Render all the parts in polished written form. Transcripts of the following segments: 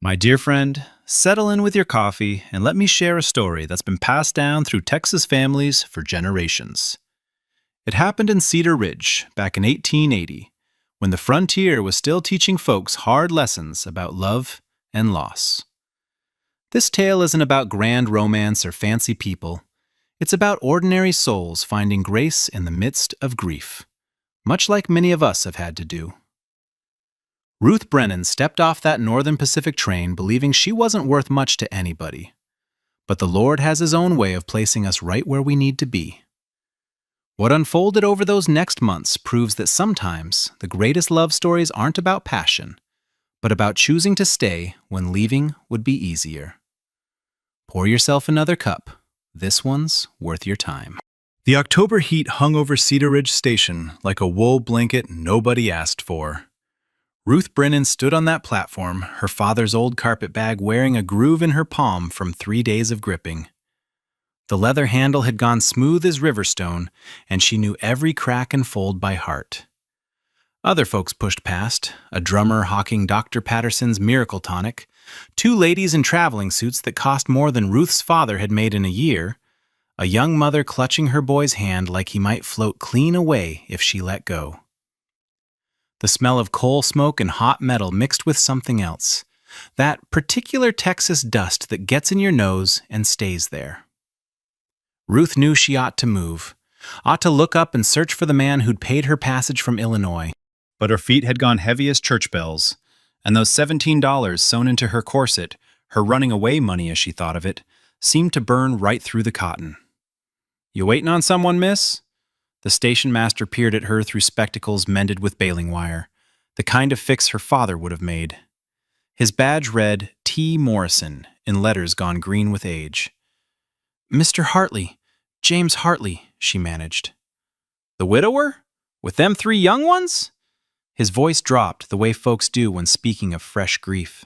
My dear friend, settle in with your coffee and let me share a story that's been passed down through Texas families for generations. It happened in Cedar Ridge back in 1880, when the frontier was still teaching folks hard lessons about love and loss. This tale isn't about grand romance or fancy people. It's about ordinary souls finding grace in the midst of grief, much like many of us have had to do. Ruth Brennan stepped off that Northern Pacific train believing she wasn't worth much to anybody. But the Lord has His own way of placing us right where we need to be. What unfolded over those next months proves that sometimes the greatest love stories aren't about passion, but about choosing to stay when leaving would be easier. Pour yourself another cup. This one's worth your time. The October heat hung over Cedar Ridge Station like a wool blanket nobody asked for. Ruth Brennan stood on that platform, her father's old carpet bag wearing a groove in her palm from 3 days of gripping. The leather handle had gone smooth as riverstone, and she knew every crack and fold by heart. Other folks pushed past, a drummer hawking Dr. Patterson's Miracle Tonic, 2 ladies in traveling suits that cost more than Ruth's father had made in a year, a young mother clutching her boy's hand like he might float clean away if she let go. The smell of coal smoke and hot metal mixed with something else, that particular Texas dust that gets in your nose and stays there. Ruth knew she ought to move, ought to look up and search for the man who'd paid her passage from Illinois. But her feet had gone heavy as church bells, and those $17 sewn into her corset, her running away money as she thought of it, seemed to burn right through the cotton. "You waiting on someone, miss?" The station master peered at her through spectacles mended with baling wire, the kind of fix her father would have made. His badge read T. Morrison in letters gone green with age. "Mr. Hartley, James Hartley," she managed. "The widower? With them 3 young ones?" His voice dropped the way folks do when speaking of fresh grief.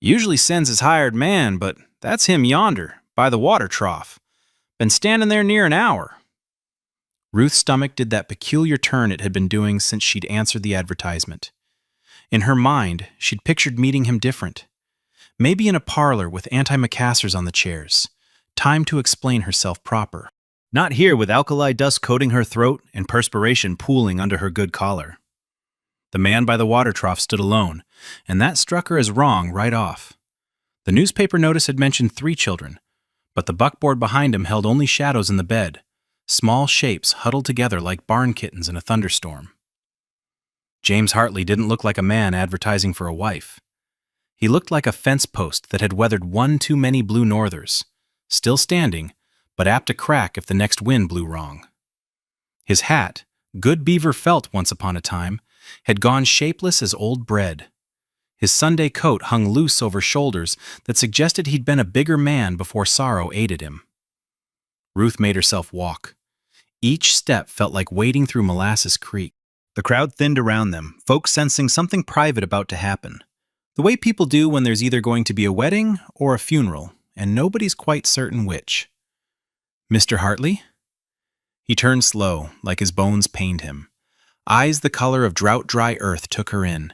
"Usually sends his hired man, but that's him yonder, by the water trough. Been standing there near an hour." Ruth's stomach did that peculiar turn it had been doing since she'd answered the advertisement. In her mind, she'd pictured meeting him different. Maybe in a parlor with antimacassars on the chairs. Time to explain herself proper. Not here with alkali dust coating her throat and perspiration pooling under her good collar. The man by the water trough stood alone, and that struck her as wrong right off. The newspaper notice had mentioned 3 children, but the buckboard behind him held only shadows in the bed. Small shapes huddled together like barn kittens in a thunderstorm. James Hartley didn't look like a man advertising for a wife. He looked like a fence post that had weathered one too many blue northers, still standing, but apt to crack if the next wind blew wrong. His hat, good beaver felt once upon a time, had gone shapeless as old bread. His Sunday coat hung loose over shoulders that suggested he'd been a bigger man before sorrow aided him. Ruth made herself walk. Each step felt like wading through Molasses Creek. The crowd thinned around them, folks sensing something private about to happen. The way people do when there's either going to be a wedding or a funeral, and nobody's quite certain which. "Mr. Hartley?" He turned slow, like his bones pained him. Eyes the color of drought-dry earth took her in.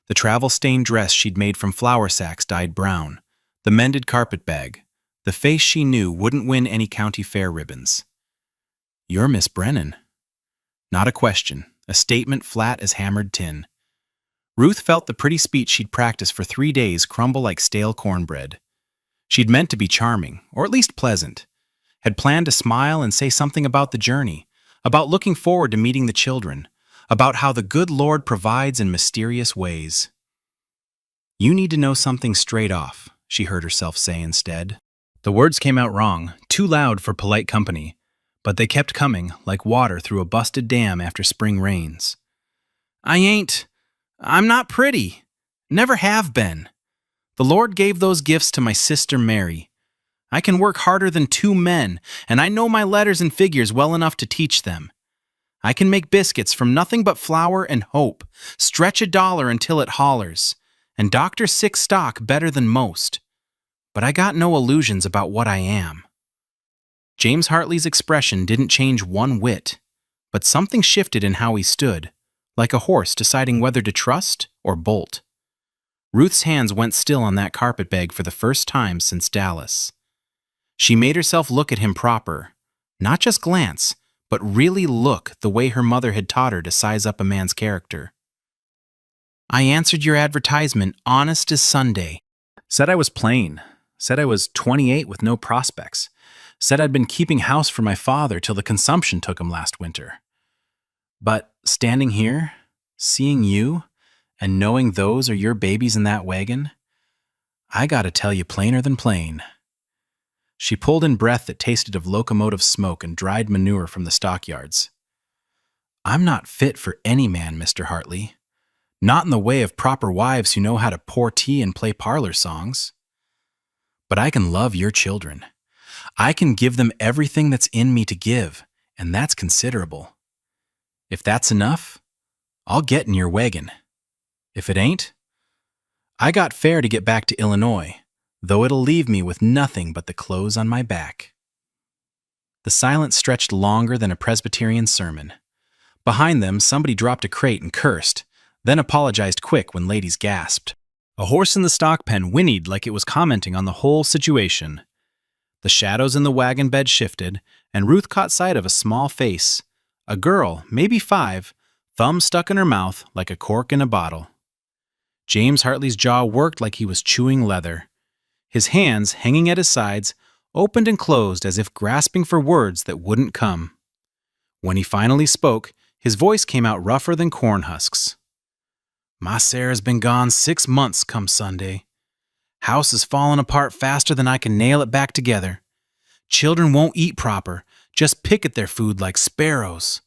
The travel-stained dress she'd made from flour sacks dyed brown. The mended carpet bag. The face she knew wouldn't win any county fair ribbons. "You're Miss Brennan." Not a question, a statement flat as hammered tin. Ruth felt the pretty speech she'd practiced for 3 days crumble like stale cornbread. She'd meant to be charming, or at least pleasant. Had planned to smile and say something about the journey, about looking forward to meeting the children, about how the good Lord provides in mysterious ways. "You need to know something straight off," she heard herself say instead. The words came out wrong, too loud for polite company, but they kept coming like water through a busted dam after spring rains. I'm not pretty. Never have been. The Lord gave those gifts to my sister Mary. I can work harder than 2 men, and I know my letters and figures well enough to teach them. I can make biscuits from nothing but flour and hope, stretch $1 until it hollers, and doctor sick stock better than most. But I got no illusions about what I am." James Hartley's expression didn't change one whit, but something shifted in how he stood, like a horse deciding whether to trust or bolt. Ruth's hands went still on that carpetbag for the first time since Dallas. She made herself look at him proper, not just glance, but really look the way her mother had taught her to size up a man's character. I answered your advertisement honest as Sunday. Said I was plain. Said I was 28 with no prospects. Said I'd been keeping house for my father till the consumption took him last winter. But standing here, seeing you, and knowing those are your babies in that wagon, I gotta tell you plainer than plain. She pulled in breath that tasted of locomotive smoke and dried manure from the stockyards. I'm not fit for any man, Mr. Hartley. Not in the way of proper wives who know how to pour tea and play parlor songs. But I can love your children. I can give them everything that's in me to give, and that's considerable. If that's enough, I'll get in your wagon. If it ain't, I got fare to get back to Illinois, though it'll leave me with nothing but the clothes on my back. The silence stretched longer than a Presbyterian sermon. Behind them, somebody dropped a crate and cursed, then apologized quick when ladies gasped. A horse in the stock pen whinnied like it was commenting on the whole situation. The shadows in the wagon bed shifted, and Ruth caught sight of a small face. A girl, maybe 5, thumb stuck in her mouth like a cork in a bottle. James Hartley's jaw worked like he was chewing leather. His hands, hanging at his sides, opened and closed as if grasping for words that wouldn't come. When he finally spoke, his voice came out rougher than corn husks. My Sarah's been gone 6 months come Sunday. House is falling apart faster than I can nail it back together. Children won't eat proper, just pick at their food like sparrows.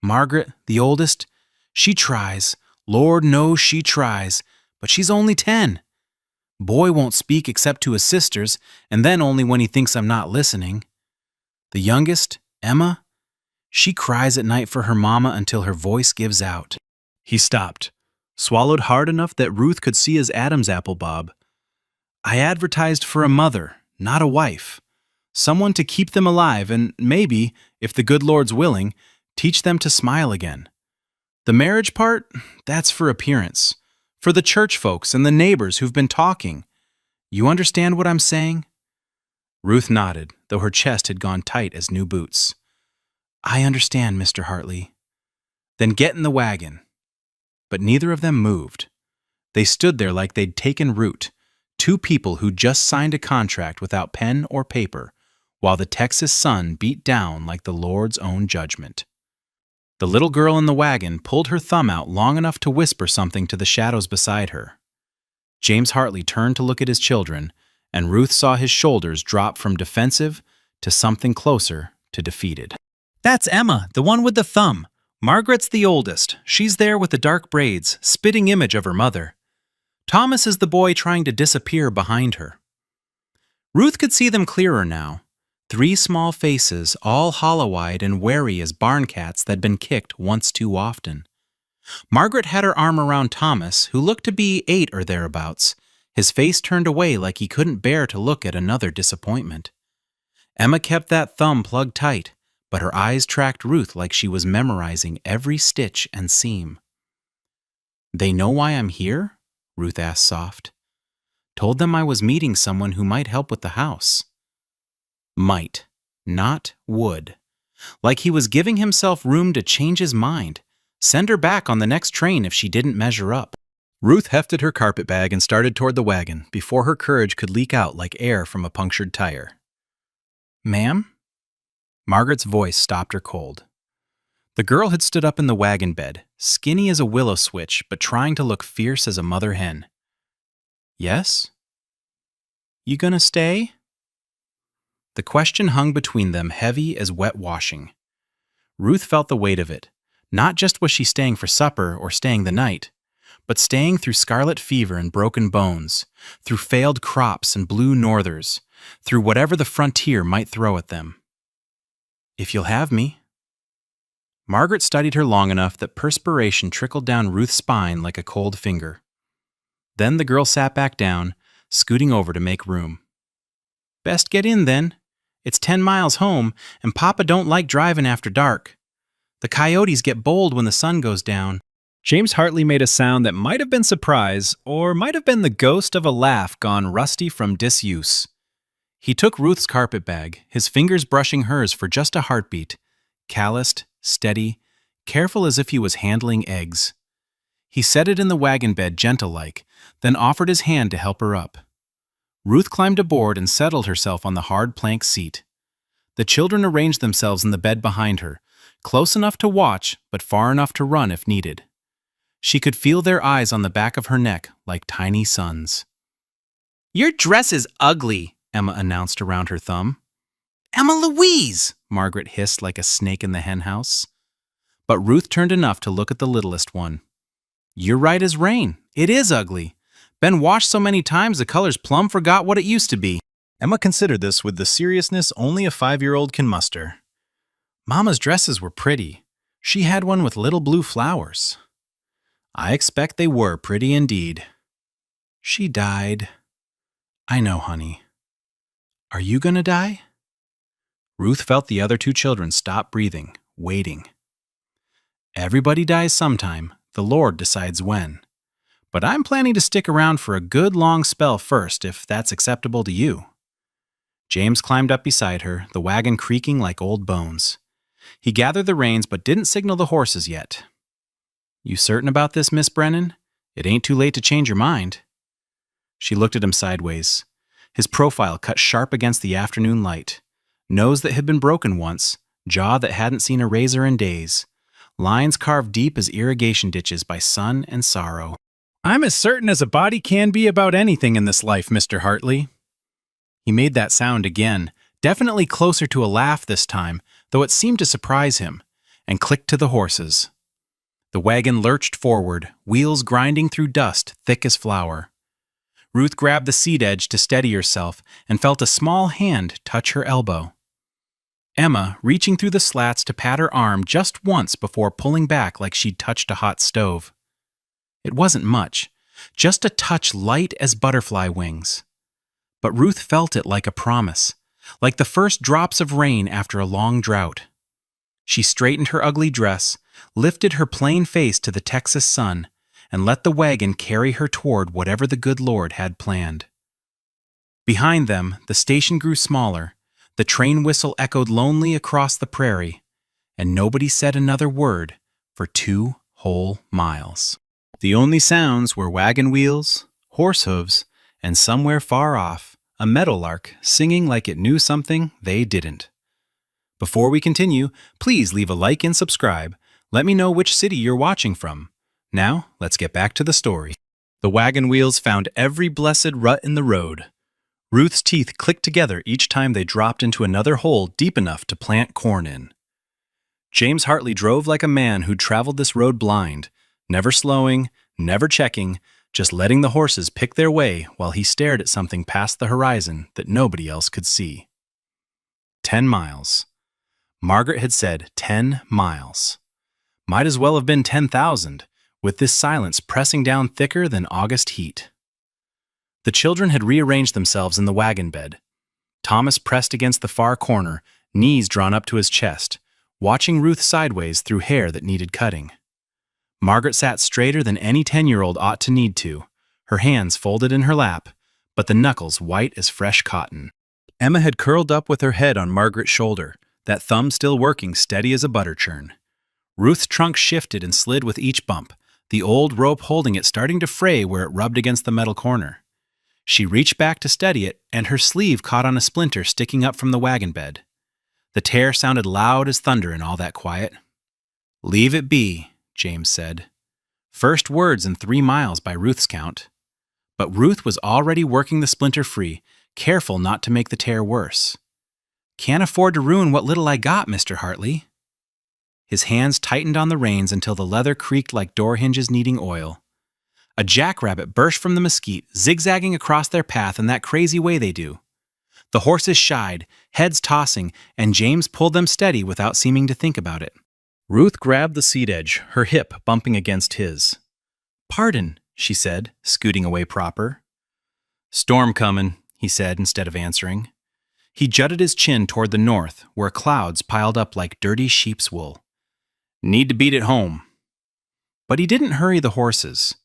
Margaret, the oldest, she tries. Lord knows she tries, but she's only 10. Boy won't speak except to his sisters, and then only when he thinks I'm not listening. The youngest, Emma, she cries at night for her mama until her voice gives out. He stopped, swallowed hard enough that Ruth could see his Adam's apple bob. I advertised for a mother, not a wife. Someone to keep them alive and maybe, if the good Lord's willing, teach them to smile again. The marriage part, that's for appearance, for the church folks and the neighbors who've been talking. You understand what I'm saying? Ruth nodded, though her chest had gone tight as new boots. I understand, Mr. Hartley. Then get in the wagon. But neither of them moved. They stood there like they'd taken root, 2 people who'd just signed a contract without pen or paper, while the Texas sun beat down like the Lord's own judgment. The little girl in the wagon pulled her thumb out long enough to whisper something to the shadows beside her. James Hartley turned to look at his children, and Ruth saw his shoulders drop from defensive to something closer to defeated. That's Emma, the one with the thumb. Margaret's the oldest. She's there with the dark braids, spitting image of her mother. Thomas is the boy trying to disappear behind her. Ruth could see them clearer now. 3 small faces, all hollow-eyed and wary as barn cats that'd been kicked once too often. Margaret had her arm around Thomas, who looked to be 8 or thereabouts, his face turned away like he couldn't bear to look at another disappointment. Emma kept that thumb plugged tight, but her eyes tracked Ruth like she was memorizing every stitch and seam. They know why I'm here? Ruth asked soft. Told them I was meeting someone who might help with the house. Might, not would. Like he was giving himself room to change his mind. Send her back on the next train if she didn't measure up. Ruth hefted her carpetbag and started toward the wagon before her courage could leak out like air from a punctured tire. Ma'am? Margaret's voice stopped her cold. The girl had stood up in the wagon bed, skinny as a willow switch, but trying to look fierce as a mother hen. Yes? You gonna stay? The question hung between them heavy as wet washing. Ruth felt the weight of it. Not just was she staying for supper or staying the night, but staying through scarlet fever and broken bones, through failed crops and blue northers, through whatever the frontier might throw at them. If you'll have me. Margaret studied her long enough that perspiration trickled down Ruth's spine like a cold finger. Then the girl sat back down, scooting over to make room. Best get in then. It's 10 miles home, and Papa don't like driving after dark. The coyotes get bold when the sun goes down. James Hartley made a sound that might have been surprise, or might have been the ghost of a laugh gone rusty from disuse. He took Ruth's carpet bag, his fingers brushing hers for just a heartbeat, calloused, steady, careful as if he was handling eggs. He set it in the wagon bed gentle-like, then offered his hand to help her up. Ruth climbed aboard and settled herself on the hard plank seat. The children arranged themselves in the bed behind her, close enough to watch, but far enough to run if needed. She could feel their eyes on the back of her neck like tiny suns. "Your dress is ugly," Emma announced around her thumb. "Emma Louise!" Margaret hissed like a snake in the henhouse. But Ruth turned enough to look at the littlest one. "You're right as rain. It is ugly. Been washed so many times the color's plumb forgot what it used to be." Emma considered this with the seriousness only a 5-year-old can muster. Mama's dresses were pretty. She had one with little blue flowers. I expect they were pretty indeed. She died. I know, honey. Are you gonna die? Ruth felt the other two children stop breathing, waiting. Everybody dies sometime. The Lord decides when. But I'm planning to stick around for a good long spell first, if that's acceptable to you. James climbed up beside her, the wagon creaking like old bones. He gathered the reins but didn't signal the horses yet. You certain about this, Miss Brennan? It ain't too late to change your mind. She looked at him sideways. His profile cut sharp against the afternoon light. Nose that had been broken once, jaw that hadn't seen a razor in days. Lines carved deep as irrigation ditches by sun and sorrow. I'm as certain as a body can be about anything in this life, Mr. Hartley. He made that sound again, definitely closer to a laugh this time, though it seemed to surprise him, and clicked to the horses. The wagon lurched forward, wheels grinding through dust thick as flour. Ruth grabbed the seat edge to steady herself and felt a small hand touch her elbow. Emma, reaching through the slats to pat her arm just once before pulling back like she'd touched a hot stove. It wasn't much, just a touch light as butterfly wings. But Ruth felt it like a promise, like the first drops of rain after a long drought. She straightened her ugly dress, lifted her plain face to the Texas sun, and let the wagon carry her toward whatever the good Lord had planned. Behind them, the station grew smaller, the train whistle echoed lonely across the prairie, and nobody said another word for 2 whole miles. The only sounds were wagon wheels, horse hooves, and somewhere far off, a meadowlark singing like it knew something they didn't. Before we continue, please leave a like and subscribe. Let me know which city you're watching from. Now, let's get back to the story. The wagon wheels found every blessed rut in the road. Ruth's teeth clicked together each time they dropped into another hole deep enough to plant corn in. James Hartley drove like a man who'd traveled this road blind, never slowing, never checking, just letting the horses pick their way while he stared at something past the horizon that nobody else could see. 10 miles. Margaret had said 10 miles. Might as well have been 10,000, with this silence pressing down thicker than August heat. The children had rearranged themselves in the wagon bed. Thomas pressed against the far corner, knees drawn up to his chest, watching Ruth sideways through hair that needed cutting. Margaret sat straighter than any 10-year-old ought to need to, her hands folded in her lap, but the knuckles white as fresh cotton. Emma had curled up with her head on Margaret's shoulder, that thumb still working steady as a butter churn. Ruth's trunk shifted and slid with each bump, the old rope holding it starting to fray where it rubbed against the metal corner. She reached back to steady it, and her sleeve caught on a splinter sticking up from the wagon bed. The tear sounded loud as thunder in all that quiet. "Leave it be," James said. First words in 3 miles by Ruth's count. But Ruth was already working the splinter free, careful not to make the tear worse. "Can't afford to ruin what little I got, Mr. Hartley." His hands tightened on the reins until the leather creaked like door hinges needing oil. A jackrabbit burst from the mesquite, zigzagging across their path in that crazy way they do. The horses shied, heads tossing, and James pulled them steady without seeming to think about it. Ruth grabbed the seat edge, her hip bumping against his. "Pardon," she said, scooting away proper. "Storm comin'," he said instead of answering. He jutted his chin toward the north, where clouds piled up like dirty sheep's wool. "Need to beat it home." But he didn't hurry the horses.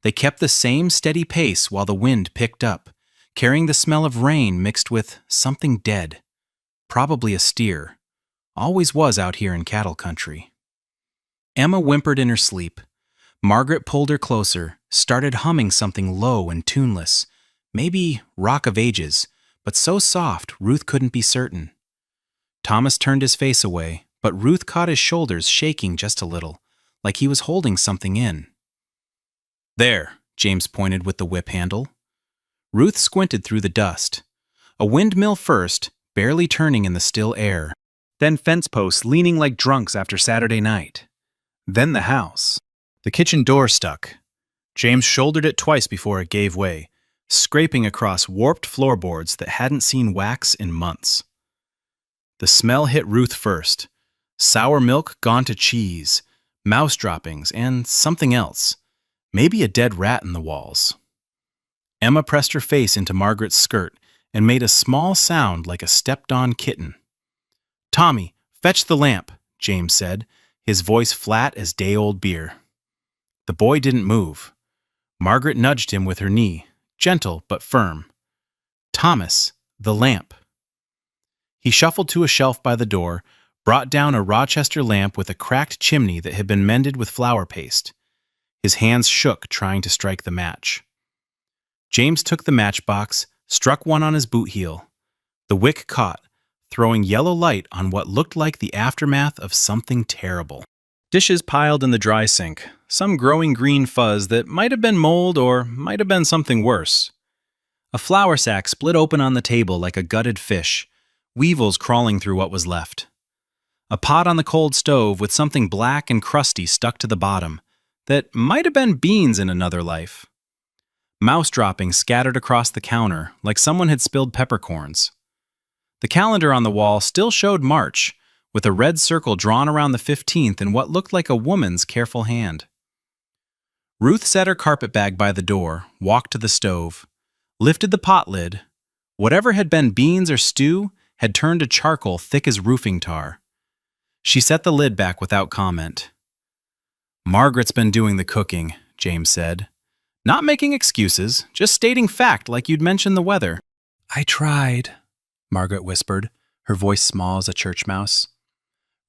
They kept the same steady pace while the wind picked up, carrying the smell of rain mixed with something dead. Probably a steer. Always was out here in cattle country. Emma whimpered in her sleep. Margaret pulled her closer, started humming something low and tuneless. Maybe Rock of Ages, but so soft Ruth couldn't be certain. Thomas turned his face away, but Ruth caught his shoulders shaking just a little, like he was holding something in. There, James pointed with the whip handle. Ruth squinted through the dust. A windmill first, barely turning in the still air. Then fence posts leaning like drunks after Saturday night. Then the house. The kitchen door stuck. James shouldered it twice before it gave way, scraping across warped floorboards that hadn't seen wax in months. The smell hit Ruth first. Sour milk gone to cheese, mouse droppings, and something else. Maybe a dead rat in the walls. Emma pressed her face into Margaret's skirt and made a small sound like a stepped-on kitten. "Tommy, fetch the lamp," James said, his voice flat as day-old beer. The boy didn't move. Margaret nudged him with her knee, gentle but firm. "Thomas, the lamp." He shuffled to a shelf by the door, brought down a Rochester lamp with a cracked chimney that had been mended with flour paste. His hands shook trying to strike the match. James took the matchbox, struck one on his boot heel. The wick caught, throwing yellow light on what looked like the aftermath of something terrible. Dishes piled in the dry sink, some growing green fuzz that might have been mold or might have been something worse. A flour sack split open on the table like a gutted fish, weevils crawling through what was left. A pot on the cold stove with something black and crusty stuck to the bottom that might have been beans in another life. Mouse droppings scattered across the counter like someone had spilled peppercorns. The calendar on the wall still showed March, with a red circle drawn around the 15th in what looked like a woman's careful hand. Ruth set her carpetbag by the door, walked to the stove, lifted the pot lid. Whatever had been beans or stew had turned to charcoal thick as roofing tar. She set the lid back without comment. "Margaret's been doing the cooking," James said. "Not making excuses, just stating fact like you'd mentioned the weather." "I tried," Margaret whispered, her voice small as a church mouse.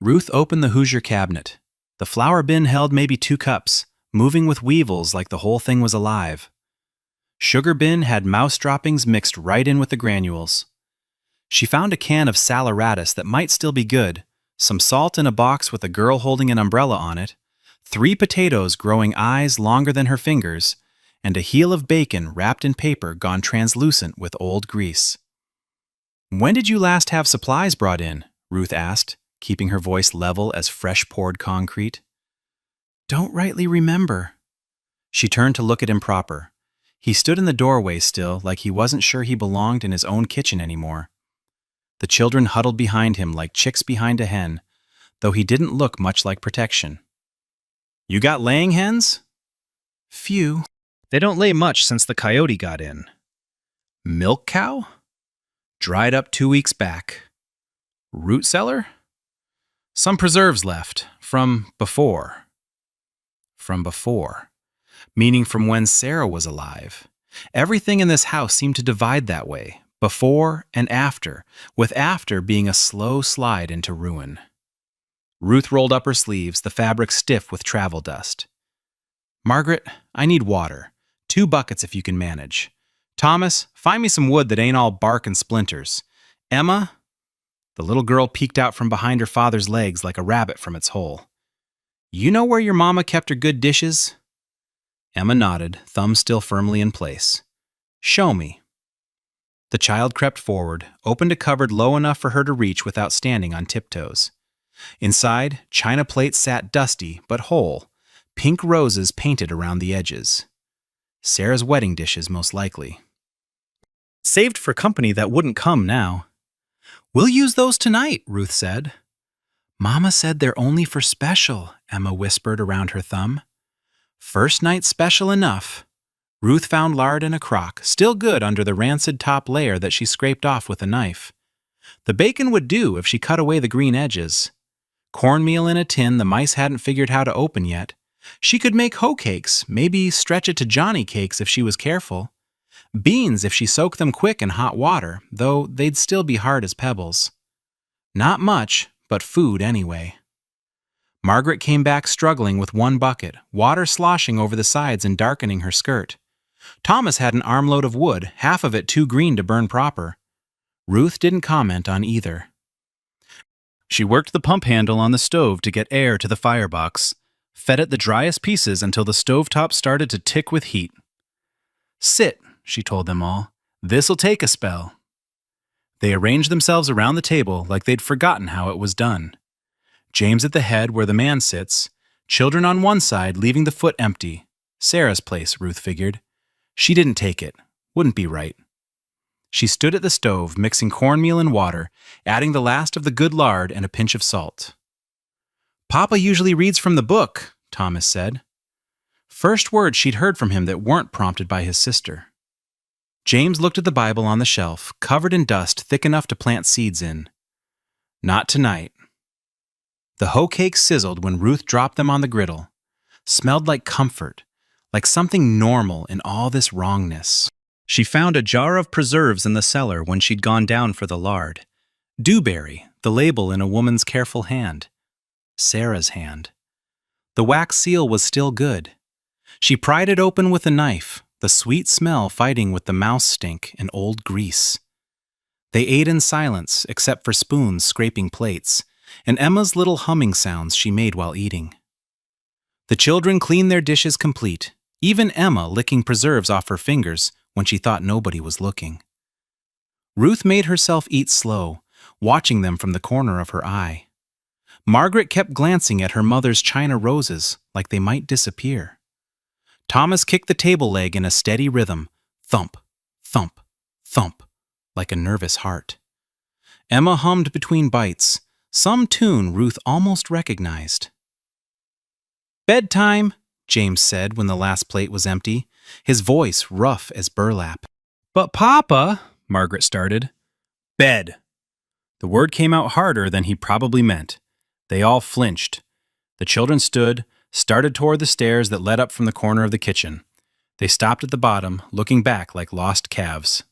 Ruth opened the Hoosier cabinet. The flour bin held maybe 2 cups, moving with weevils like the whole thing was alive. Sugar bin had mouse droppings mixed right in with the granules. She found a can of saleratus that might still be good, some salt in a box with a girl holding an umbrella on it, 3 potatoes growing eyes longer than her fingers, and a heel of bacon wrapped in paper gone translucent with old grease. "When did you last have supplies brought in?" Ruth asked, keeping her voice level as fresh-poured concrete. "Don't rightly remember." She turned to look at him proper. He stood in the doorway still, like he wasn't sure he belonged in his own kitchen anymore. The children huddled behind him like chicks behind a hen, though he didn't look much like protection. "You got laying hens?" "Few. They don't lay much since the coyote got in." "Milk cow?" "Dried up 2 weeks back." "Root cellar?" "Some preserves left, from before." From before. Meaning from when Sarah was alive. Everything in this house seemed to divide that way, before and after, with after being a slow slide into ruin. Ruth rolled up her sleeves, the fabric stiff with travel dust. "Margaret, I need water. 2 buckets if you can manage. Thomas, find me some wood that ain't all bark and splinters. Emma..." The little girl peeked out from behind her father's legs like a rabbit from its hole. "You know where your mama kept her good dishes?" Emma nodded, thumb still firmly in place. "Show me." The child crept forward, opened a cupboard low enough for her to reach without standing on tiptoes. Inside, china plates sat dusty but whole, pink roses painted around the edges. Sarah's wedding dishes, most likely. Saved for company that wouldn't come now. "We'll use those tonight," Ruth said. "Mama said they're only for special," Emma whispered around her thumb. First night special enough. Ruth found lard in a crock, still good under the rancid top layer that she scraped off with a knife. The bacon would do if she cut away the green edges. Cornmeal in a tin the mice hadn't figured how to open yet. She could make hoe cakes, maybe stretch it to Johnny cakes if she was careful. Beans if she soaked them quick in hot water, though they'd still be hard as pebbles. Not much, but food anyway. Margaret came back struggling with one bucket, water sloshing over the sides and darkening her skirt. Thomas had an armload of wood, half of it too green to burn proper. Ruth didn't comment on either. She worked the pump handle on the stove to get air to the firebox, fed it the driest pieces until the stovetop started to tick with heat. "Sit," she told them all. "This'll take a spell." They arranged themselves around the table like they'd forgotten how it was done. James at the head where the man sits, children on one side leaving the foot empty. Sarah's place, Ruth figured. She didn't take it. Wouldn't be right. She stood at the stove, mixing cornmeal and water, adding the last of the good lard and a pinch of salt. "Papa usually reads from the book," Thomas said. First words she'd heard from him that weren't prompted by his sister. James looked at the Bible on the shelf, covered in dust thick enough to plant seeds in. Not tonight. The hoe cakes sizzled when Ruth dropped them on the griddle. Smelled like comfort, like something normal in all this wrongness. She found a jar of preserves in the cellar when she'd gone down for the lard. Dewberry, the label in a woman's careful hand. Sarah's hand. The wax seal was still good. She pried it open with a knife, the sweet smell fighting with the mouse stink and old grease. They ate in silence, except for spoons scraping plates, and Emma's little humming sounds she made while eating. The children cleaned their dishes complete, even Emma licking preserves off her fingers when she thought nobody was looking. Ruth made herself eat slow, watching them from the corner of her eye. Margaret kept glancing at her mother's china roses like they might disappear. Thomas kicked the table leg in a steady rhythm, thump, thump, thump, like a nervous heart. Emma hummed between bites, some tune Ruth almost recognized. "Bedtime," James said when the last plate was empty, his voice rough as burlap. "But Papa," Margaret started. "Bed." The word came out harder than he probably meant. They all flinched. The children stood, started toward the stairs that led up from the corner of the kitchen. They stopped at the bottom, looking back like lost calves.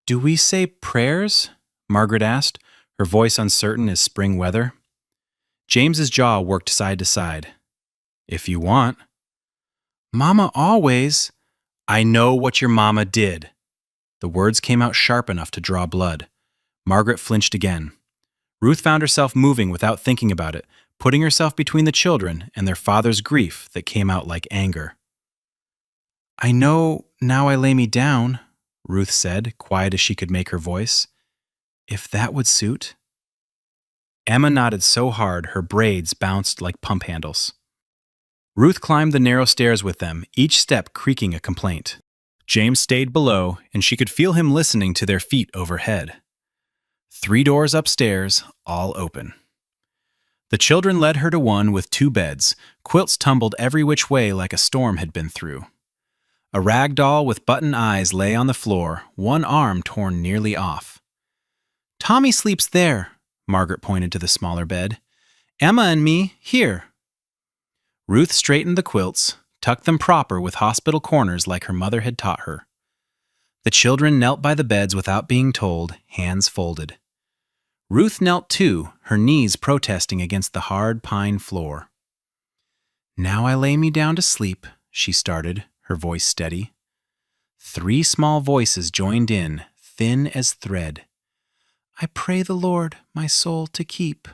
"Do we say prayers?" Margaret asked, her voice uncertain as spring weather. James's jaw worked side to side. "If you want." "Mama always." "I know what your mama did." The words came out sharp enough to draw blood. Margaret flinched again. Ruth found herself moving without thinking about it, putting herself between the children and their father's grief that came out like anger. "I know now I lay me down," Ruth said, quiet as she could make her voice. "If that would suit." Emma nodded so hard her braids bounced like pump handles. Ruth climbed the narrow stairs with them, each step creaking a complaint. James stayed below, and she could feel him listening to their feet overhead. 3 doors upstairs, all open. The children led her to one with 2 beds, quilts tumbled every which way like a storm had been through. A rag doll with button eyes lay on the floor, one arm torn nearly off. "Tommy sleeps there," Margaret pointed to the smaller bed. "Emma and me, here." Ruth straightened the quilts, tucked them proper with hospital corners like her mother had taught her. The children knelt by the beds without being told, hands folded. Ruth knelt too, her knees protesting against the hard pine floor. "Now I lay me down to sleep," she started, her voice steady. 3 small voices joined in, thin as thread. "I pray the Lord my soul to keep."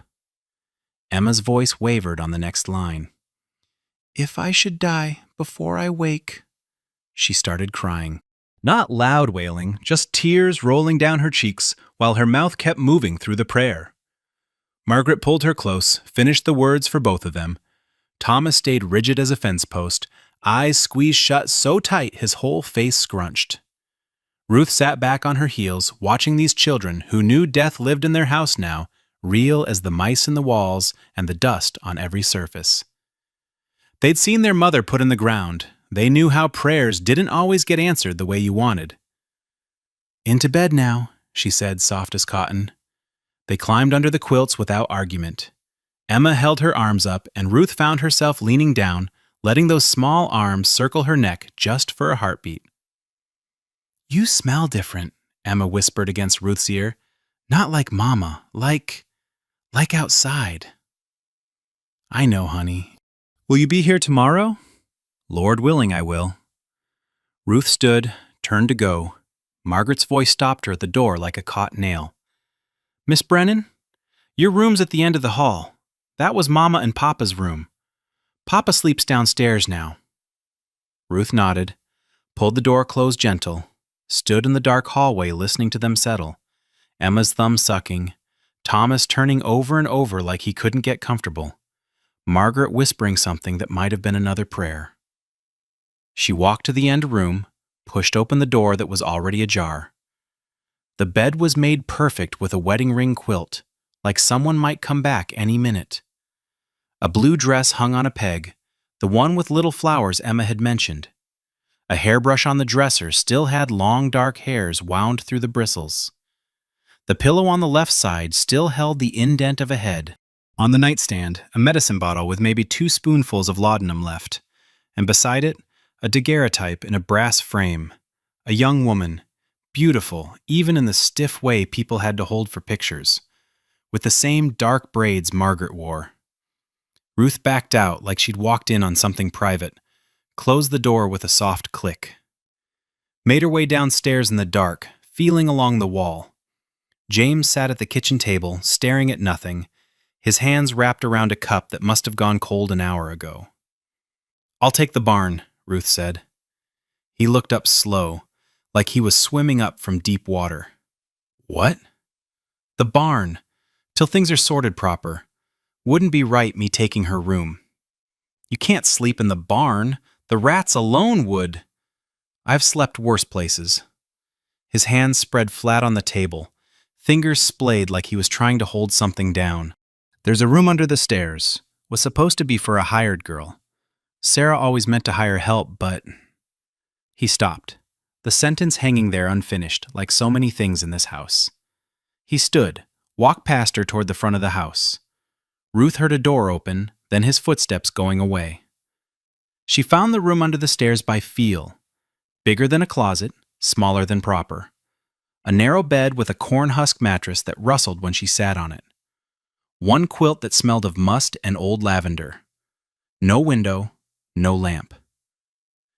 Emma's voice wavered on the next line. "If I should die before I wake." She started crying. Not loud wailing, just tears rolling down her cheeks while her mouth kept moving through the prayer. Margaret pulled her close, finished the words for both of them. Thomas stayed rigid as a fence post, eyes squeezed shut so tight his whole face scrunched. Ruth sat back on her heels, watching these children who knew death lived in their house now, real as the mice in the walls and the dust on every surface. They'd seen their mother put in the ground. They knew how prayers didn't always get answered the way you wanted. "Into bed now," she said, soft as cotton. They climbed under the quilts without argument. Emma held her arms up, and Ruth found herself leaning down, letting those small arms circle her neck just for a heartbeat. "You smell different," Emma whispered against Ruth's ear. "Not like Mama, like outside." "I know, honey. Will you be here tomorrow?" "Lord willing, I will." Ruth stood, turned to go. Margaret's voice stopped her at the door like a caught nail. "Miss Brennan, your room's at the end of the hall. That was Mama and Papa's room. Papa sleeps downstairs now." Ruth nodded, pulled the door closed gentle, stood in the dark hallway listening to them settle, Emma's thumb sucking, Thomas turning over and over like he couldn't get comfortable, Margaret whispering something that might have been another prayer. She walked to the end room, pushed open the door that was already ajar. The bed was made perfect with a wedding ring quilt, like someone might come back any minute. A blue dress hung on a peg, the one with little flowers Emma had mentioned. A hairbrush on the dresser still had long dark hairs wound through the bristles. The pillow on the left side still held the indent of a head. On the nightstand, a medicine bottle with maybe 2 spoonfuls of laudanum left, and beside it, a daguerreotype in a brass frame. A young woman, beautiful even in the stiff way people had to hold for pictures, with the same dark braids Margaret wore. Ruth backed out like she'd walked in on something private, closed the door with a soft click. Made her way downstairs in the dark, feeling along the wall. James sat at the kitchen table, staring at nothing, his hands wrapped around a cup that must have gone cold an hour ago. "I'll take the barn," Ruth said. He looked up slow, like he was swimming up from deep water. "What?" "The barn, till things are sorted proper. Wouldn't be right me taking her room." "You can't sleep in the barn. The rats alone would." "I've slept worse places." His hands spread flat on the table, fingers splayed like he was trying to hold something down. "There's a room under the stairs. Was supposed to be for a hired girl. Sarah always meant to hire help, but..." He stopped, the sentence hanging there unfinished, like so many things in this house. He stood, walked past her toward the front of the house. Ruth heard a door open, then his footsteps going away. She found the room under the stairs by feel. Bigger than a closet, smaller than proper. A narrow bed with a corn husk mattress that rustled when she sat on it. One quilt that smelled of must and old lavender. No window, no lamp.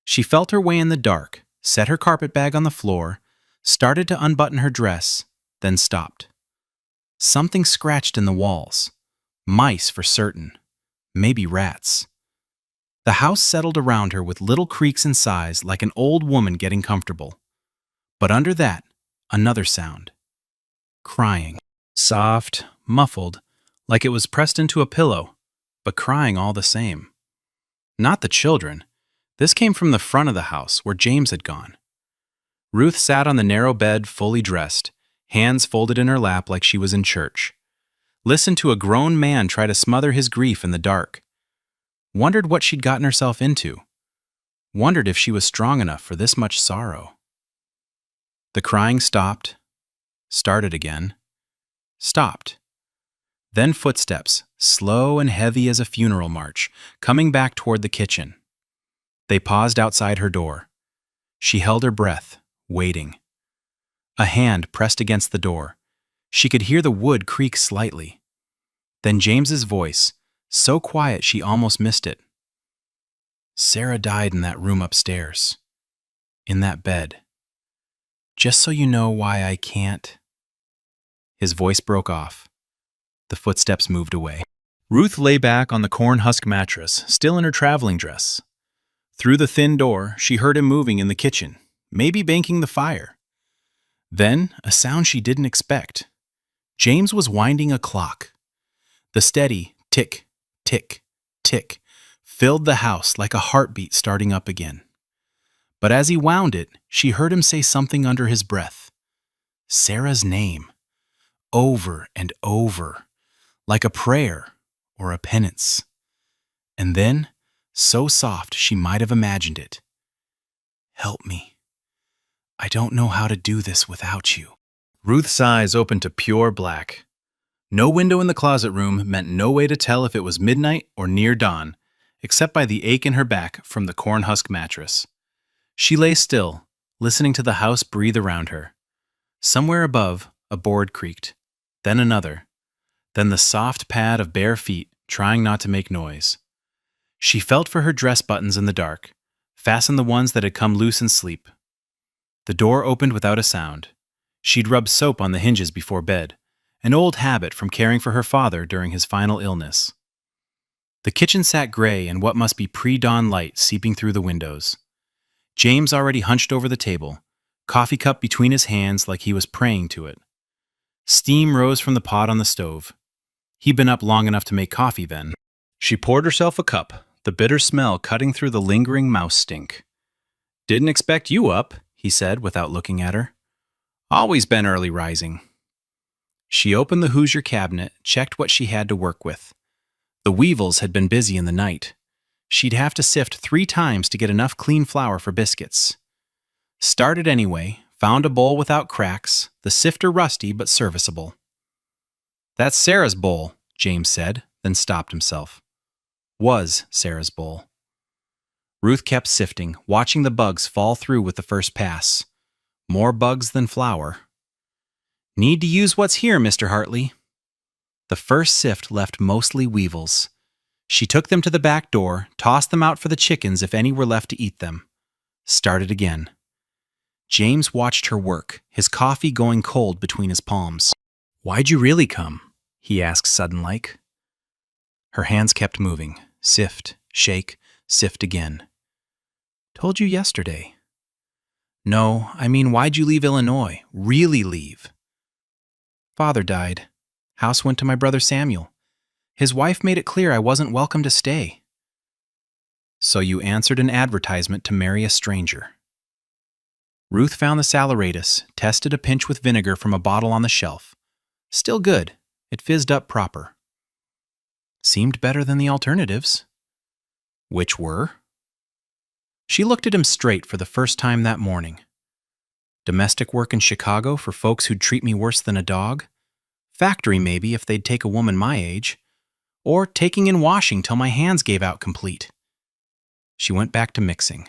She felt her way in the dark, set her carpet bag on the floor, started to unbutton her dress, then stopped. Something scratched in the walls. Mice for certain. Maybe rats. The house settled around her with little creaks and sighs like an old woman getting comfortable. But under that, another sound. Crying. Soft, muffled, like it was pressed into a pillow, but crying all the same. Not the children. This came from the front of the house where James had gone. Ruth sat on the narrow bed fully dressed, hands folded in her lap like she was in church. Listened to a grown man try to smother his grief in the dark. Wondered what she'd gotten herself into. Wondered if she was strong enough for this much sorrow. The crying stopped, started again, stopped. Then footsteps, slow and heavy as a funeral march, coming back toward the kitchen. They paused outside her door. She held her breath, waiting. A hand pressed against the door. She could hear the wood creak slightly. Then James's voice, so quiet she almost missed it. "Sarah died in that room upstairs. In that bed. Just so you know why I can't..." His voice broke off. The footsteps moved away. Ruth lay back on the corn husk mattress, still in her traveling dress. Through the thin door, she heard him moving in the kitchen, maybe banking the fire. Then, a sound she didn't expect. James was winding a clock. The steady tick, tick, tick filled the house like a heartbeat starting up again. But as he wound it, she heard him say something under his breath. Sarah's name. Over and over, like a prayer or a penance. And then, so soft she might have imagined it. "Help me. I don't know how to do this without you." Ruth's eyes opened to pure black. No window in the closet room meant no way to tell if it was midnight or near dawn, except by the ache in her back from the cornhusk mattress. She lay still, listening to the house breathe around her. Somewhere above, a board creaked, then another, then the soft pad of bare feet trying not to make noise. She felt for her dress buttons in the dark, fastened the ones that had come loose in sleep. The door opened without a sound. She'd rubbed soap on the hinges before bed, an old habit from caring for her father during his final illness. The kitchen sat gray in what must be pre-dawn light seeping through the windows. James already hunched over the table, coffee cup between his hands like he was praying to it. Steam rose from the pot on the stove. He'd been up long enough to make coffee then. She poured herself a cup, the bitter smell cutting through the lingering mouse stink. "Didn't expect you up," he said without looking at her. "Always been early rising." She opened the Hoosier cabinet, checked what she had to work with. The weevils had been busy in the night. She'd have to sift 3 times to get enough clean flour for biscuits. Started anyway, found a bowl without cracks, the sifter rusty but serviceable. "That's Sarah's bowl," James said, then stopped himself. Was Sarah's bowl. Ruth kept sifting, watching the bugs fall through with the first pass. More bugs than flour. "Need to use what's here, Mr. Hartley." The first sift left mostly weevils. She took them to the back door, tossed them out for the chickens if any were left to eat them. Started again. James watched her work, his coffee going cold between his palms. "Why'd you really come?" he asked sudden-like. Her hands kept moving. Sift, shake, sift again. "Told you yesterday." "No, I mean, why'd you leave Illinois? Really leave?" "Father died. House went to my brother Samuel. His wife made it clear I wasn't welcome to stay." "So you answered an advertisement to marry a stranger." Ruth found the saleratus, tested a pinch with vinegar from a bottle on the shelf. Still good. It fizzed up proper. Seemed better than the alternatives. Which were? She looked at him straight for the first time that morning. Domestic work in Chicago for folks who'd treat me worse than a dog. Factory maybe if they'd take a woman my age. Or taking in washing till my hands gave out complete. She went back to mixing.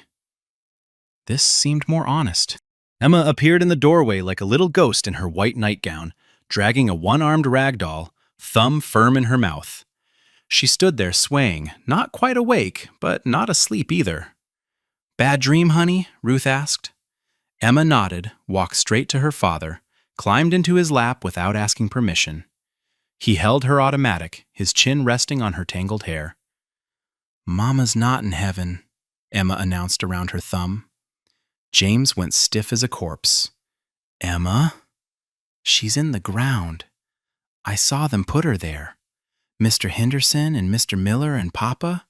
This seemed more honest. Emma appeared in the doorway like a little ghost in her white nightgown, dragging a one-armed rag doll, thumb firm in her mouth. She stood there swaying, not quite awake, but not asleep either. "Bad dream, honey?" Ruth asked. Emma nodded, walked straight to her father, climbed into his lap without asking permission. He held her automatic, his chin resting on her tangled hair. "Mama's not in heaven," Emma announced around her thumb. James went stiff as a corpse. "Emma? She's in the ground. I saw them put her there. Mr. Henderson and Mr. Miller and Papa.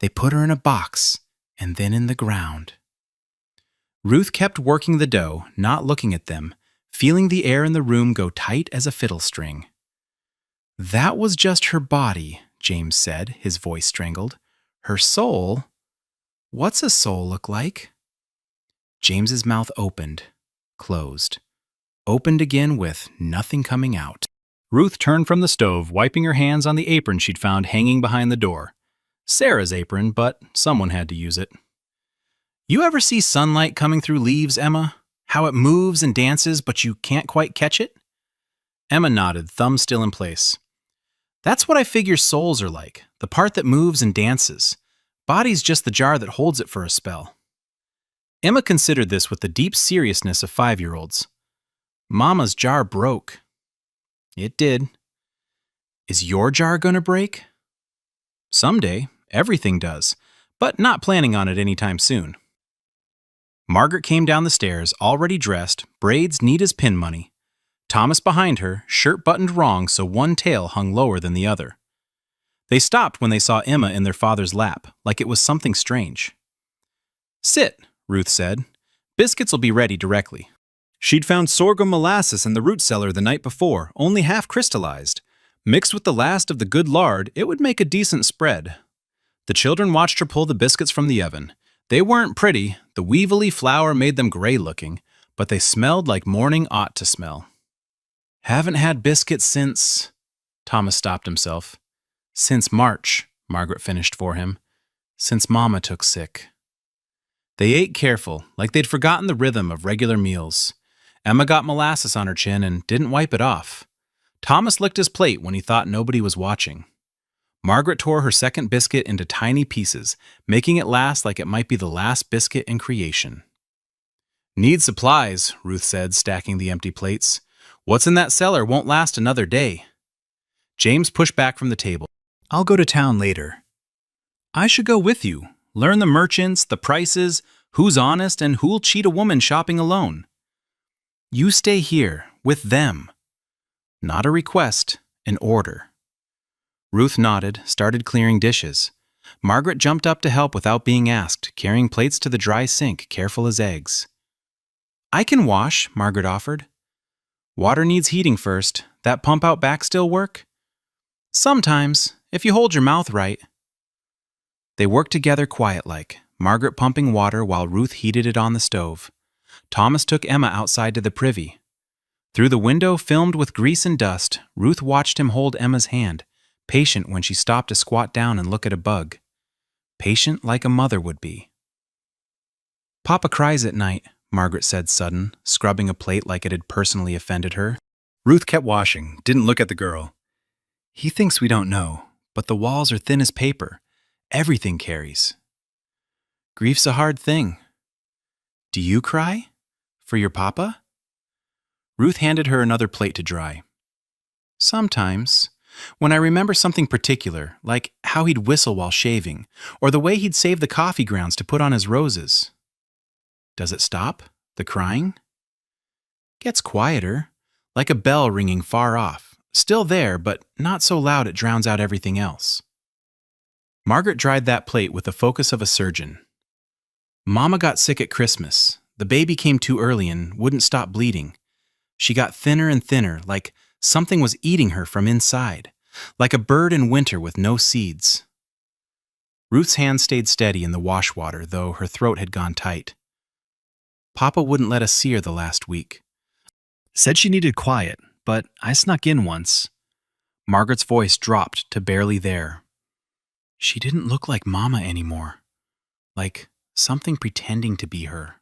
They put her in a box and then in the ground." Ruth kept working the dough, not looking at them, feeling the air in the room go tight as a fiddle string. "That was just her body," James said, his voice strangled. "Her soul? What's a soul look like?" James's mouth opened, closed, opened again with nothing coming out. Ruth turned from the stove, wiping her hands on the apron she'd found hanging behind the door. Sarah's apron, but someone had to use it. "You ever see sunlight coming through leaves, Emma? How it moves and dances, but you can't quite catch it?" Emma nodded, thumb still in place. "That's what I figure souls are like, the part that moves and dances. Body's just the jar that holds it for a spell." Emma considered this with the deep seriousness of 5-year-olds. "Mama's jar broke." "It did." "Is your jar gonna break?" "Someday. Everything does. But not planning on it anytime soon." Margaret came down the stairs, already dressed, braids neat as pin money. Thomas behind her, shirt buttoned wrong so one tail hung lower than the other. They stopped when they saw Emma in their father's lap, like it was something strange. "Sit," Ruth said. "Biscuits will be ready directly." She'd found sorghum molasses in the root cellar the night before, only half crystallized. Mixed with the last of the good lard, it would make a decent spread. The children watched her pull the biscuits from the oven. They weren't pretty, the weevily flour made them gray-looking, but they smelled like morning ought to smell. "Haven't had biscuits since..." Thomas stopped himself. Since March, Margaret finished for him. Since Mama took sick. They ate careful, like they'd forgotten the rhythm of regular meals. Emma got molasses on her chin and didn't wipe it off. Thomas licked his plate when he thought nobody was watching. Margaret tore her second biscuit into tiny pieces, making it last like it might be the last biscuit in creation. Need supplies, Ruth said, stacking the empty plates. What's in that cellar won't last another day. James pushed back from the table. I'll go to town later. I should go with you. Learn the merchants, the prices, who's honest and who'll cheat a woman shopping alone. You stay here, with them. Not a request, an order. Ruth nodded, started clearing dishes. Margaret jumped up to help without being asked, carrying plates to the dry sink, careful as eggs. I can wash, Margaret offered. Water needs heating first. That pump out back still work? Sometimes, if you hold your mouth right. They worked together quiet-like, Margaret pumping water while Ruth heated it on the stove. Thomas took Emma outside to the privy. Through the window filmed with grease and dust, Ruth watched him hold Emma's hand, patient when she stopped to squat down and look at a bug. Patient like a mother would be. Papa cries at night, Margaret said sudden, scrubbing a plate like it had personally offended her. Ruth kept washing, didn't look at the girl. He thinks we don't know, but the walls are thin as paper. Everything carries. Grief's a hard thing. Do you cry? For your papa? Ruth handed her another plate to dry. Sometimes. When I remember something particular, like how he'd whistle while shaving, or the way he'd save the coffee grounds to put on his roses. Does it stop, the crying? Gets quieter, like a bell ringing far off, still there, but not so loud it drowns out everything else. Margaret dried that plate with the focus of a surgeon. Mama got sick at Christmas. The baby came too early and wouldn't stop bleeding. She got thinner and thinner, like something was eating her from inside, like a bird in winter with no seeds. Ruth's hand stayed steady in the wash water, though her throat had gone tight. Papa wouldn't let us see her the last week. Said she needed quiet, but I snuck in once. Margaret's voice dropped to barely there. She didn't look like Mama anymore, like something pretending to be her.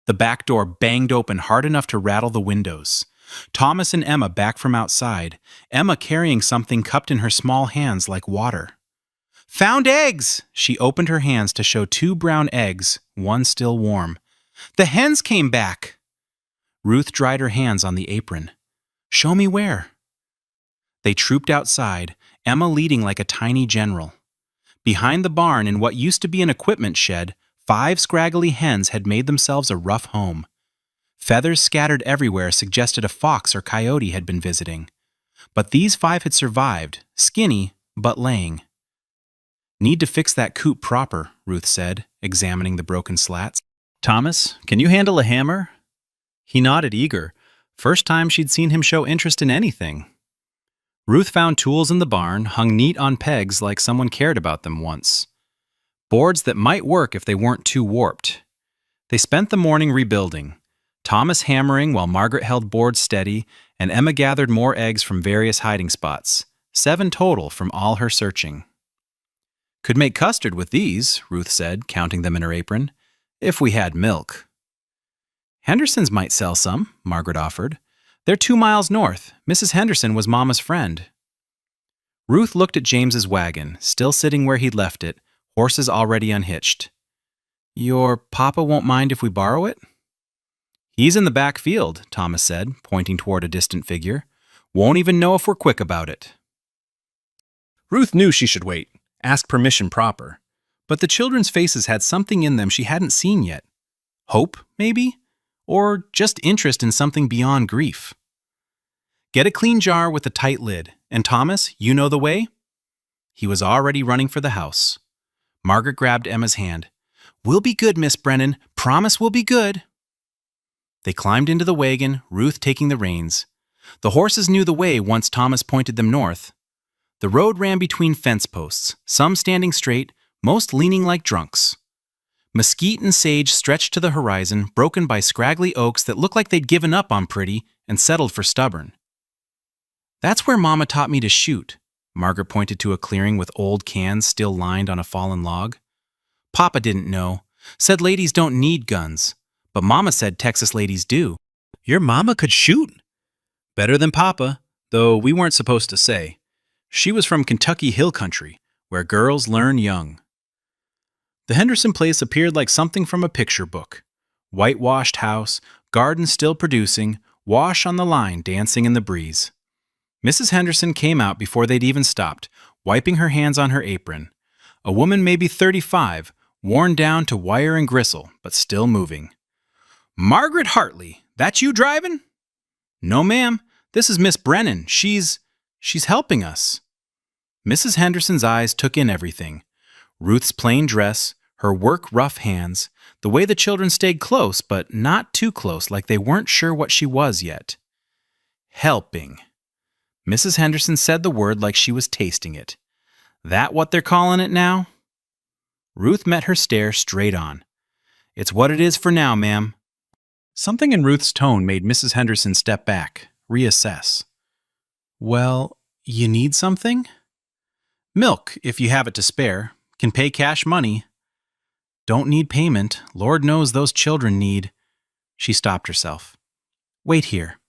The back door banged open hard enough to rattle the windows. Thomas and Emma back from outside, Emma carrying something cupped in her small hands like water. Found eggs! She opened her hands to show 2 brown eggs, one still warm. The hens came back! Ruth dried her hands on the apron. Show me where. They trooped outside, Emma leading like a tiny general. Behind the barn in what used to be an equipment shed, 5 scraggly hens had made themselves a rough home. Feathers scattered everywhere suggested a fox or coyote had been visiting. But these 5 had survived, skinny, but laying. Need to fix that coop proper, Ruth said, examining the broken slats. Thomas, can you handle a hammer? He nodded eager. First time she'd seen him show interest in anything. Ruth found tools in the barn, hung neat on pegs like someone cared about them once. Boards that might work if they weren't too warped. They spent the morning rebuilding. Thomas hammering while Margaret held boards steady, and Emma gathered more eggs from various hiding spots, 7 total from all her searching. Could make custard with these, Ruth said, counting them in her apron, if we had milk. Henderson's might sell some, Margaret offered. They're 2 miles north. Mrs. Henderson was Mama's friend. Ruth looked at James's wagon, still sitting where he'd left it, horses already unhitched. Your papa won't mind if we borrow it? He's in the back field, Thomas said, pointing toward a distant figure. Won't even know if we're quick about it. Ruth knew she should wait, ask permission proper. But the children's faces had something in them she hadn't seen yet. Hope, maybe? Or just interest in something beyond grief. Get a clean jar with a tight lid, and Thomas, you know the way? He was already running for the house. Margaret grabbed Emma's hand. We'll be good, Miss Brennan. Promise we'll be good. They climbed into the wagon, Ruth taking the reins. The horses knew the way once Thomas pointed them north. The road ran between fence posts, some standing straight, most leaning like drunks. Mesquite and sage stretched to the horizon, broken by scraggly oaks that looked like they'd given up on pretty and settled for stubborn. That's where Mama taught me to shoot. Margaret pointed to a clearing with old cans still lined on a fallen log. Papa didn't know. Said ladies don't need guns. But Mama said Texas ladies do. Your mama could shoot? Better than Papa, though we weren't supposed to say. She was from Kentucky Hill Country, where girls learn young. The Henderson place appeared like something from a picture book. Whitewashed house, garden still producing, wash on the line dancing in the breeze. Mrs. Henderson came out before they'd even stopped, wiping her hands on her apron. A woman maybe 35, worn down to wire and gristle, but still moving. Margaret Hartley, that you driving? No, ma'am. This is Miss Brennan. She's helping us. Mrs. Henderson's eyes took in everything. Ruth's plain dress, her work rough hands, the way the children stayed close, but not too close, like they weren't sure what she was yet. Helping. Mrs. Henderson said the word like she was tasting it. That what they're calling it now? Ruth met her stare straight on. It's what it is for now, ma'am. Something in Ruth's tone made Mrs. Henderson step back, reassess. Well, you need something? Milk, if you have it to spare. Can pay cash money. Don't need payment. Lord knows those children need. She stopped herself. Wait here.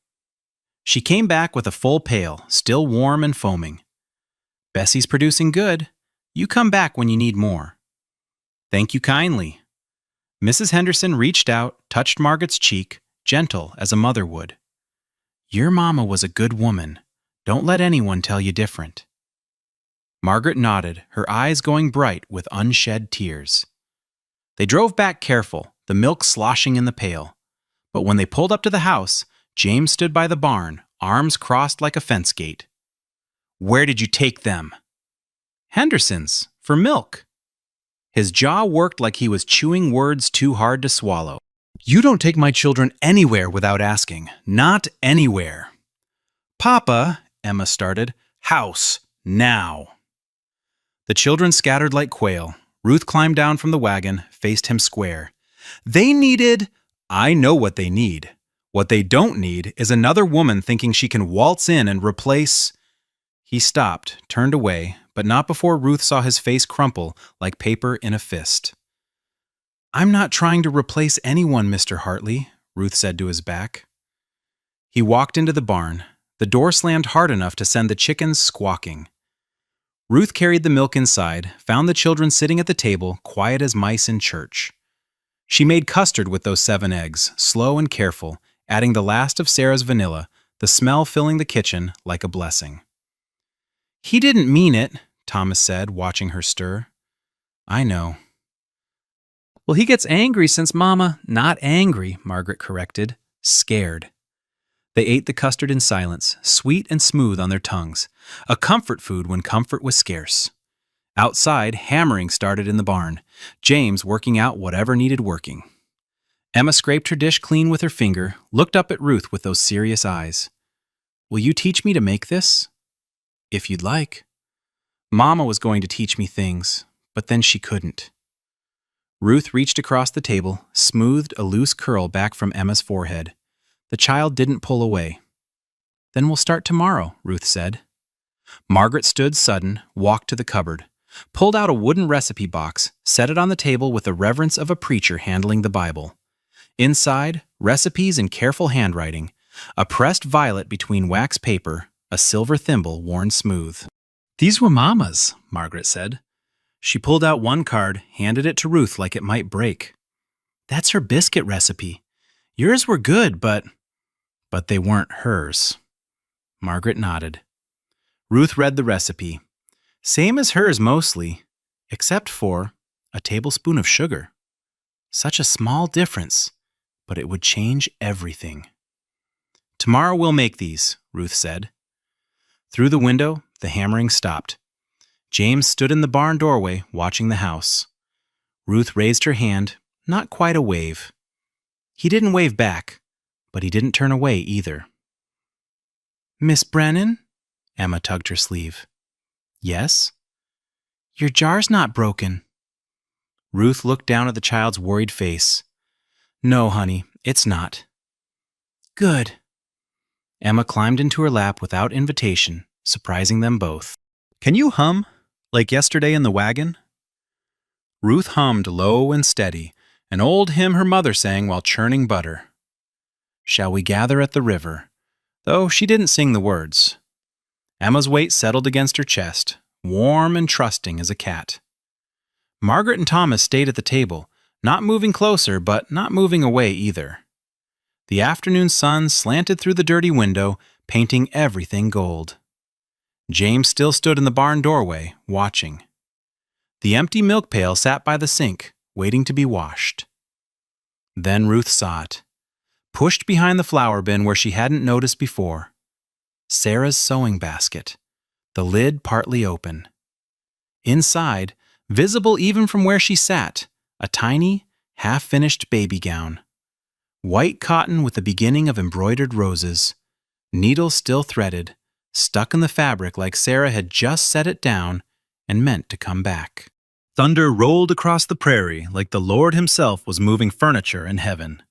She came back with a full pail, still warm and foaming. Bessie's producing good. You come back when you need more. Thank you kindly. Mrs. Henderson reached out, touched Margaret's cheek, gentle as a mother would. Your mama was a good woman. Don't let anyone tell you different. Margaret nodded, her eyes going bright with unshed tears. They drove back careful, the milk sloshing in the pail. But when they pulled up to the house, James stood by the barn, arms crossed like a fence gate. Where did you take them? Henderson's, for milk. His jaw worked like he was chewing words too hard to swallow. You don't take my children anywhere without asking. Not anywhere. Papa, Emma started. House, now. The children scattered like quail. Ruth climbed down from the wagon, faced him square. They needed... I know what they need. What they don't need is another woman thinking she can waltz in and replace... He stopped, turned away, but not before Ruth saw his face crumple like paper in a fist. I'm not trying to replace anyone, Mr. Hartley, Ruth said to his back. He walked into the barn. The door slammed hard enough to send the chickens squawking. Ruth carried the milk inside, found the children sitting at the table, quiet as mice in church. She made custard with those 7 eggs, slow and careful, adding the last of Sarah's vanilla, the smell filling the kitchen like a blessing. He didn't mean it, Thomas said, watching her stir. I know. Well, he gets angry since Mama, not angry, Margaret corrected, scared. They ate the custard in silence, sweet and smooth on their tongues, a comfort food when comfort was scarce. Outside, hammering started in the barn, James working out whatever needed working. Emma scraped her dish clean with her finger, looked up at Ruth with those serious eyes. Will you teach me to make this? If you'd like. Mama was going to teach me things, but then she couldn't. Ruth reached across the table, smoothed a loose curl back from Emma's forehead. The child didn't pull away. Then we'll start tomorrow, Ruth said. Margaret stood sudden, walked to the cupboard, pulled out a wooden recipe box, set it on the table with the reverence of a preacher handling the Bible. Inside, recipes in careful handwriting, a pressed violet between wax paper, a silver thimble worn smooth. These were Mama's, Margaret said. She pulled out one card, handed it to Ruth like it might break. That's her biscuit recipe. Yours were good, but they weren't hers. Margaret nodded. Ruth read the recipe. Same as hers mostly, except for a tablespoon of sugar. Such a small difference, but it would change everything. Tomorrow we'll make these, Ruth said. Through the window, the hammering stopped. James stood in the barn doorway, watching the house. Ruth raised her hand, not quite a wave. He didn't wave back, but he didn't turn away either. Miss Brennan? Emma tugged her sleeve. Yes? Your jar's not broken. Ruth looked down at the child's worried face. No, honey, it's not. Good. Emma climbed into her lap without invitation, surprising them both. "Can you hum, like yesterday in the wagon?" Ruth hummed low and steady, an old hymn her mother sang while churning butter. "Shall we gather at the river?" Though she didn't sing the words. Emma's weight settled against her chest, warm and trusting as a cat. Margaret and Thomas stayed at the table, not moving closer, but not moving away either. The afternoon sun slanted through the dirty window, painting everything gold. James still stood in the barn doorway, watching. The empty milk pail sat by the sink, waiting to be washed. Then Ruth saw it, pushed behind the flour bin where she hadn't noticed before. Sarah's sewing basket, the lid partly open. Inside, visible even from where she sat, a tiny, half-finished baby gown. White cotton with the beginning of embroidered roses, needles still threaded, stuck in the fabric like Sarah had just set it down and meant to come back. Thunder rolled across the prairie like the Lord himself was moving furniture in heaven.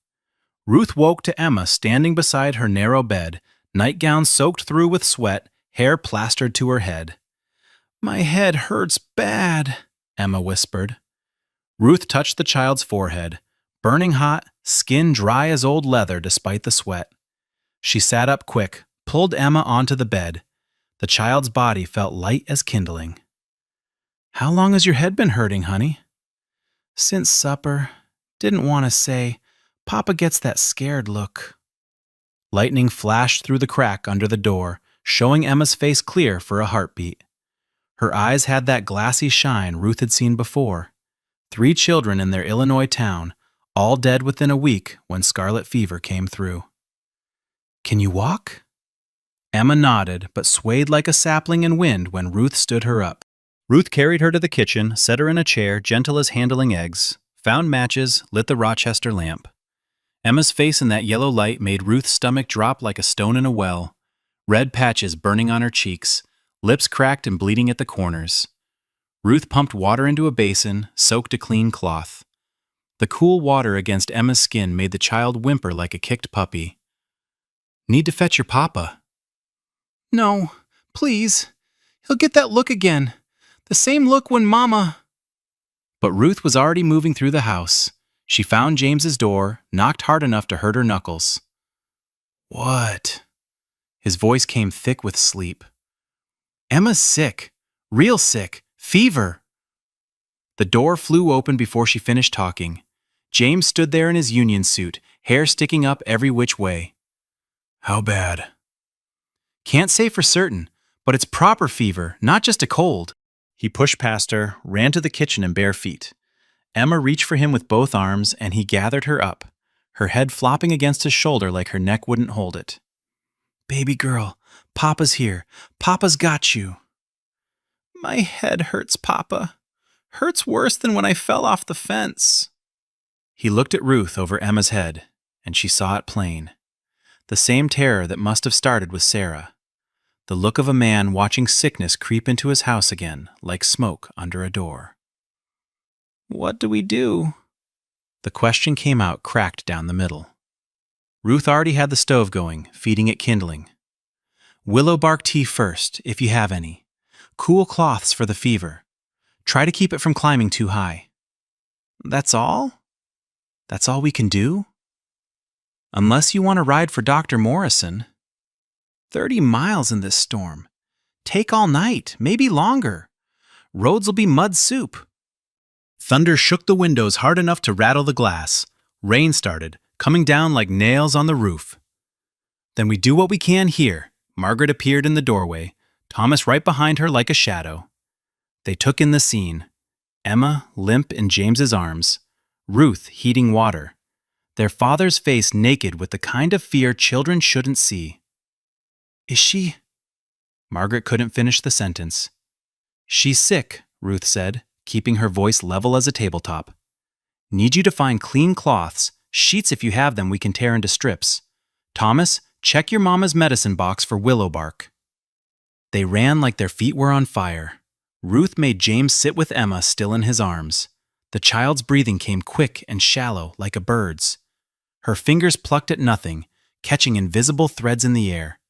Ruth woke to Emma standing beside her narrow bed, nightgown soaked through with sweat, hair plastered to her head. "My head hurts bad," Emma whispered. Ruth touched the child's forehead, burning hot, skin dry as old leather despite the sweat. She sat up quick, pulled Emma onto the bed. The child's body felt light as kindling. "How long has your head been hurting, honey?" "Since supper. Didn't want to say. Papa gets that scared look." Lightning flashed through the crack under the door, showing Emma's face clear for a heartbeat. Her eyes had that glassy shine Ruth had seen before. 3 children in their Illinois town, all dead within a week when scarlet fever came through. "Can you walk?" Emma nodded, but swayed like a sapling in wind when Ruth stood her up. Ruth carried her to the kitchen, set her in a chair gentle as handling eggs, found matches, lit the Rochester lamp. Emma's face in that yellow light made Ruth's stomach drop like a stone in a well, red patches burning on her cheeks, lips cracked and bleeding at the corners. Ruth pumped water into a basin, soaked a clean cloth. The cool water against Emma's skin made the child whimper like a kicked puppy. "Need to fetch your papa." "No, please. He'll get that look again. The same look when Mama—" But Ruth was already moving through the house. She found James's door, knocked hard enough to hurt her knuckles. "What?" His voice came thick with sleep. "Emma's sick. Real sick. Fever." The door flew open before she finished talking. James stood there in his union suit, hair sticking up every which way. "How bad?" "Can't say for certain, but it's proper fever, not just a cold." He pushed past her, ran to the kitchen in bare feet. Emma reached for him with both arms, and he gathered her up, her head flopping against his shoulder like her neck wouldn't hold it. "Baby girl, Papa's here. Papa's got you." "My head hurts, Papa. Hurts worse than when I fell off the fence." He looked at Ruth over Emma's head, and she saw it plain. The same terror that must have started with Sarah. The look of a man watching sickness creep into his house again, like smoke under a door. "What do we do?" The question came out cracked down the middle. Ruth already had the stove going, feeding it kindling. "Willow bark tea first, if you have any. Cool cloths for the fever. Try to keep it from climbing too high." "That's all? That's all we can do?" "Unless you want to ride for Dr. Morrison." 30 miles in this storm. Take all night, maybe longer. Roads will be mud soup." Thunder shook the windows hard enough to rattle the glass. Rain started, coming down like nails on the roof. "Then we do what we can here." Margaret appeared in the doorway, Thomas right behind her like a shadow. They took in the scene. Emma limp in James's arms, Ruth heating water, their father's face naked with the kind of fear children shouldn't see. "Is she—" Margaret couldn't finish the sentence. "She's sick," Ruth said, keeping her voice level as a tabletop. "Need you to find clean cloths, sheets if you have them we can tear into strips. Thomas, check your mama's medicine box for willow bark." They ran like their feet were on fire. Ruth made James sit with Emma still in his arms. The child's breathing came quick and shallow like a bird's. Her fingers plucked at nothing, catching invisible threads in the air.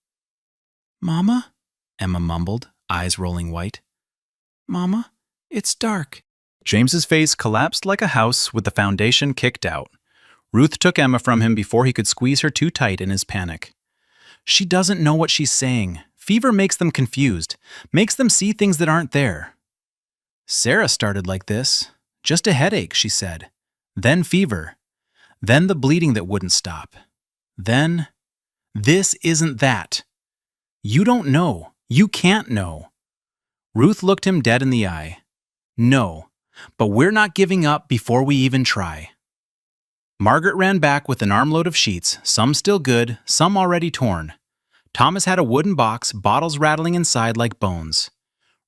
"Mama?" Emma mumbled, eyes rolling white. "Mama, it's dark." James's face collapsed like a house with the foundation kicked out. Ruth took Emma from him before he could squeeze her too tight in his panic. "She doesn't know what she's saying. Fever makes them confused, makes them see things that aren't there." "Sarah started like this. Just a headache," she said. "Then fever. Then the bleeding that wouldn't stop. Then, this isn't that. You don't know. You can't know." Ruth looked him dead in the eye. "No, but we're not giving up before we even try." Margaret ran back with an armload of sheets, some still good, some already torn. Thomas had a wooden box, bottles rattling inside like bones.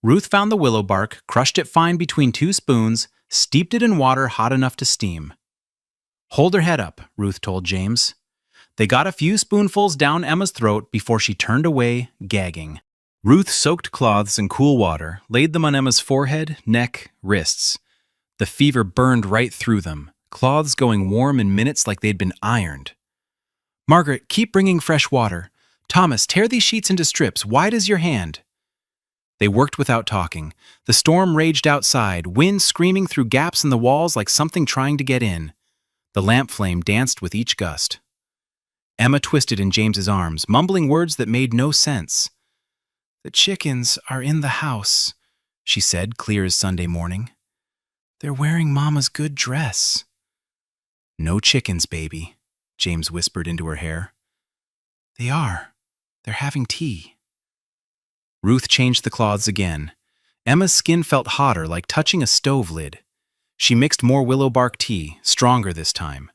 Ruth found the willow bark, crushed it fine between 2 spoons, steeped it in water hot enough to steam. "Hold her head up," Ruth told James. They got a few spoonfuls down Emma's throat before she turned away, gagging. Ruth soaked cloths in cool water, laid them on Emma's forehead, neck, wrists. The fever burned right through them, cloths going warm in minutes like they'd been ironed. "Margaret, keep bringing fresh water. Thomas, tear these sheets into strips, wide as your hand." They worked without talking. The storm raged outside, wind screaming through gaps in the walls like something trying to get in. The lamp flame danced with each gust. Emma twisted in James's arms, mumbling words that made no sense. "The chickens are in the house," she said, clear as Sunday morning. "They're wearing Mama's good dress." "No chickens, baby," James whispered into her hair. "They are. They're having tea." Ruth changed the cloths again. Emma's skin felt hotter, like touching a stove lid. She mixed more willow bark tea, stronger this time.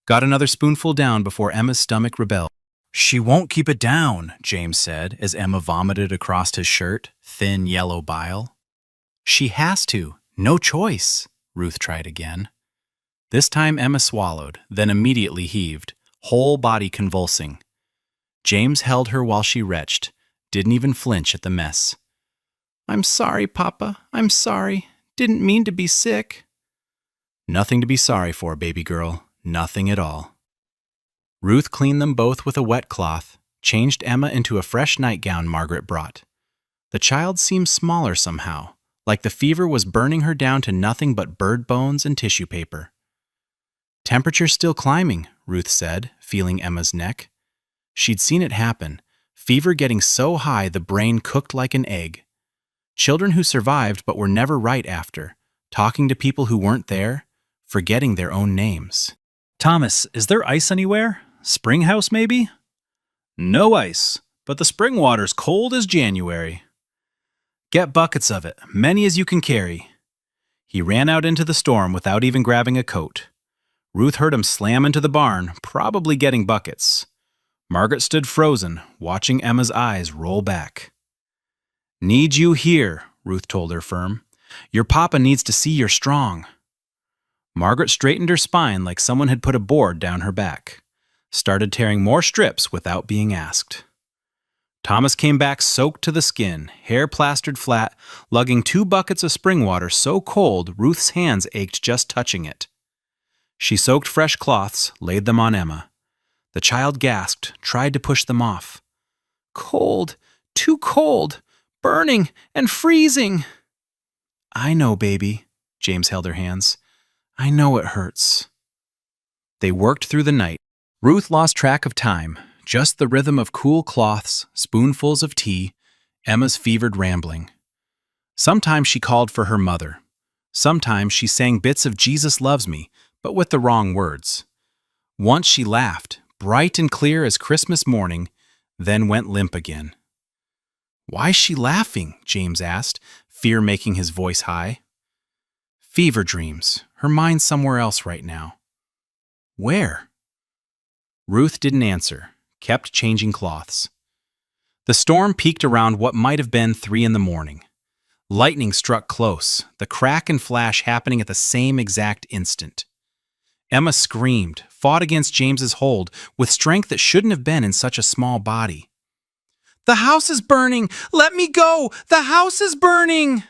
Got another spoonful down before Emma's stomach rebelled. "She won't keep it down," James said as Emma vomited across his shirt, thin yellow bile. "She has to. No choice," Ruth tried again. This time Emma swallowed, then immediately heaved, whole body convulsing. James held her while she retched, didn't even flinch at the mess. "I'm sorry, Papa. I'm sorry. Didn't mean to be sick." "Nothing to be sorry for, baby girl. Nothing at all." Ruth cleaned them both with a wet cloth, changed Emma into a fresh nightgown Margaret brought. The child seemed smaller somehow, like the fever was burning her down to nothing but bird bones and tissue paper. "Temperature still climbing," Ruth said, feeling Emma's neck. She'd seen it happen, fever getting so high the brain cooked like an egg. Children who survived but were never right after, talking to people who weren't there, forgetting their own names. "Thomas, is there ice anywhere? Spring house, maybe?" "No ice, but the spring water's cold as January." "Get buckets of it, many as you can carry." He ran out into the storm without even grabbing a coat. Ruth heard him slam into the barn, probably getting buckets. Margaret stood frozen, watching Emma's eyes roll back. "Need you here," Ruth told her firm. "Your papa needs to see you're strong." Margaret straightened her spine like someone had put a board down her back. Started tearing more strips without being asked. Thomas came back soaked to the skin, hair plastered flat, lugging 2 buckets of spring water so cold Ruth's hands ached just touching it. She soaked fresh cloths, laid them on Emma. The child gasped, tried to push them off. "Cold, too cold, burning and freezing." "I know, baby," James held her hands. "I know it hurts." They worked through the night. Ruth lost track of time, just the rhythm of cool cloths, spoonfuls of tea, Emma's fevered rambling. Sometimes she called for her mother. Sometimes she sang bits of Jesus Loves Me, but with the wrong words. Once she laughed, bright and clear as Christmas morning, then went limp again. "Why's she laughing?" James asked, fear making his voice high. "Fever dreams. Her mind's somewhere else right now." "Where?" Ruth didn't answer, kept changing cloths. The storm peaked around what might have been 3 a.m. Lightning struck close, the crack and flash happening at the same exact instant. Emma screamed, fought against James's hold, with strength that shouldn't have been in such a small body. "The house is burning! Let me go! The house is burning!"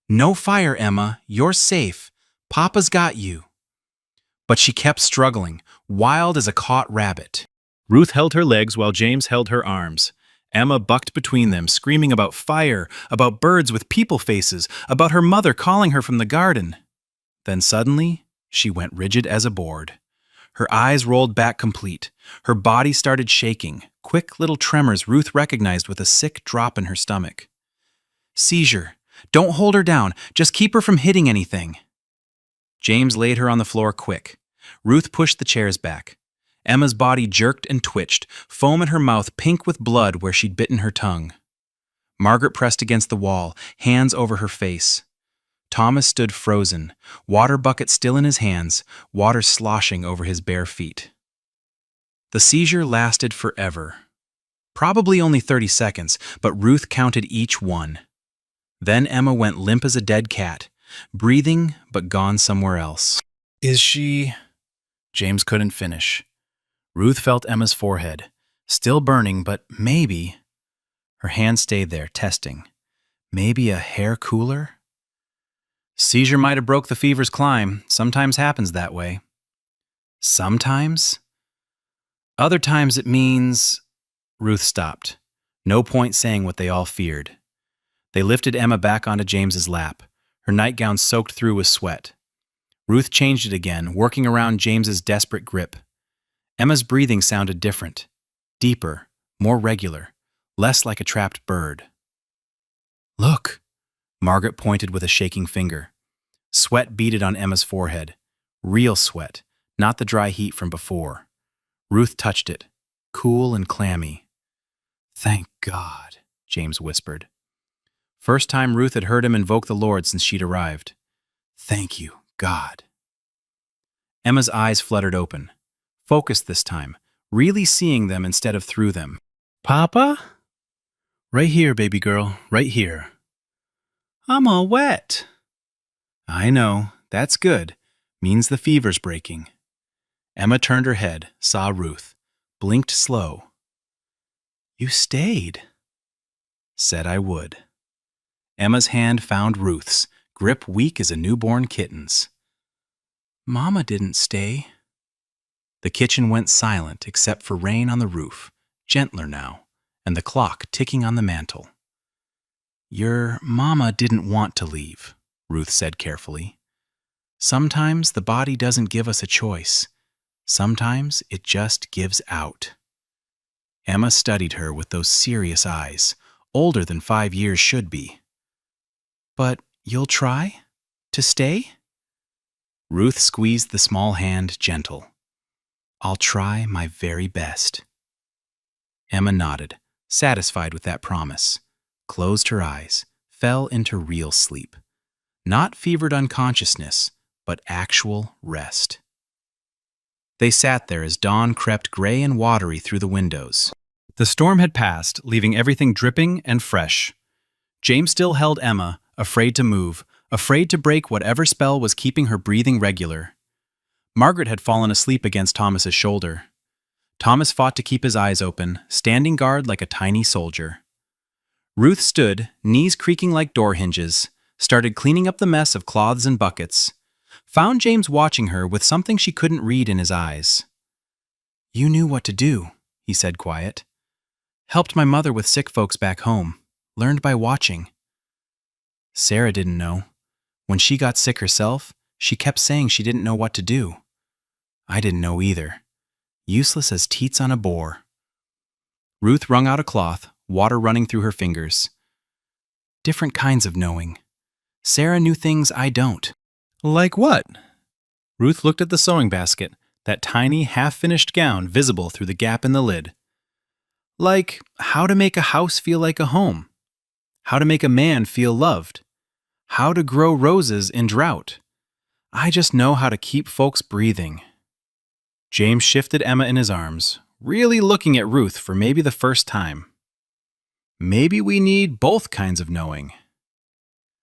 "No fire, Emma. You're safe. Papa's got you." But she kept struggling, wild as a caught rabbit. Ruth held her legs while James held her arms. Emma bucked between them, screaming about fire, about birds with people faces, about her mother calling her from the garden. Then suddenly, she went rigid as a board. Her eyes rolled back complete. Her body started shaking, quick little tremors Ruth recognized with a sick drop in her stomach. Seizure. Don't hold her down. Just keep her from hitting anything. James laid her on the floor quick. Ruth pushed the chairs back. Emma's body jerked and twitched, foam in her mouth pink with blood where she'd bitten her tongue. Margaret pressed against the wall, hands over her face. Thomas stood frozen, water bucket still in his hands, water sloshing over his bare feet. The seizure lasted forever. Probably only 30 seconds, but Ruth counted each one. Then Emma went limp as a dead cat, breathing but gone somewhere else. Is she... James couldn't finish. Ruth felt Emma's forehead, still burning, but maybe... Her hand stayed there, testing. Maybe a hair cooler? Seizure might have broke the fever's climb. Sometimes happens that way. Sometimes? Other times it means... Ruth stopped. No point saying what they all feared. They lifted Emma back onto James's lap, her nightgown soaked through with sweat. Ruth changed it again, working around James's desperate grip. Emma's breathing sounded different, deeper, more regular, less like a trapped bird. Look, Margaret pointed with a shaking finger. Sweat beaded on Emma's forehead. Real sweat, not the dry heat from before. Ruth touched it, cool and clammy. Thank God, James whispered. First time Ruth had heard him invoke the Lord since she'd arrived. Thank you, God. Emma's eyes fluttered open. Focused this time, really seeing them instead of through them. Papa? Right here, baby girl, right here. I'm all wet. I know, that's good. Means the fever's breaking. Emma turned her head, saw Ruth, blinked slow. You stayed. Said I would. Emma's hand found Ruth's, grip weak as a newborn kitten's. Mama didn't stay. The kitchen went silent except for rain on the roof, gentler now, and the clock ticking on the mantel. Your mama didn't want to leave, Ruth said carefully. Sometimes the body doesn't give us a choice. Sometimes it just gives out. Emma studied her with those serious eyes, older than 5 years should be. But you'll try? To stay? Ruth squeezed the small hand gentle. I'll try my very best. Emma nodded, satisfied with that promise, closed her eyes, fell into real sleep. Not fevered unconsciousness, but actual rest. They sat there as dawn crept gray and watery through the windows. The storm had passed, leaving everything dripping and fresh. James still held Emma, afraid to move, afraid to break whatever spell was keeping her breathing regular. Margaret had fallen asleep against Thomas's shoulder. Thomas fought to keep his eyes open, standing guard like a tiny soldier. Ruth stood, knees creaking like door hinges, started cleaning up the mess of cloths and buckets, found James watching her with something she couldn't read in his eyes. You knew what to do, he said quiet. Helped my mother with sick folks back home, learned by watching. Sarah didn't know. When she got sick herself, she kept saying she didn't know what to do. I didn't know either. Useless as teats on a boar. Ruth wrung out a cloth, water running through her fingers. Different kinds of knowing. Sarah knew things I don't. Like what? Ruth looked at the sewing basket, that tiny, half-finished gown visible through the gap in the lid. Like how to make a house feel like a home. How to make a man feel loved. How to grow roses in drought. I just know how to keep folks breathing. James shifted Emma in his arms, really looking at Ruth for maybe the first time. Maybe we need both kinds of knowing.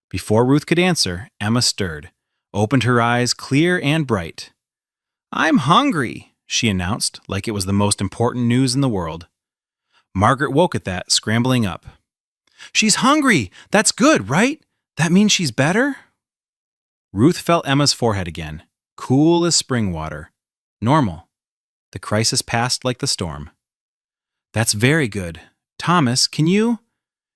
Before Ruth could answer, Emma stirred, opened her eyes clear and bright. I'm hungry, she announced, like it was the most important news in the world. Margaret woke at that, scrambling up. She's hungry! That's good, right? That means she's better? Ruth felt Emma's forehead again, cool as spring water. Normal. The crisis passed like the storm. "That's very good. Thomas, can you?"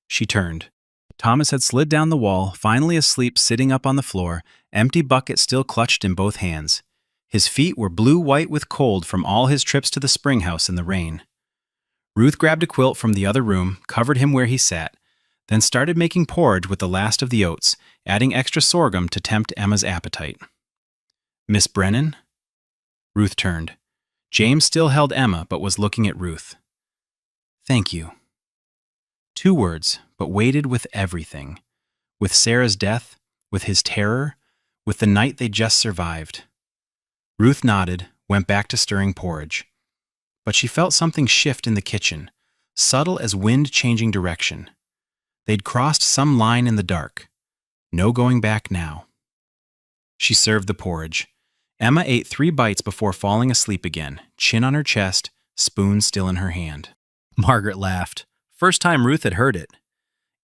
She turned. Thomas had slid down the wall, finally asleep sitting up on the floor, empty bucket still clutched in both hands. His feet were blue-white with cold from all his trips to the spring house in the rain. Ruth grabbed a quilt from the other room, covered him where he sat, then started making porridge with the last of the oats, adding extra sorghum to tempt Emma's appetite. "Miss Brennan?" Ruth turned. James still held Emma, but was looking at Ruth. "Thank you." 2 words, but weighted with everything. With Sarah's death, with his terror, with the night they just survived. Ruth nodded, went back to stirring porridge. But she felt something shift in the kitchen, subtle as wind changing direction. They'd crossed some line in the dark. No going back now. She served the porridge. Emma ate 3 bites before falling asleep again, chin on her chest, spoon still in her hand. Margaret laughed. First time Ruth had heard it.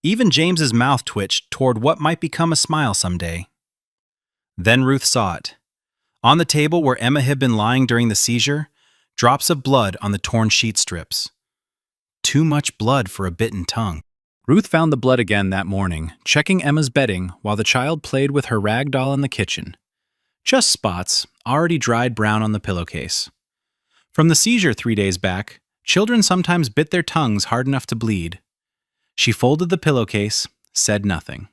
Even James's mouth twitched toward what might become a smile someday. Then Ruth saw it. On the table where Emma had been lying during the seizure, drops of blood on the torn sheet strips. Too much blood for a bitten tongue. Ruth found the blood again that morning, checking Emma's bedding while the child played with her rag doll in the kitchen. Just spots, already dried brown on the pillowcase. From the seizure 3 days back, children sometimes bit their tongues hard enough to bleed. She folded the pillowcase, said nothing.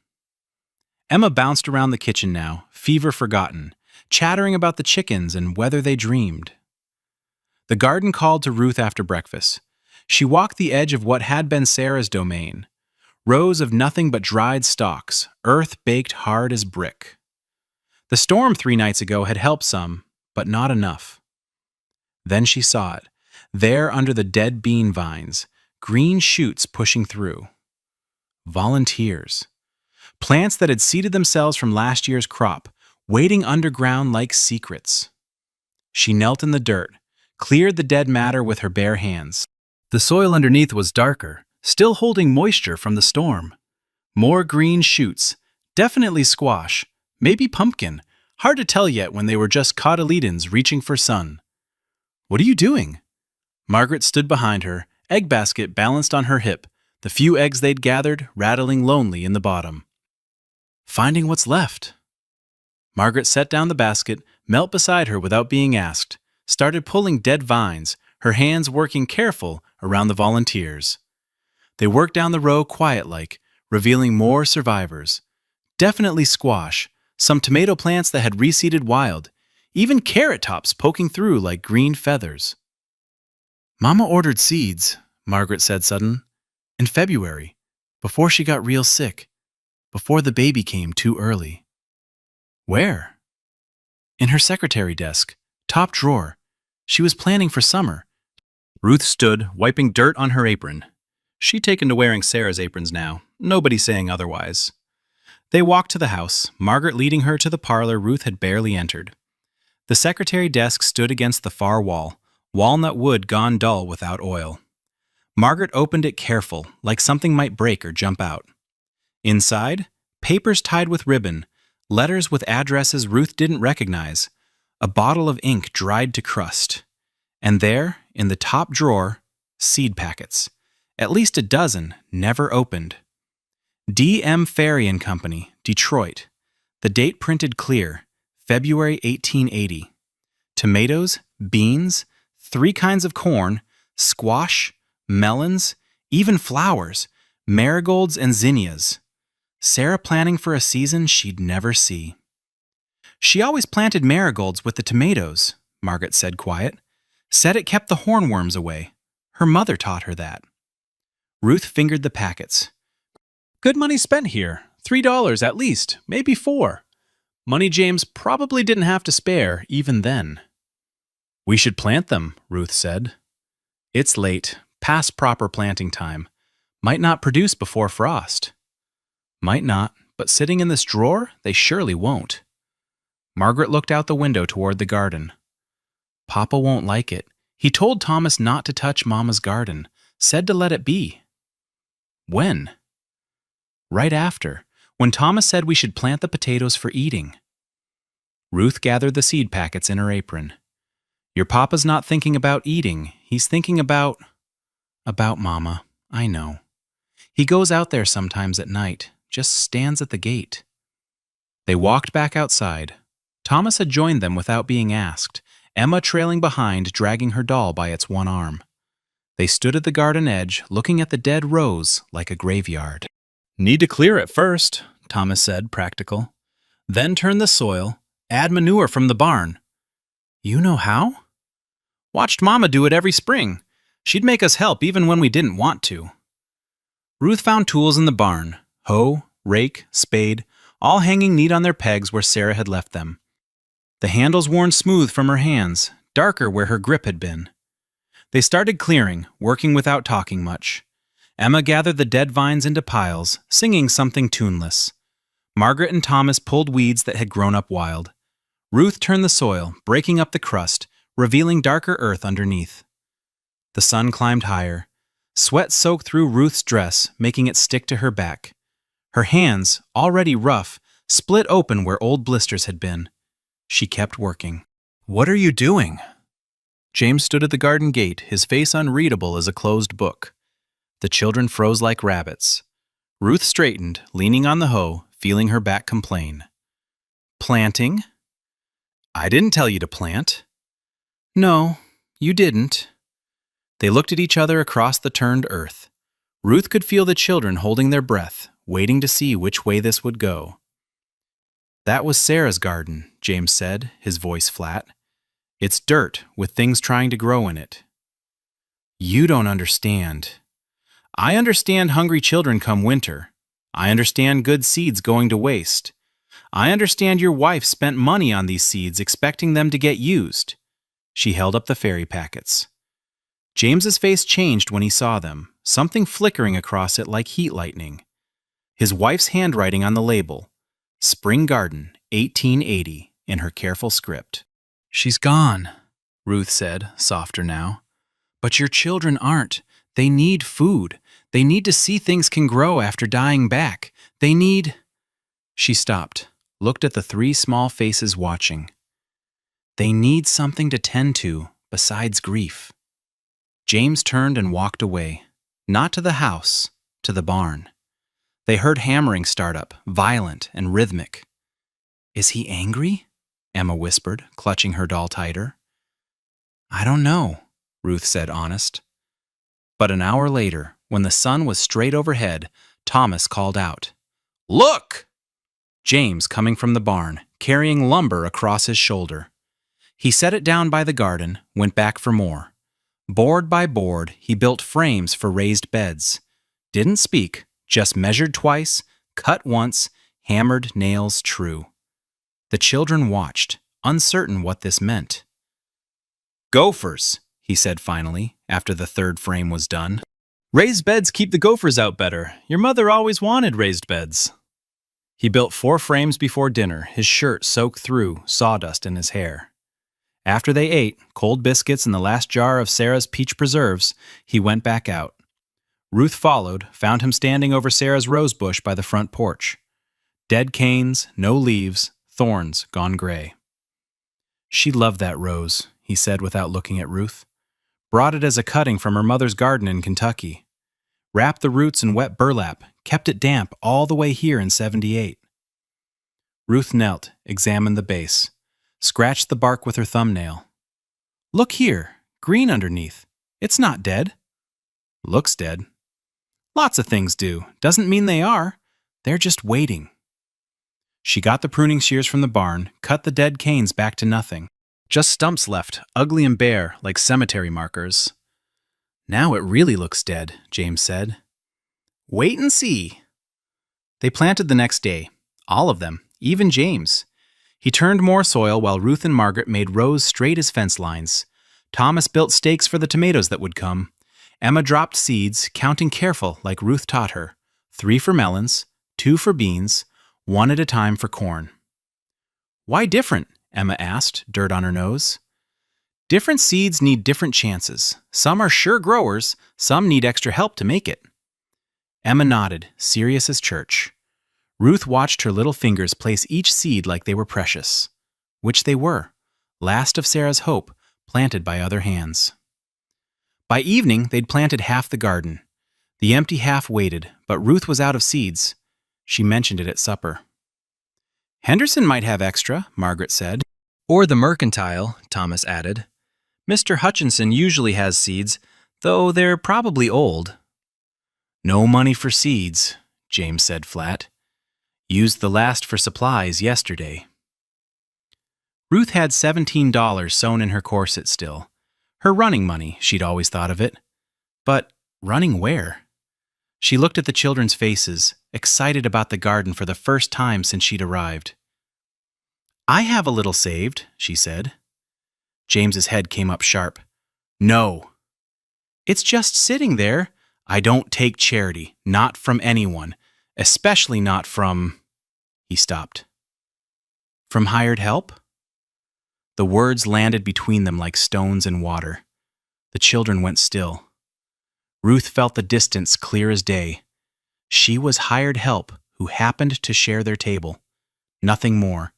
Emma bounced around the kitchen now, fever forgotten, chattering about the chickens and whether they dreamed. The garden called to Ruth after breakfast. She walked the edge of what had been Sarah's domain. Rows of nothing but dried stalks, earth baked hard as brick. The storm 3 nights ago had helped some, but not enough. Then she saw it, there under the dead bean vines, green shoots pushing through. Volunteers. Plants that had seeded themselves from last year's crop, waiting underground like secrets. She knelt in the dirt, cleared the dead matter with her bare hands. The soil underneath was darker, still holding moisture from the storm. More green shoots, definitely squash, maybe pumpkin, hard to tell yet when they were just cotyledons reaching for sun. "What are you doing?" Margaret stood behind her, egg basket balanced on her hip, the few eggs they'd gathered rattling lonely in the bottom. "Finding what's left." Margaret set down the basket, knelt beside her without being asked, started pulling dead vines, her hands working careful around the volunteers. They worked down the row quiet-like, revealing more survivors. Definitely squash, some tomato plants that had reseeded wild, even carrot tops poking through like green feathers. "Mama ordered seeds," Margaret said sudden, "in February, before she got real sick, before the baby came too early." "Where?" "In her secretary desk, top drawer. She was planning for summer." Ruth stood, wiping dirt on her apron. She'd taken to wearing Sarah's aprons now, nobody saying otherwise. They walked to the house, Margaret leading her to the parlor Ruth had barely entered. The secretary desk stood against the far wall, walnut wood gone dull without oil. Margaret opened it careful, like something might break or jump out. Inside, papers tied with ribbon, letters with addresses Ruth didn't recognize, a bottle of ink dried to crust. And there, in the top drawer, seed packets. At least a dozen, never opened. D.M. Ferry and Company, Detroit. The date printed clear, February 1880. Tomatoes, beans, 3 kinds of corn, squash, melons, even flowers, marigolds and zinnias. Sarah planning for a season she'd never see. "She always planted marigolds with the tomatoes," Margaret said quiet. "Said it kept the hornworms away. Her mother taught her that." Ruth fingered the packets. "Good money spent here. $3 at least, maybe $4. Money James probably didn't have to spare even then." "We should plant them," Ruth said. "It's late, past proper planting time. Might not produce before frost." "Might not, but sitting in this drawer, they surely won't." Margaret looked out the window toward the garden. "Papa won't like it. He told Thomas not to touch Mama's garden, said to let it be." "When?" "Right after, when Thomas said we should plant the potatoes for eating." Ruth gathered the seed packets in her apron. Your papa's not thinking about eating. He's thinking about Mama. I know. He goes out there sometimes at night, just stands at the gate. They walked back outside. Thomas had joined them without being asked, Emma trailing behind, dragging her doll by its one arm. They stood at the garden edge, looking at the dead rose like a graveyard. Need to clear it first, Thomas said, practical. Then turn the soil, add manure from the barn. You know how? Watched Mama do it every spring. She'd make us help even when we didn't want to. Ruth found tools in the barn, hoe, rake, spade, all hanging neat on their pegs where Sarah had left them. The handles worn smooth from her hands, darker where her grip had been. They started clearing, working without talking much. Emma gathered the dead vines into piles, singing something tuneless. Margaret and Thomas pulled weeds that had grown up wild. Ruth turned the soil, breaking up the crust, revealing darker earth underneath. The sun climbed higher. Sweat soaked through Ruth's dress, making it stick to her back. Her hands, already rough, split open where old blisters had been. She kept working. What are you doing? James stood at the garden gate, his face unreadable as a closed book. The children froze like rabbits. Ruth straightened, leaning on the hoe, feeling her back complain. Planting? I didn't tell you to plant. No, you didn't. They looked at each other across the turned earth. Ruth could feel the children holding their breath, waiting to see which way this would go. That was Sarah's garden, James said, his voice flat. It's dirt with things trying to grow in it. You don't understand. I understand hungry children come winter. I understand good seeds going to waste. I understand your wife spent money on these seeds expecting them to get used. She held up the fairy packets. James's face changed when he saw them, something flickering across it like heat lightning. His wife's handwriting on the label, Spring Garden, 1880, in her careful script. She's gone, Ruth said, softer now. But your children aren't. They need food. They need to see things can grow after dying back. They need... She stopped, looked at the three small faces watching. They need something to tend to besides grief. James turned and walked away, not to the house, to the barn. They heard hammering start up, violent and rhythmic. Is he angry? Emma whispered, clutching her doll tighter. I don't know, Ruth said, honest. But an hour later, when the sun was straight overhead, Thomas called out, Look! James, coming from the barn, carrying lumber across his shoulder. He set it down by the garden, went back for more. Board by board, he built frames for raised beds. Didn't speak, just measured twice, cut once, hammered nails true. The children watched, uncertain what this meant. Gophers, he said finally, after the third frame was done. Raised beds keep the gophers out better. Your mother always wanted raised beds. He built 4 frames before dinner, his shirt soaked through, sawdust in his hair. After they ate, cold biscuits and the last jar of Sarah's peach preserves, he went back out. Ruth followed, found him standing over Sarah's rose bush by the front porch. Dead canes, no leaves, thorns gone gray. She loved that rose, he said without looking at Ruth. Brought it as a cutting from her mother's garden in Kentucky. Wrapped the roots in wet burlap, kept it damp all the way here in '78. Ruth knelt, examined the base. Scratched the bark with her thumbnail. Look here, green underneath. It's not dead. Looks dead. Lots of things do. Doesn't mean they are. They're just waiting. She got the pruning shears from the barn, cut the dead canes back to nothing. Just stumps left, ugly and bare, like cemetery markers. Now it really looks dead, James said. Wait and see. They planted the next day. All of them, even James. He turned more soil while Ruth and Margaret made rows straight as fence lines. Thomas built stakes for the tomatoes that would come. Emma dropped seeds, counting careful like Ruth taught her. 3 for melons, 2 for beans, 1 at a time for corn. Why different? Emma asked, dirt on her nose. Different seeds need different chances. Some are sure growers, some need extra help to make it. Emma nodded, serious as church. Ruth watched her little fingers place each seed like they were precious. Which they were. Last of Sarah's hope, planted by other hands. By evening, they'd planted half the garden. The empty half waited, but Ruth was out of seeds. She mentioned it at supper. "Henderson might have extra," Margaret said. "Or the mercantile," Thomas added. "Mr. Hutchinson usually has seeds, though they're probably old." "No money for seeds," James said flat. "Used the last for supplies yesterday." Ruth had $17 sewn in her corset still. Her running money, she'd always thought of it. But running where? She looked at the children's faces, excited about the garden for the first time since she'd arrived. "I have a little saved," she said. James's head came up sharp. "No." "It's just sitting there. I don't take charity, not from anyone, especially not from—" He stopped. "From hired help?" The words landed between them like stones in water. The children went still. Ruth felt the distance clear as day. She was hired help who happened to share their table. Nothing more.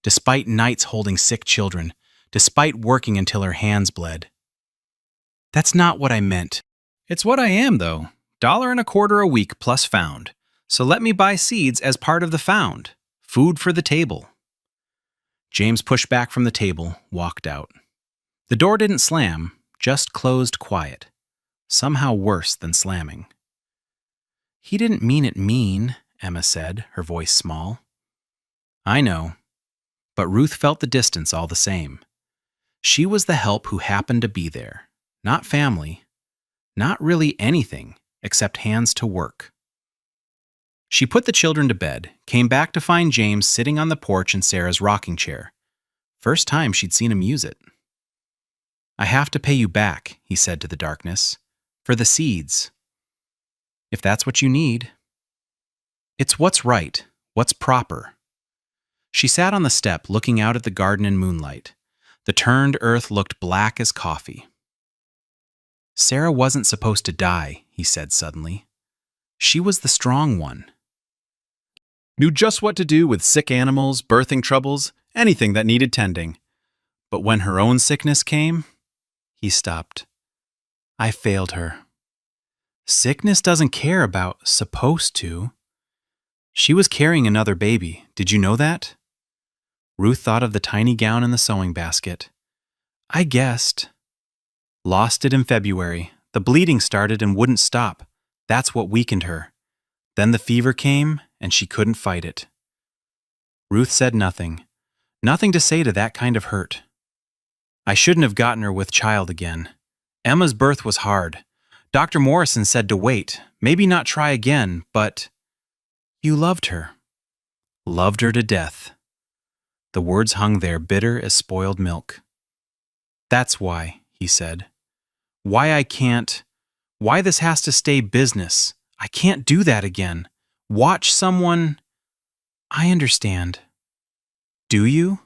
Despite nights holding sick children, despite working until her hands bled. "That's not what I meant." "It's what I am, though. $1.25 a week plus found. So let me buy seeds as part of the found. Food for the table." James pushed back from the table, walked out. The door didn't slam, just closed quiet. Somehow worse than slamming. "He didn't mean it mean," Emma said, her voice small. "I know." But Ruth felt the distance all the same. She was the help who happened to be there. Not family. Not really anything except hands to work. She put the children to bed, came back to find James sitting on the porch in Sarah's rocking chair. First time she'd seen him use it. "I have to pay you back," he said to the darkness, "for the seeds. If that's what you need." "It's what's right, what's proper." She sat on the step looking out at the garden in moonlight. The turned earth looked black as coffee. "Sarah wasn't supposed to die," he said suddenly. "She was the strong one. Knew just what to do with sick animals, birthing troubles, anything that needed tending. But when her own sickness came," he stopped. "I failed her. Sickness doesn't care about supposed to. She was carrying another baby. Did you know that?" Ruth thought of the tiny gown in the sewing basket. "I guessed. Lost it in February. The bleeding started and wouldn't stop. That's what weakened her. Then the fever came, and she couldn't fight it." Ruth said nothing. Nothing to say to that kind of hurt. "I shouldn't have gotten her with child again. Emma's birth was hard. Dr. Morrison said to wait, maybe not try again, but—" "You loved her." "Loved her to death." The words hung there bitter as spoiled milk. "That's why," he said. "Why why this has to stay business. I can't do that again. Watch someone—" "I understand." "Do you?"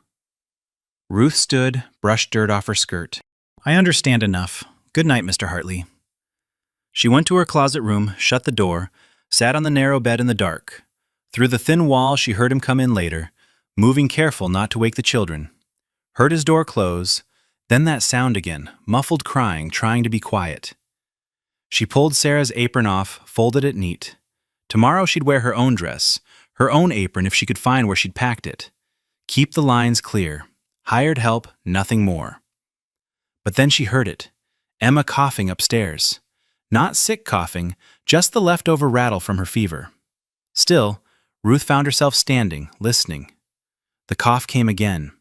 Ruth stood, brushed dirt off her skirt. "I understand enough. Good night, Mr. Hartley." She went to her closet room, shut the door, sat on the narrow bed in the dark. Through the thin wall she heard him come in later, moving careful not to wake the children. Heard his door close, then that sound again, muffled crying, trying to be quiet. She pulled Sarah's apron off, folded it neat. Tomorrow she'd wear her own dress, her own apron if she could find where she'd packed it. Keep the lines clear. Hired help, nothing more. But then she heard it. Emma coughing upstairs. Not sick coughing, just the leftover rattle from her fever. Still, Ruth found herself standing, listening. The cough came again.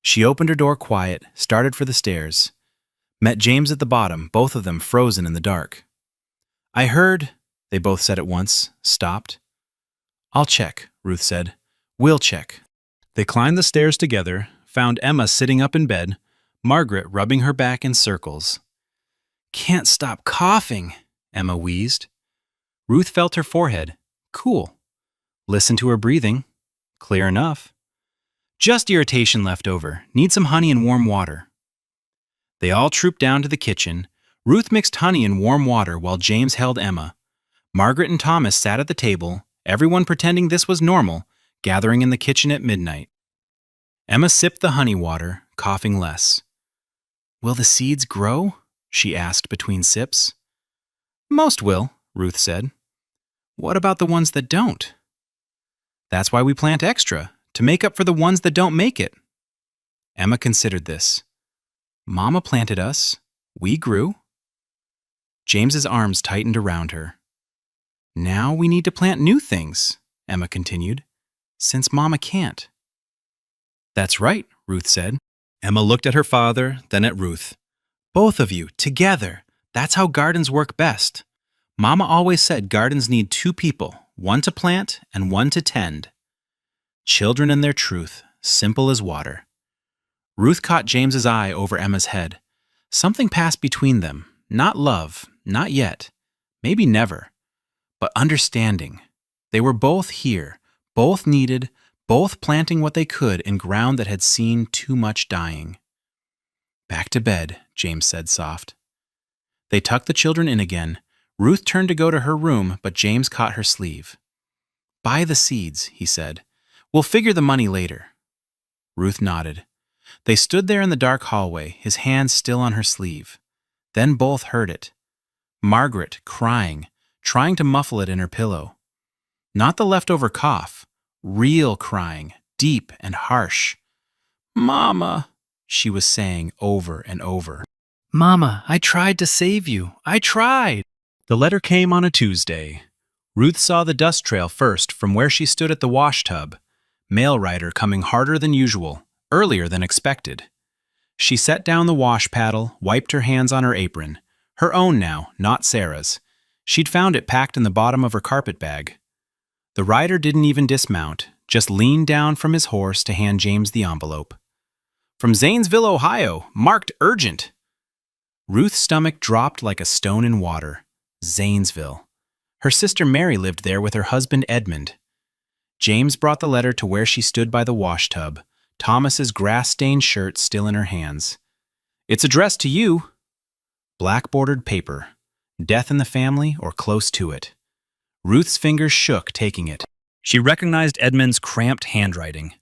She opened her door quiet, started for the stairs. Met James at the bottom, both of them frozen in the dark. "I heard," they both said at once, stopped. "I'll check," Ruth said. "We'll check." They climbed the stairs together, found Emma sitting up in bed, Margaret rubbing her back in circles. "Can't stop coughing," Emma wheezed. Ruth felt her forehead. Cool. Listened to her breathing. Clear enough. "Just irritation left over. Need some honey and warm water." They all trooped down to the kitchen. Ruth mixed honey and warm water while James held Emma. Margaret and Thomas sat at the table, everyone pretending this was normal, gathering in the kitchen at midnight. Emma sipped the honey water, coughing less. Will the seeds grow? She asked between sips. Most will, Ruth said. What about the ones that don't? That's why we plant extra, to make up for the ones that don't make it. Emma considered this. Mama planted us. We grew. James's arms tightened around her. Now we need to plant new things, Emma continued, since Mama can't. That's right, Ruth said. Emma looked at her father, then at Ruth. Both of you, together. That's how gardens work best. Mama always said gardens need two people, one to plant and one to tend. Children and their truth, simple as water. Ruth caught James's eye over Emma's head. Something passed between them. Not love, not yet, maybe never, but understanding. They were both here, both needed, both planting what they could in ground that had seen too much dying. Back to bed, James said soft. They tucked the children in again. Ruth turned to go to her room, but James caught her sleeve. Buy the seeds, he said. We'll figure the money later. Ruth nodded. They stood there in the dark hallway, his hand still on her sleeve. Then both heard it. Margaret crying, trying to muffle it in her pillow. Not the leftover cough, real crying, deep and harsh. Mama, she was saying over and over. Mama, I tried to save you. I tried. The letter came on a Tuesday. Ruth saw the dust trail first from where she stood at the wash tub. Mail rider coming harder than usual, earlier than expected. She set down the wash paddle, wiped her hands on her apron. Her own now, not Sarah's. She'd found it packed in the bottom of her carpet bag. The rider didn't even dismount, just leaned down from his horse to hand James the envelope. From Zanesville, Ohio, marked urgent. Ruth's stomach dropped like a stone in water. Zanesville. Her sister Mary lived there with her husband Edmund. James brought the letter to where she stood by the wash tub, Thomas's grass-stained shirt still in her hands. It's addressed to you. Black-bordered paper. Death in the family or close to it. Ruth's fingers shook taking it. She recognized Edmund's cramped handwriting.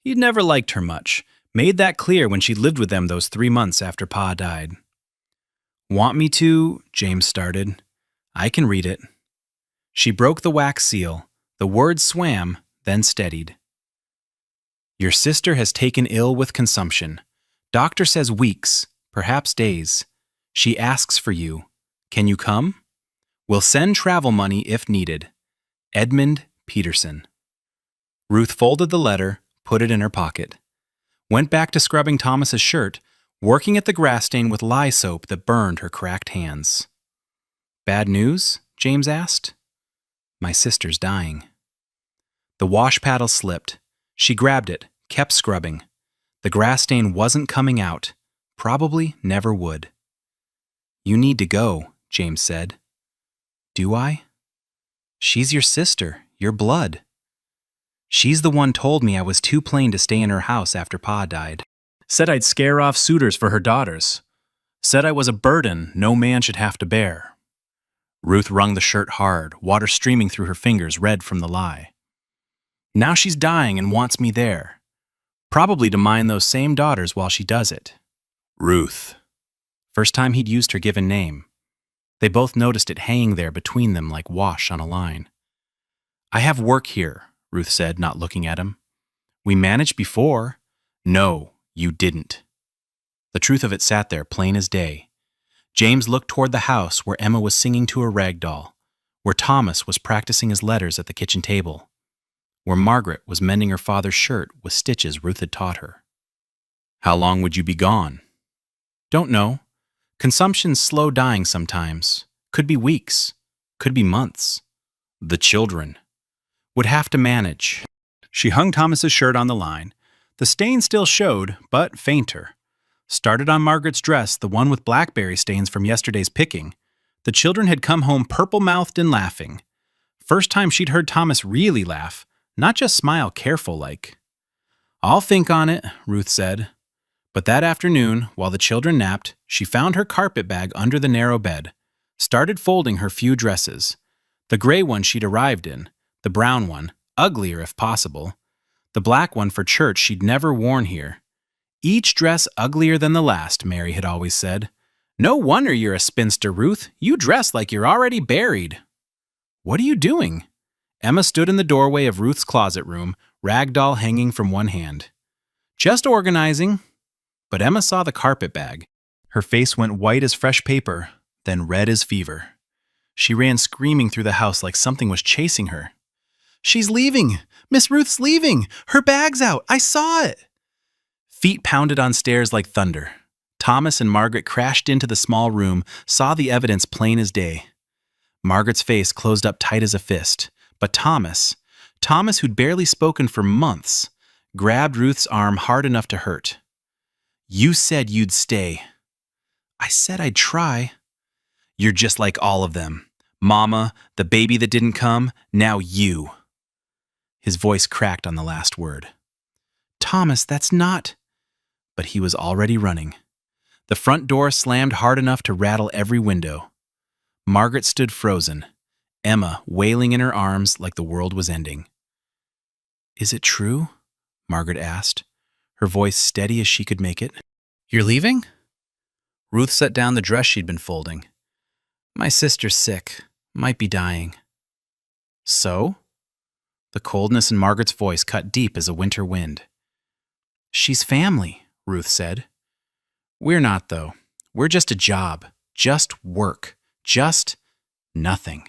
He'd never liked her much, made that clear when she lived with them those 3 months after Pa died. Want me to? James started. I can read it. She broke the wax seal. The words swam, then steadied. Your sister has taken ill with consumption. Doctor says weeks, perhaps days. She asks for you. Can you come? We'll send travel money if needed. Edmund Peterson. Ruth folded the letter, put it in her pocket. Went back to scrubbing Thomas's shirt, working at the grass stain with lye soap that burned her cracked hands. Bad news? James asked. My sister's dying. The wash paddle slipped. She grabbed it, kept scrubbing. The grass stain wasn't coming out. Probably never would. You need to go, James said. Do I? She's your sister, your blood. She's the one told me I was too plain to stay in her house after Pa died. Said I'd scare off suitors for her daughters. Said I was a burden no man should have to bear. Ruth wrung the shirt hard, water streaming through her fingers red from the lye. Now she's dying and wants me there. Probably to mind those same daughters while she does it. Ruth. First time he'd used her given name. They both noticed it hanging there between them like wash on a line. I have work here, Ruth said, not looking at him. We managed before. No, you didn't. The truth of it sat there plain as day. James looked toward the house where Emma was singing to her rag doll, where Thomas was practicing his letters at the kitchen table, where Margaret was mending her father's shirt with stitches Ruth had taught her. How long would you be gone? Don't know. Consumption's slow dying sometimes. Could be weeks. Could be months. The children. Would have to manage. She hung Thomas's shirt on the line. The stain still showed, but fainter. Started on Margaret's dress, the one with blackberry stains from yesterday's picking. The children had come home purple-mouthed and laughing. First time she'd heard Thomas really laugh, not just smile careful-like. I'll think on it, Ruth said. But that afternoon, while the children napped, she found her carpet bag under the narrow bed, started folding her few dresses. The gray one she'd arrived in, the brown one, uglier if possible, the black one for church she'd never worn here. Each dress uglier than the last, Mary had always said. No wonder you're a spinster, Ruth. You dress like you're already buried. What are you doing? Emma stood in the doorway of Ruth's closet room, rag doll hanging from one hand. Just organizing. But Emma saw the carpet bag. Her face went white as fresh paper, then red as fever. She ran screaming through the house like something was chasing her. She's leaving! Miss Ruth's leaving! Her bag's out! I saw it! Feet pounded on stairs like thunder. Thomas and Margaret crashed into the small room, saw the evidence plain as day. Margaret's face closed up tight as a fist, but Thomas, who'd barely spoken for months, grabbed Ruth's arm hard enough to hurt. You said you'd stay. I said I'd try. You're just like all of them. Mama, the baby that didn't come, now you. His voice cracked on the last word. Thomas, that's not... But he was already running. The front door slammed hard enough to rattle every window. Margaret stood frozen, Emma wailing in her arms like the world was ending. Is it true? Margaret asked, her voice steady as she could make it. You're leaving? Ruth set down the dress she'd been folding. My sister's sick, might be dying. So? The coldness in Margaret's voice cut deep as a winter wind. She's family, Ruth said. We're not, though. We're just a job, just work, just nothing.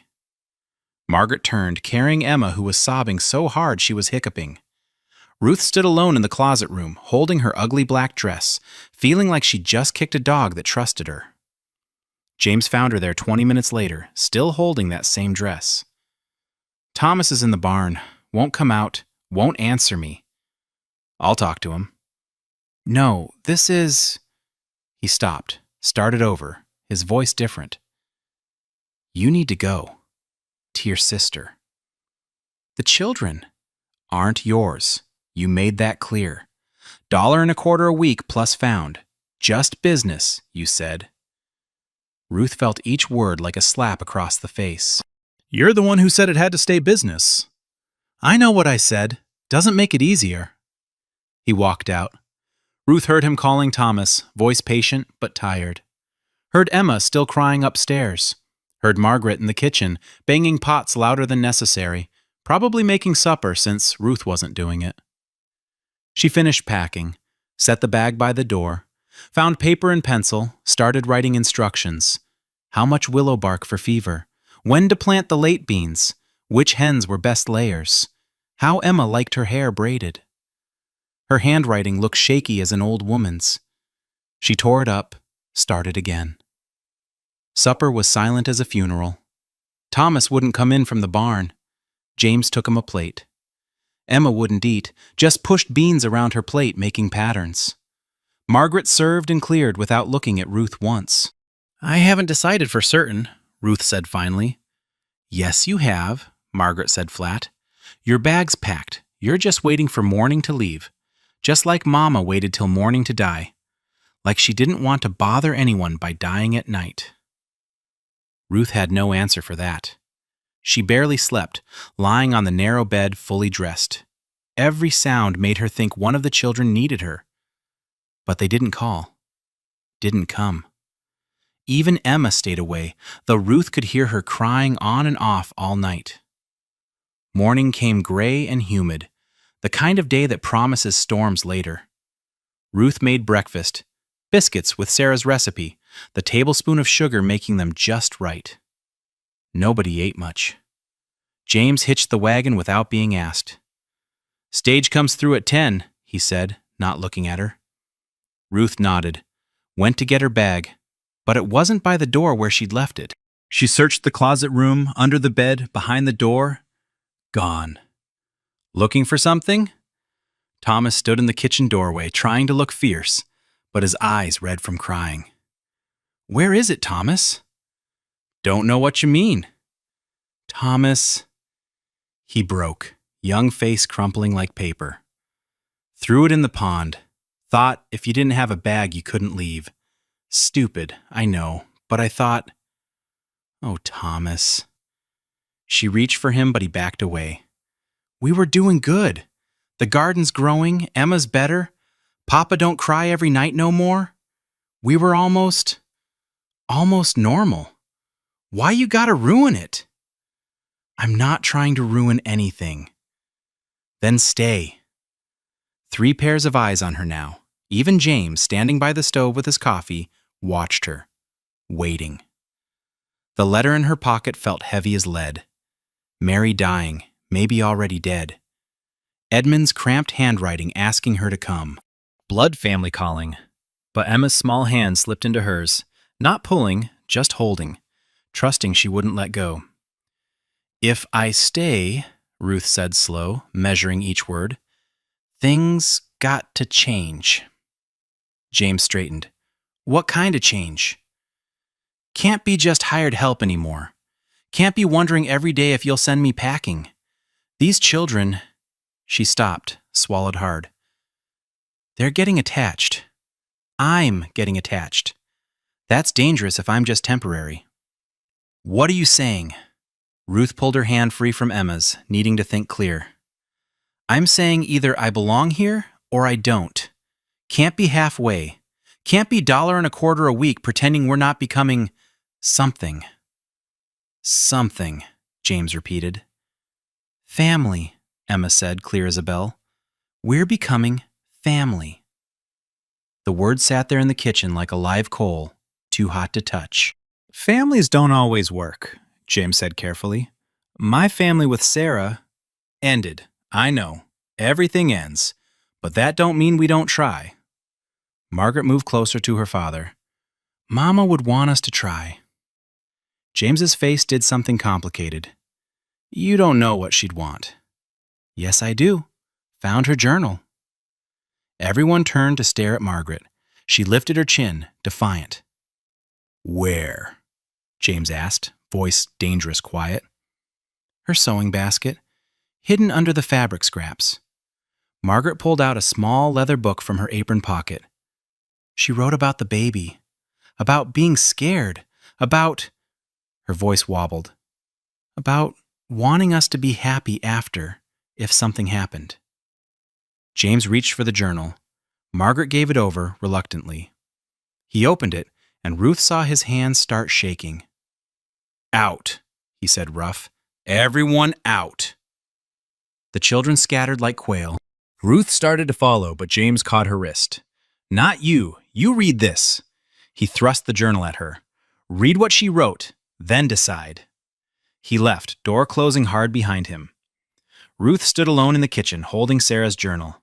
Margaret turned, carrying Emma, who was sobbing so hard she was hiccuping. Ruth stood alone in the closet room, holding her ugly black dress, feeling like she'd just kicked a dog that trusted her. James found her there 20 minutes later, still holding that same dress. Thomas is in the barn, won't come out, won't answer me. I'll talk to him. No, this is... He stopped, started over, his voice different. You need to go. To your sister. The children aren't yours. You made that clear. $1.25 a week plus found. Just business, you said. Ruth felt each word like a slap across the face. You're the one who said it had to stay business. I know what I said. Doesn't make it easier. He walked out. Ruth heard him calling Thomas, voice patient but tired. Heard Emma still crying upstairs. Heard Margaret in the kitchen, banging pots louder than necessary, probably making supper since Ruth wasn't doing it. She finished packing, set the bag by the door, found paper and pencil, started writing instructions. How much willow bark for fever? When to plant the late beans? Which hens were best layers? How Emma liked her hair braided. Her handwriting looked shaky as an old woman's. She tore it up, started again. Supper was silent as a funeral. Thomas wouldn't come in from the barn. James took him a plate. Emma wouldn't eat, just pushed beans around her plate, making patterns. Margaret served and cleared without looking at Ruth once. I haven't decided for certain, Ruth said finally. Yes, you have, Margaret said flat. Your bag's packed. You're just waiting for morning to leave. Just like Mama waited till morning to die. Like she didn't want to bother anyone by dying at night. Ruth had no answer for that. She barely slept, lying on the narrow bed fully dressed. Every sound made her think one of the children needed her. But they didn't call. Didn't come. Even Emma stayed away, though Ruth could hear her crying on and off all night. Morning came gray and humid, the kind of day that promises storms later. Ruth made breakfast, biscuits with Sarah's recipe, the tablespoon of sugar making them just right. Nobody ate much. James hitched the wagon without being asked. Stage comes through at 10, he said, not looking at her. Ruth nodded, went to get her bag, but it wasn't by the door where she'd left it. She searched the closet room, under the bed, behind the door. Gone. Looking for something? Thomas stood in the kitchen doorway, trying to look fierce, but his eyes red from crying. Where is it, Thomas? Don't know what you mean. Thomas. He broke, young face crumpling like paper. Threw it in the pond. Thought if you didn't have a bag you couldn't leave. Stupid, I know, but I thought... Oh, Thomas. She reached for him, but he backed away. We were doing good. The garden's growing, Emma's better, Papa don't cry every night no more? We were almost normal. Why you gotta ruin it? I'm not trying to ruin anything. Then stay. 3 pairs of eyes on her now. Even James, standing by the stove with his coffee, watched her, waiting. The letter in her pocket felt heavy as lead. Mary dying, maybe already dead. Edmund's cramped handwriting asking her to come. Blood family calling. But Emma's small hand slipped into hers, not pulling, just holding, trusting she wouldn't let go. If I stay, Ruth said slow, measuring each word, things got to change. James straightened. What kind of change? Can't be just hired help anymore. Can't be wondering every day if you'll send me packing. These children... She stopped, swallowed hard. They're getting attached. I'm getting attached. That's dangerous if I'm just temporary. What are you saying? Ruth pulled her hand free from Emma's, needing to think clear. I'm saying either I belong here or I don't. Can't be halfway. Can't be $1.25 a week pretending we're not becoming something. Something, James repeated. Family, Emma said, clear as a bell. We're becoming family. The word sat there in the kitchen like a live coal, too hot to touch. Families don't always work, James said carefully. My family with Sarah ended. I know. Everything ends. But that don't mean we don't try. Margaret moved closer to her father. Mama would want us to try. James's face did something complicated. You don't know what she'd want. Yes, I do. Found her journal. Everyone turned to stare at Margaret. She lifted her chin, defiant. Where? James asked, voice dangerous quiet. Her sewing basket, hidden under the fabric scraps. Margaret pulled out a small leather book from her apron pocket. She wrote about the baby, about being scared, about... Her voice wobbled. About wanting us to be happy after, if something happened. James reached for the journal. Margaret gave it over reluctantly. He opened it, and Ruth saw his hands start shaking. Out, he said rough. Everyone out. The children scattered like quail. Ruth started to follow, but James caught her wrist. Not you. You read this. He thrust the journal at her. Read what she wrote, then decide. He left, door closing hard behind him. Ruth stood alone in the kitchen, holding Sarah's journal.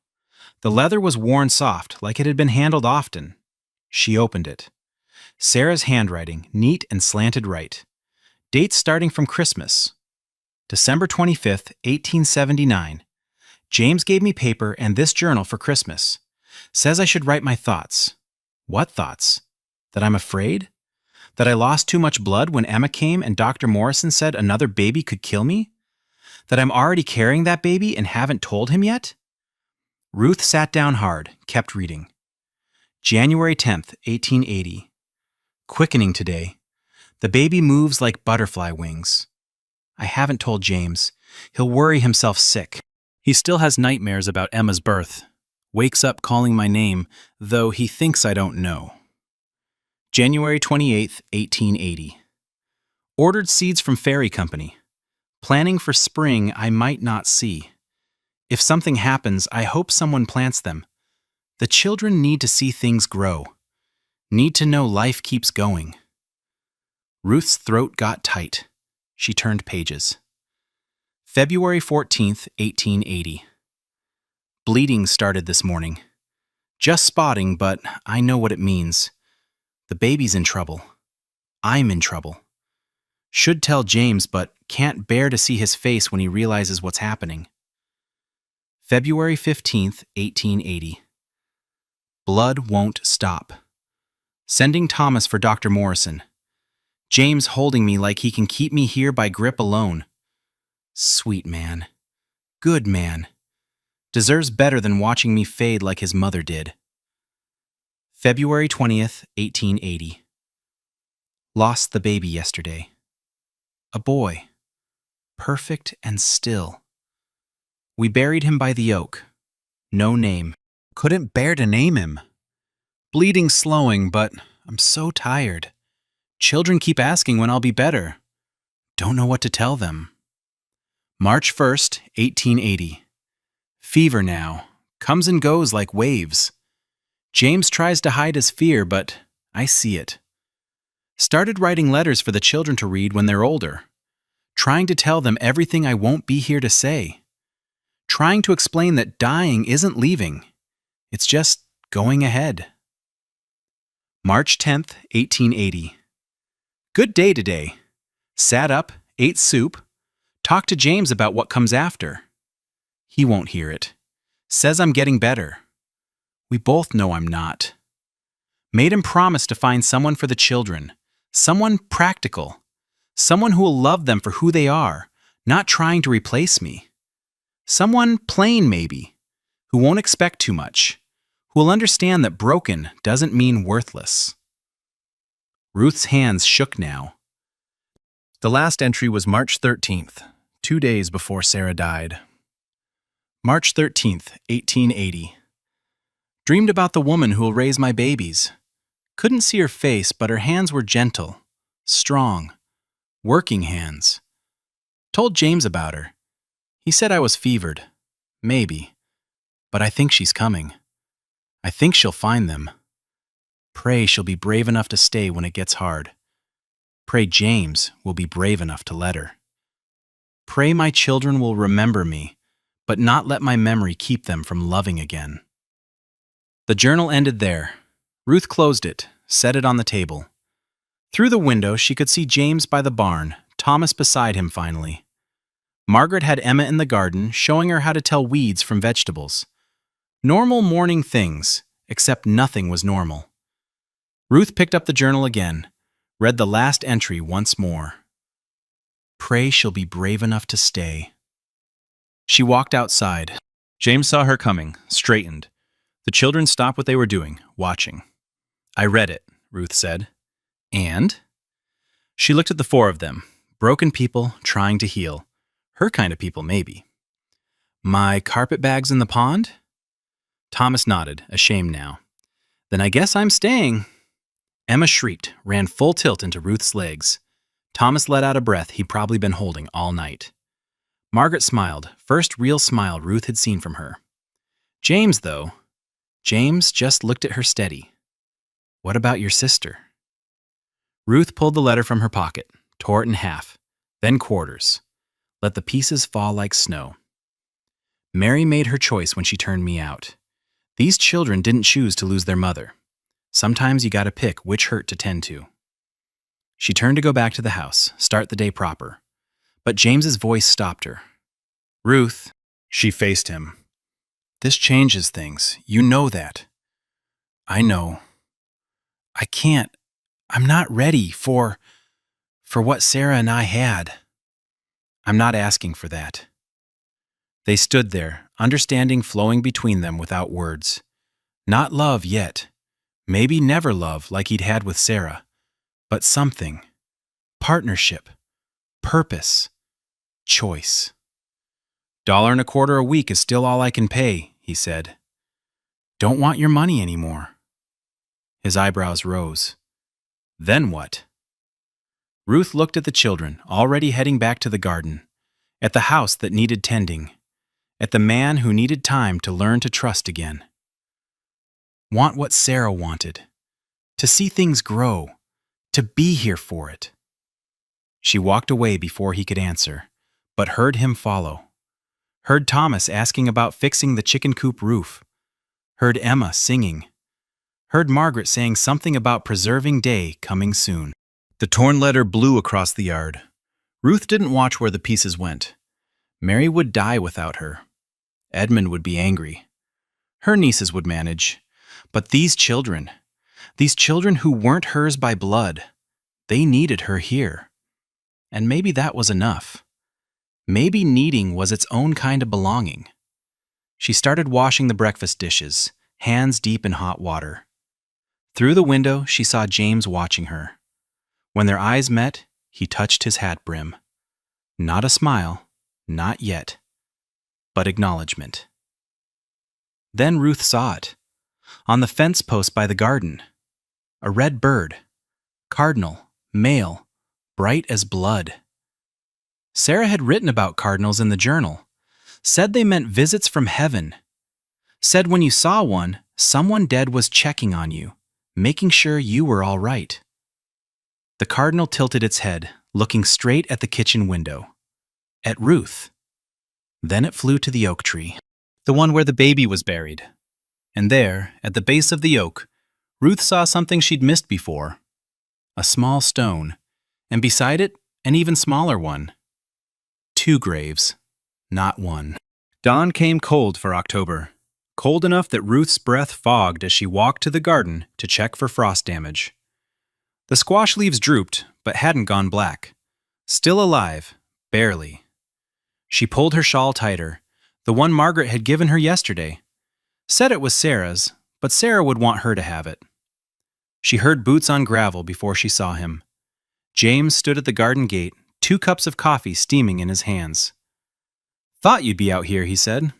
The leather was worn soft, like it had been handled often. She opened it. Sarah's handwriting, neat and slanted right. Dates starting from Christmas. December 25th, 1879. James gave me paper and this journal for Christmas. Says I should write my thoughts. What thoughts? That I'm afraid? That I lost too much blood when Emma came and Dr. Morrison said another baby could kill me? That I'm already carrying that baby and haven't told him yet? Ruth sat down hard, kept reading. January 10th, 1880. Quickening today. The baby moves like butterfly wings. I haven't told James. He'll worry himself sick. He still has nightmares about Emma's birth. Wakes up calling my name, though he thinks I don't know. January 28th, 1880. Ordered seeds from Fairy Company. Planning for spring I might not see. If something happens, I hope someone plants them. The children need to see things grow. Need to know life keeps going. Ruth's throat got tight. She turned pages. February 14th, 1880. Bleeding started this morning. Just spotting, but I know what it means. The baby's in trouble. I'm in trouble. Should tell James, but can't bear to see his face when he realizes what's happening. February 15th, 1880. Blood won't stop. Sending Thomas for Dr. Morrison. James holding me like he can keep me here by grip alone. Sweet man. Good man. Deserves better than watching me fade like his mother did. February 20th, 1880. Lost the baby yesterday. A boy. Perfect and still. We buried him by the oak. No name. Couldn't bear to name him. Bleeding slowing, but I'm so tired. Children keep asking when I'll be better. Don't know what to tell them. March 1st, 1880. Fever now. Comes and goes like waves. James tries to hide his fear, but I see it. Started writing letters for the children to read when they're older. Trying to tell them everything I won't be here to say. Trying to explain that dying isn't leaving. It's just going ahead. March 10th, 1880. Good day today. Sat up, ate soup, talked to James about what comes after. He won't hear it. Says I'm getting better. We both know I'm not. Made him promise to find someone for the children, someone practical, someone who will love them for who they are, not trying to replace me. Someone plain, maybe, who won't expect too much, who will understand that broken doesn't mean worthless. Ruth's hands shook now. The last entry was March 13th, 2 days before Sarah died. March 13th, 1880. Dreamed about the woman who will raise my babies. Couldn't see her face, but her hands were gentle, strong, working hands. Told James about her. He said I was fevered. Maybe. But I think she's coming. I think she'll find them. Pray she'll be brave enough to stay when it gets hard. Pray James will be brave enough to let her. Pray my children will remember me, but not let my memory keep them from loving again. The journal ended there. Ruth closed it, set it on the table. Through the window, she could see James by the barn, Thomas beside him finally. Margaret had Emma in the garden, showing her how to tell weeds from vegetables. Normal morning things, except nothing was normal. Ruth picked up the journal again, read the last entry once more. Pray she'll be brave enough to stay. She walked outside. James saw her coming, straightened. The children stopped what they were doing, watching. I read it, Ruth said. And? She looked at the four of them, broken people trying to heal. Her kind of people, maybe. My carpetbags in the pond? Thomas nodded, ashamed now. Then I guess I'm staying. Emma shrieked, ran full tilt into Ruth's legs. Thomas let out a breath he'd probably been holding all night. Margaret smiled, first real smile Ruth had seen from her. James, though, James just looked at her steady. What about your sister? Ruth pulled the letter from her pocket, tore it in half, then quarters. Let the pieces fall like snow. Mary made her choice when she turned me out. These children didn't choose to lose their mother. Sometimes you gotta pick which hurt to tend to. She turned to go back to the house, start the day proper. But James's voice stopped her. Ruth, she faced him. This changes things. You know that. I know. I can't. I'm not ready for what Sarah and I had. I'm not asking for that. They stood there, understanding flowing between them without words. Not love yet. Maybe never love like he'd had with Sarah. But something. Partnership. Purpose. Choice. $1.25 a week is still all I can pay, he said. Don't want your money anymore. His eyebrows rose. Then what? Ruth looked at the children, already heading back to the garden, at the house that needed tending, at the man who needed time to learn to trust again. Want what Sarah wanted. To see things grow. To be here for it. She walked away before he could answer, but heard him follow. Heard Thomas asking about fixing the chicken coop roof. Heard Emma singing. Heard Margaret saying something about preserving day coming soon. The torn letter blew across the yard. Ruth didn't watch where the pieces went. Mary would die without her. Edmund would be angry. Her nieces would manage. But these children who weren't hers by blood, they needed her here. And maybe that was enough. Maybe needing was its own kind of belonging. She started washing the breakfast dishes, hands deep in hot water. Through the window, she saw James watching her. When their eyes met, he touched his hat brim. Not a smile, not yet, but acknowledgement. Then Ruth saw it. On the fence post by the garden. A red bird. Cardinal, male, bright as blood. Sarah had written about cardinals in the journal. Said they meant visits from heaven. Said when you saw one, someone dead was checking on you, making sure you were all right. The cardinal tilted its head, looking straight at the kitchen window. At Ruth. Then it flew to the oak tree, the one where the baby was buried. And there, at the base of the oak, Ruth saw something she'd missed before. A small stone, and beside it, an even smaller one. 2 graves, not one. Dawn came cold for October, cold enough that Ruth's breath fogged as she walked to the garden to check for frost damage. The squash leaves drooped, but hadn't gone black. Still alive, barely. She pulled her shawl tighter, the one Margaret had given her yesterday. Said it was Sarah's, but Sarah would want her to have it. She heard boots on gravel before she saw him. James stood at the garden gate, 2 cups of coffee steaming in his hands. "Thought you'd be out here," he said.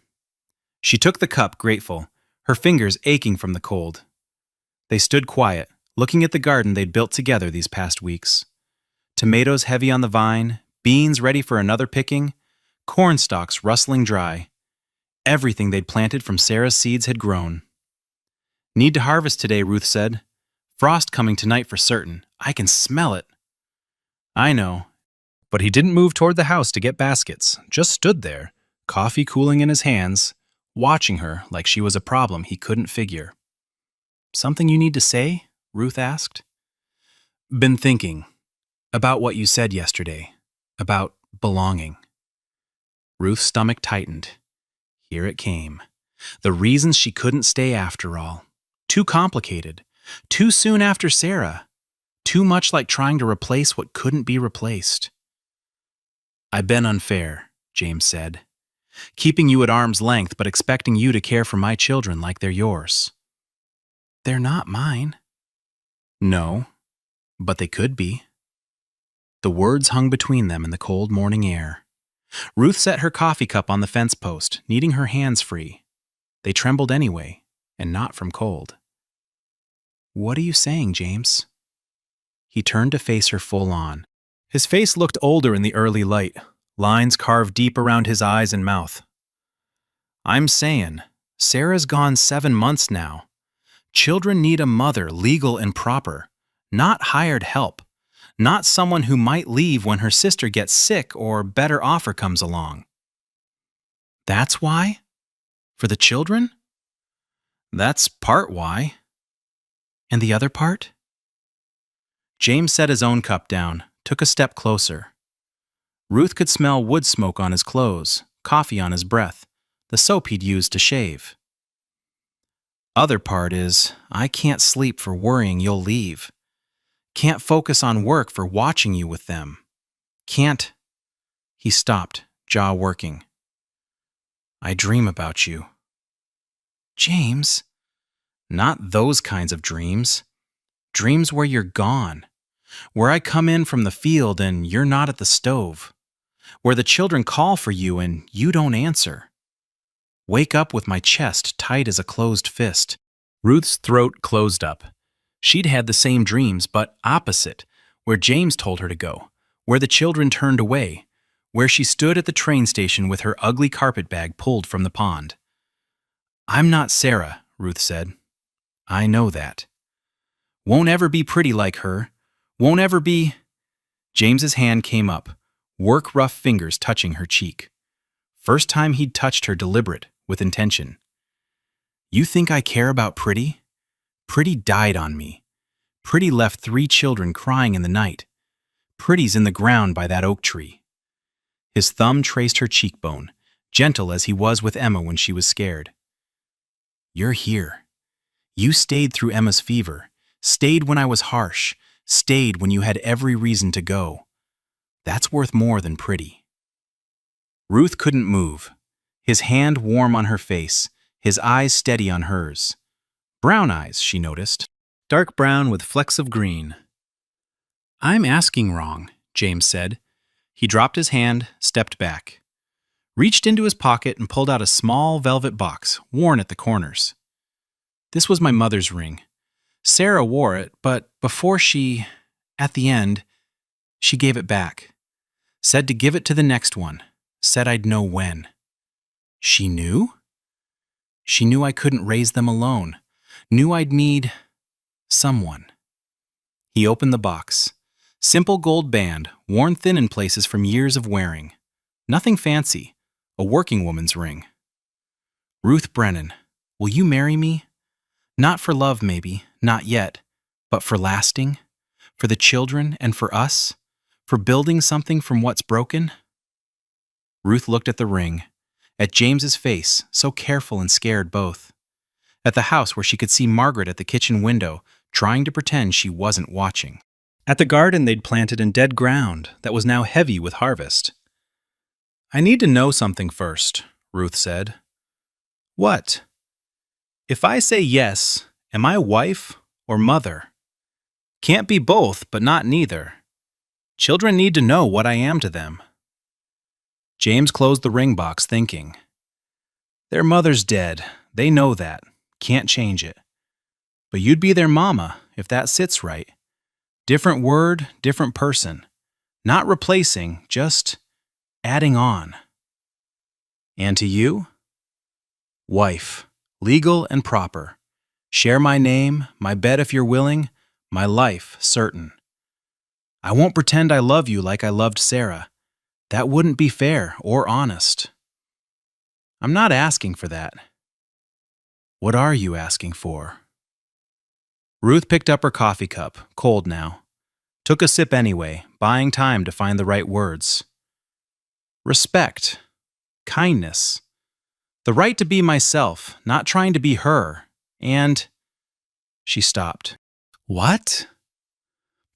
She took the cup, grateful, her fingers aching from the cold. They stood quiet, looking at the garden they'd built together these past weeks. Tomatoes heavy on the vine, beans ready for another picking, corn stalks rustling dry. Everything they'd planted from Sarah's seeds had grown. "Need to harvest today," Ruth said. "Frost coming tonight for certain. I can smell it." "I know." But he didn't move toward the house to get baskets, just stood there, coffee cooling in his hands, watching her like she was a problem he couldn't figure. "Something you need to say?" Ruth asked. "Been thinking. About what you said yesterday. About belonging." Ruth's stomach tightened. Here it came. The reasons she couldn't stay after all. Too complicated. Too soon after Sarah. Too much like trying to replace what couldn't be replaced. "I've been unfair," James said. "Keeping you at arm's length but expecting you to care for my children like they're yours." "They're not mine." "No, but they could be." The words hung between them in the cold morning air. Ruth set her coffee cup on the fence post, needing her hands free. They trembled anyway, and not from cold. "What are you saying, James?" He turned to face her full on. His face looked older in the early light, lines carved deep around his eyes and mouth. "I'm saying, Sarah's gone 7 months now. Children need a mother, legal and proper, not hired help. Not someone who might leave when her sister gets sick or better offer comes along." "That's why? For the children?" "That's part why." "And the other part?" James set his own cup down, took a step closer. Ruth could smell wood smoke on his clothes, coffee on his breath, the soap he'd used to shave. "Other part is, I can't sleep for worrying you'll leave. Can't focus on work for watching you with them. Can't—" He stopped, jaw working. "I dream about you." "James." "Not those kinds of dreams. Dreams where you're gone. Where I come in from the field and you're not at the stove. Where the children call for you and you don't answer. Wake up with my chest tight as a closed fist." Ruth's throat closed up. She'd had the same dreams, but opposite, where James told her to go, where the children turned away, where she stood at the train station with her ugly carpet bag pulled from the pond. "I'm not Sarah," Ruth said. "I know that. Won't ever be pretty like her. Won't ever be—" James's hand came up, work-rough fingers touching her cheek. First time he'd touched her deliberate, with intention. "You think I care about Pretty? Pretty died on me. Pretty left 3 children crying in the night. Pretty's in the ground by that oak tree." His thumb traced her cheekbone, gentle as he was with Emma when she was scared. "You're here. You stayed through Emma's fever, stayed when I was harsh, stayed when you had every reason to go. That's worth more than Pretty." Ruth couldn't move. His hand warm on her face, his eyes steady on hers. Brown eyes, she noticed. Dark brown with flecks of green. "I'm asking wrong," James said. He dropped his hand, stepped back. reached into his pocket and pulled out a small velvet box, worn at the corners. This was my mother's ring. Sarah wore it, but at the end, she gave it back. Said to give it to the next one. Said I'd know when. She knew? She knew I couldn't raise them alone. Knew I'd need someone. He opened the box. Simple gold band, worn thin in places from years of wearing. Nothing fancy. A working woman's ring. Ruth Brennan, will you marry me? Not for love, maybe, not yet, but for lasting, for the children and for us, for building something from what's broken? Ruth looked at the ring, at James's face, so careful and scared both, at the house where she could see Margaret at the kitchen window, trying to pretend she wasn't watching, at the garden they'd planted in dead ground that was now heavy with harvest. I need to know something first, Ruth said. What? If I say yes, am I wife or mother? Can't be both, but not neither. Children need to know what I am to them. James closed the ring box, thinking. Their mother's dead. They know that. Can't change it. But you'd be their mama, if that sits right. Different word, different person. Not replacing, just adding on. And to you? Wife, legal and proper. Share my name, my bed if you're willing, my life certain. I won't pretend I love you like I loved Sarah. That wouldn't be fair or honest. I'm not asking for that. What are you asking for? Ruth picked up her coffee cup, cold now. Took a sip anyway, buying time to find the right words. Respect. Kindness. The right to be myself, not trying to be her. And... She stopped. What?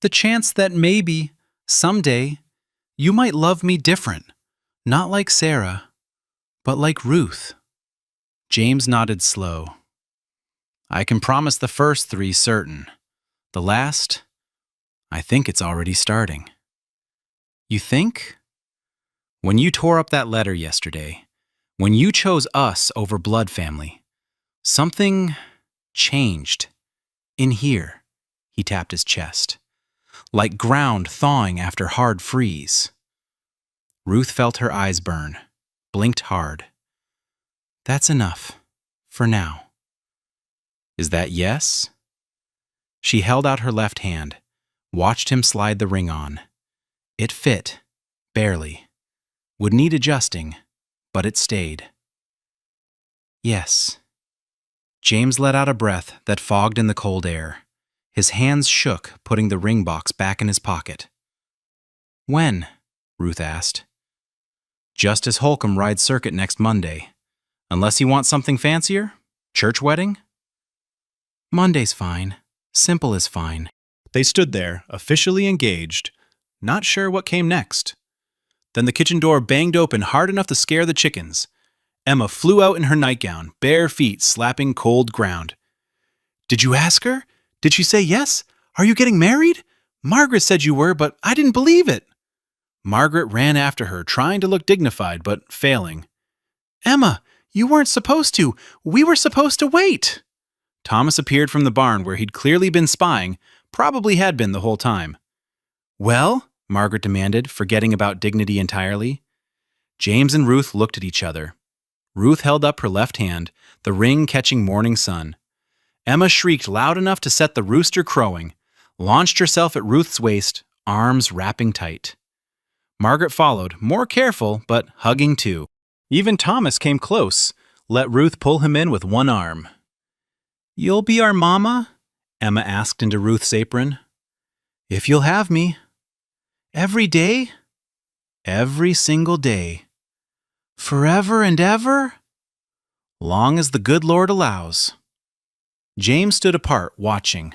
The chance that maybe, someday, you might love me different. Not like Sarah, but like Ruth. James nodded slow. I can promise the first 3 certain. The last, I think it's already starting. You think? When you tore up that letter yesterday, when you chose us over blood family, something changed. In here, he tapped his chest, like ground thawing after hard freeze. Ruth felt her eyes burn, blinked hard. That's enough, for now. Is that yes? She held out her left hand, watched him slide the ring on. It fit, barely. Would need adjusting, but it stayed. Yes. James let out a breath that fogged in the cold air. His hands shook, putting the ring box back in his pocket. When? Ruth asked. Just as Holcomb rides circuit next Monday. Unless you want something fancier? Church wedding? Monday's fine. Simple is fine. They stood there, officially engaged, not sure what came next. Then the kitchen door banged open hard enough to scare the chickens. Emma flew out in her nightgown, bare feet slapping cold ground. Did you ask her? Did she say yes? Are you getting married? Margaret said you were, but I didn't believe it. Margaret ran after her, trying to look dignified, but failing. Emma, you weren't supposed to. We were supposed to wait. Thomas appeared from the barn where he'd clearly been spying, probably had been the whole time. Well? Margaret demanded, forgetting about dignity entirely. James and Ruth looked at each other. Ruth held up her left hand, the ring catching morning sun. Emma shrieked loud enough to set the rooster crowing, launched herself at Ruth's waist, arms wrapping tight. Margaret followed, more careful, but hugging too. Even Thomas came close, let Ruth pull him in with one arm. You'll be our mama? Emma asked into Ruth's apron. If you'll have me. Every day? Every single day. Forever and ever? Long as the good Lord allows. James stood apart, watching.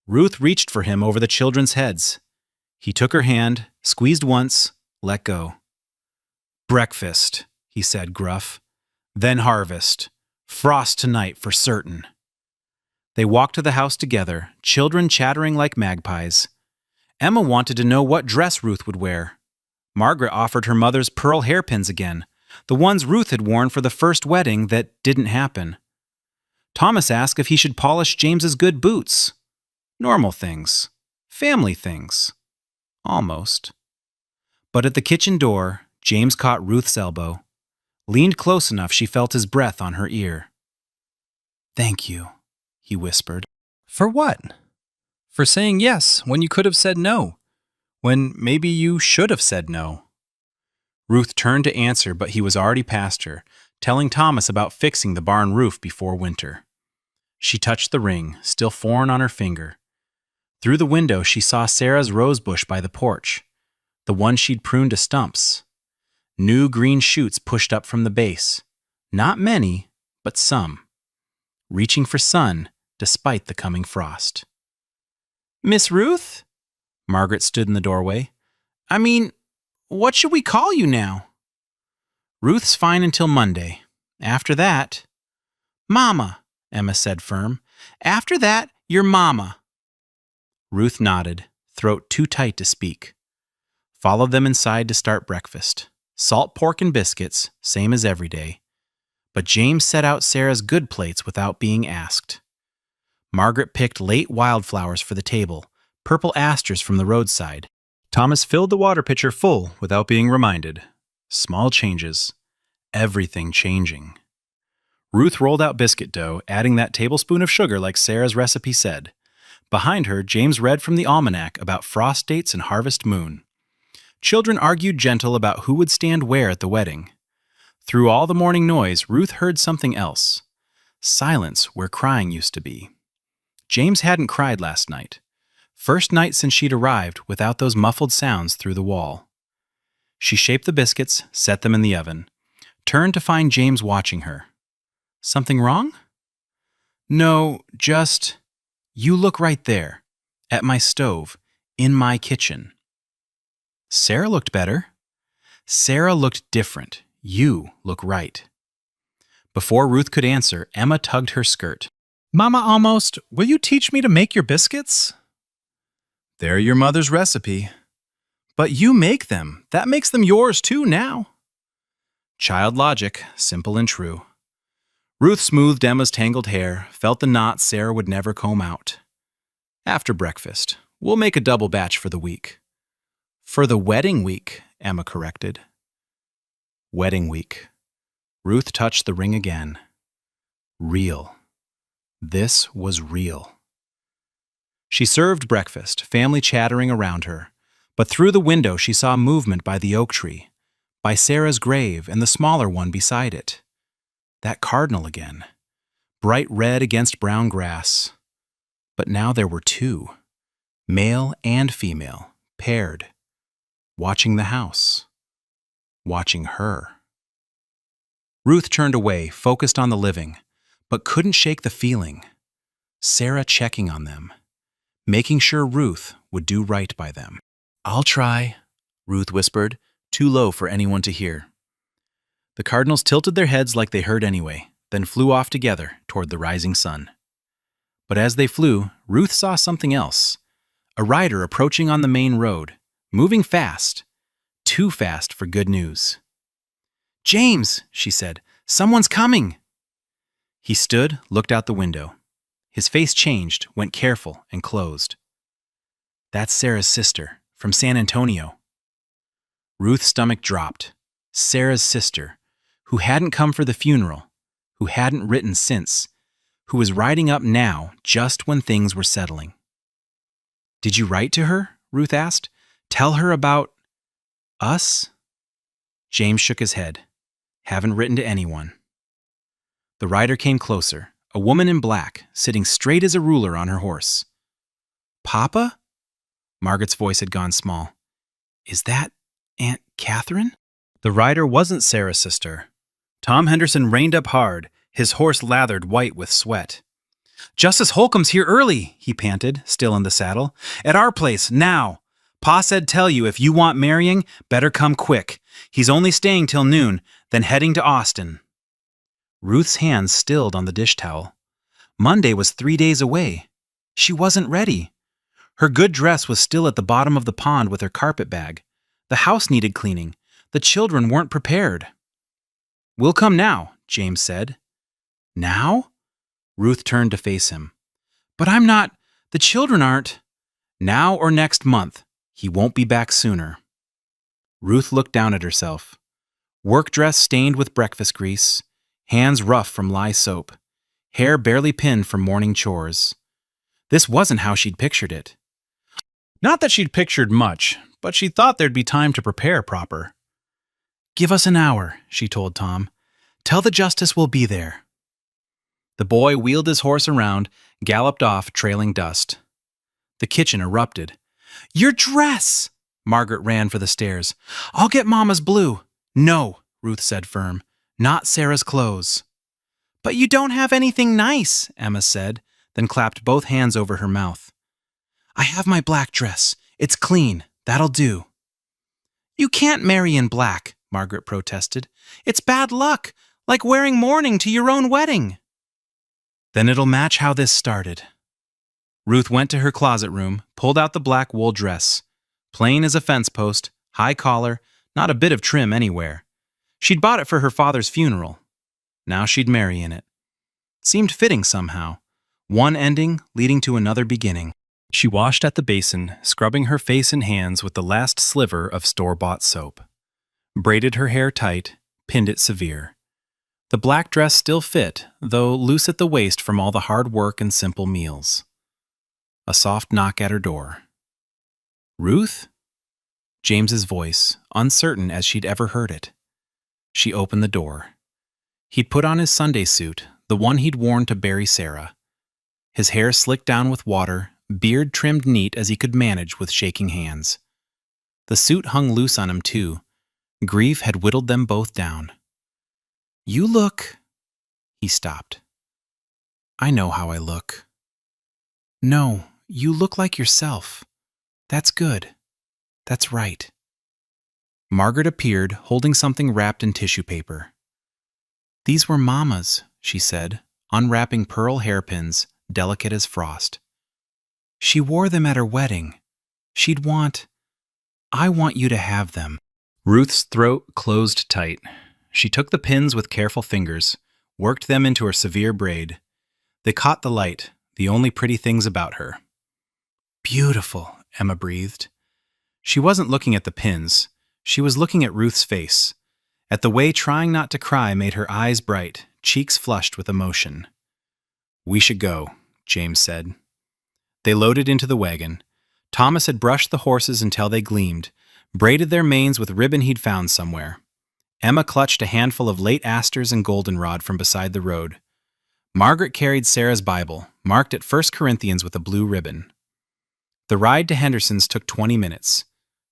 Ruth reached for him over the children's heads. He took her hand, squeezed once, let go. Breakfast, he said gruff. Then harvest. Frost tonight for certain. They walked to the house together, children chattering like magpies. Emma wanted to know what dress Ruth would wear. Margaret offered her mother's pearl hairpins again, The ones Ruth had worn for the first wedding that didn't happen. Thomas asked if he should polish James's good boots. Normal things. Family things. Almost. But at the kitchen door, James caught Ruth's elbow, leaned close enough she felt his breath on her ear. "Thank you," he whispered. For what? For saying yes when you could have said no, when maybe you should have said no. Ruth turned to answer, but he was already past her, telling Thomas about fixing the barn roof before winter. She touched the ring, still foreign on her finger. Through the window, she saw Sarah's rose bush by the porch, the one she'd pruned to stumps. New green shoots pushed up from the base. Not many, but some. Reaching for sun, despite the coming frost. "Miss Ruth?" Margaret stood in the doorway. "I mean, what should we call you now?" "Ruth's fine until Monday. After that—" "Mama," Emma said firm. "After that, you're Mama." Ruth nodded, throat too tight to speak. Followed them inside to start breakfast. Salt pork and biscuits, same as every day. But James set out Sarah's good plates without being asked. Margaret picked late wildflowers for the table, purple asters from the roadside. Thomas filled the water pitcher full without being reminded. Small changes. Everything changing. Ruth rolled out biscuit dough, adding that tablespoon of sugar like Sarah's recipe said. Behind her, James read from the almanac about frost dates and harvest moon. Children argued gentle about who would stand where at the wedding. Through all the morning noise, Ruth heard something else. Silence where crying used to be. James hadn't cried last night. First night since she'd arrived without those muffled sounds through the wall. She shaped the biscuits, set them in the oven, turned to find James watching her. "Something wrong?" "No, just, you look right there, at my stove, in my kitchen." Sarah looked better. Sarah looked different. You look right. Before Ruth could answer, Emma tugged her skirt. Mama almost, will you teach me to make your biscuits? "They're your mother's recipe." "But you make them. That makes them yours too now." Child logic, simple and true. Ruth smoothed Emma's tangled hair, felt the knot Sarah would never comb out. "After breakfast. We'll make a double batch for the week." "For the wedding week," Emma corrected. Wedding week. Ruth touched the ring again. Real. This was real. She served breakfast, family chattering around her, but through the window she saw movement by the oak tree, by Sarah's grave and the smaller one beside it. That cardinal again. Bright red against brown grass. But now there were two. Male and female, paired. Watching the house. Watching her. Ruth turned away, focused on the living, but couldn't shake the feeling. Sarah checking on them. Making sure Ruth would do right by them. "I'll try," Ruth whispered, too low for anyone to hear. The cardinals tilted their heads like they heard anyway, then flew off together toward the rising sun. But as they flew, Ruth saw something else. A rider approaching on the main road, moving fast. Too fast for good news. "James," she said, "someone's coming." He stood, looked out the window. His face changed, went careful, and closed. "That's Sarah's sister, from San Antonio." Ruth's stomach dropped. Sarah's sister, who hadn't come for the funeral, who hadn't written since, who was riding up now just when things were settling. "Did you write to her?" Ruth asked. "Tell her about us?" James shook his head. "Haven't written to anyone." The rider came closer, a woman in black, sitting straight as a ruler on her horse. "Papa?" Margaret's voice had gone small. "Is that Aunt Catherine?" The rider wasn't Sarah's sister. Tom Henderson reined up hard, his horse lathered white with sweat. "Justice Holcomb's here early," he panted, still in the saddle. "At our place, now. Pa said tell you if you want marrying, better come quick. He's only staying till noon, then heading to Austin." Ruth's hands stilled on the dish towel. Monday was 3 days away. She wasn't ready. Her good dress was still at the bottom of the pond with her carpet bag. The house needed cleaning. The children weren't prepared. "We'll come now," James said. "Now?" Ruth turned to face him. "But I'm not. The children aren't." "Now or next month. He won't be back sooner." Ruth looked down at herself. Work dress stained with breakfast grease, hands rough from lye soap, hair barely pinned from morning chores. This wasn't how she'd pictured it. Not that she'd pictured much, but she thought there'd be time to prepare proper. "Give us an hour," she told Tom. "Tell the justice we'll be there." The boy wheeled his horse around, galloped off, trailing dust. The kitchen erupted. "Your dress!" Margaret ran for the stairs. "I'll get Mama's blue." "No," Ruth said firm. "Not Sarah's clothes." "But you don't have anything nice," Emma said, then clapped both hands over her mouth. "I have my black dress. It's clean. That'll do." "You can't marry in black," Margaret protested. "It's bad luck, like wearing mourning to your own wedding." "Then it'll match how this started." Ruth went to her closet room, pulled out the black wool dress. Plain as a fence post, high collar, not a bit of trim anywhere. She'd bought it for her father's funeral. Now she'd marry in it. Seemed fitting somehow. One ending leading to another beginning. She washed at the basin, scrubbing her face and hands with the last sliver of store-bought soap. Braided her hair tight, pinned it severe. The black dress still fit, though loose at the waist from all the hard work and simple meals. A soft knock at her door. "Ruth?" James's voice, uncertain as she'd ever heard it. She opened the door. He'd put on his Sunday suit, the one he'd worn to bury Sarah. His hair slicked down with water, beard trimmed neat as he could manage with shaking hands. The suit hung loose on him, too. Grief had whittled them both down. "You look—" He stopped. "I know how I look." "No, you look like yourself. That's good. That's right." Margaret appeared, holding something wrapped in tissue paper. "These were Mama's," she said, unwrapping pearl hairpins, delicate as frost. "She wore them at her wedding. I want you to have them." Ruth's throat closed tight. She took the pins with careful fingers, worked them into her severe braid. They caught the light, the only pretty things about her. "Beautiful," Emma breathed. She wasn't looking at the pins. She was looking at Ruth's face, at the way trying not to cry made her eyes bright, cheeks flushed with emotion. "We should go," James said. They loaded into the wagon. Thomas had brushed the horses until they gleamed, braided their manes with ribbon he'd found somewhere. Emma clutched a handful of late asters and goldenrod from beside the road. Margaret carried Sarah's Bible, marked at 1 Corinthians with a blue ribbon. The ride to Henderson's took 20 minutes.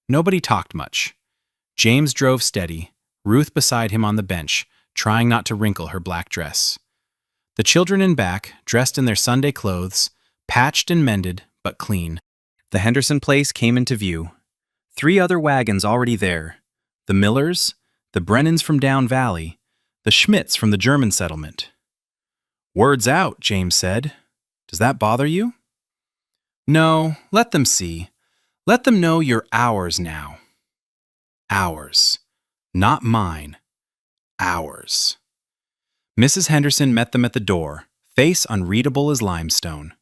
Nobody talked much. James drove steady, Ruth beside him on the bench, trying not to wrinkle her black dress. The children in back, dressed in their Sunday clothes, patched and mended, but clean. The Henderson place came into view. 3 other wagons already there. The Millers, the Brennans from Down Valley, the Schmidts from the German settlement. "Word's out," James said. "Does that bother you?" "No, let them see. Let them know you're ours now." Ours. Not mine. Ours. Mrs. Henderson met them at the door, face unreadable as limestone.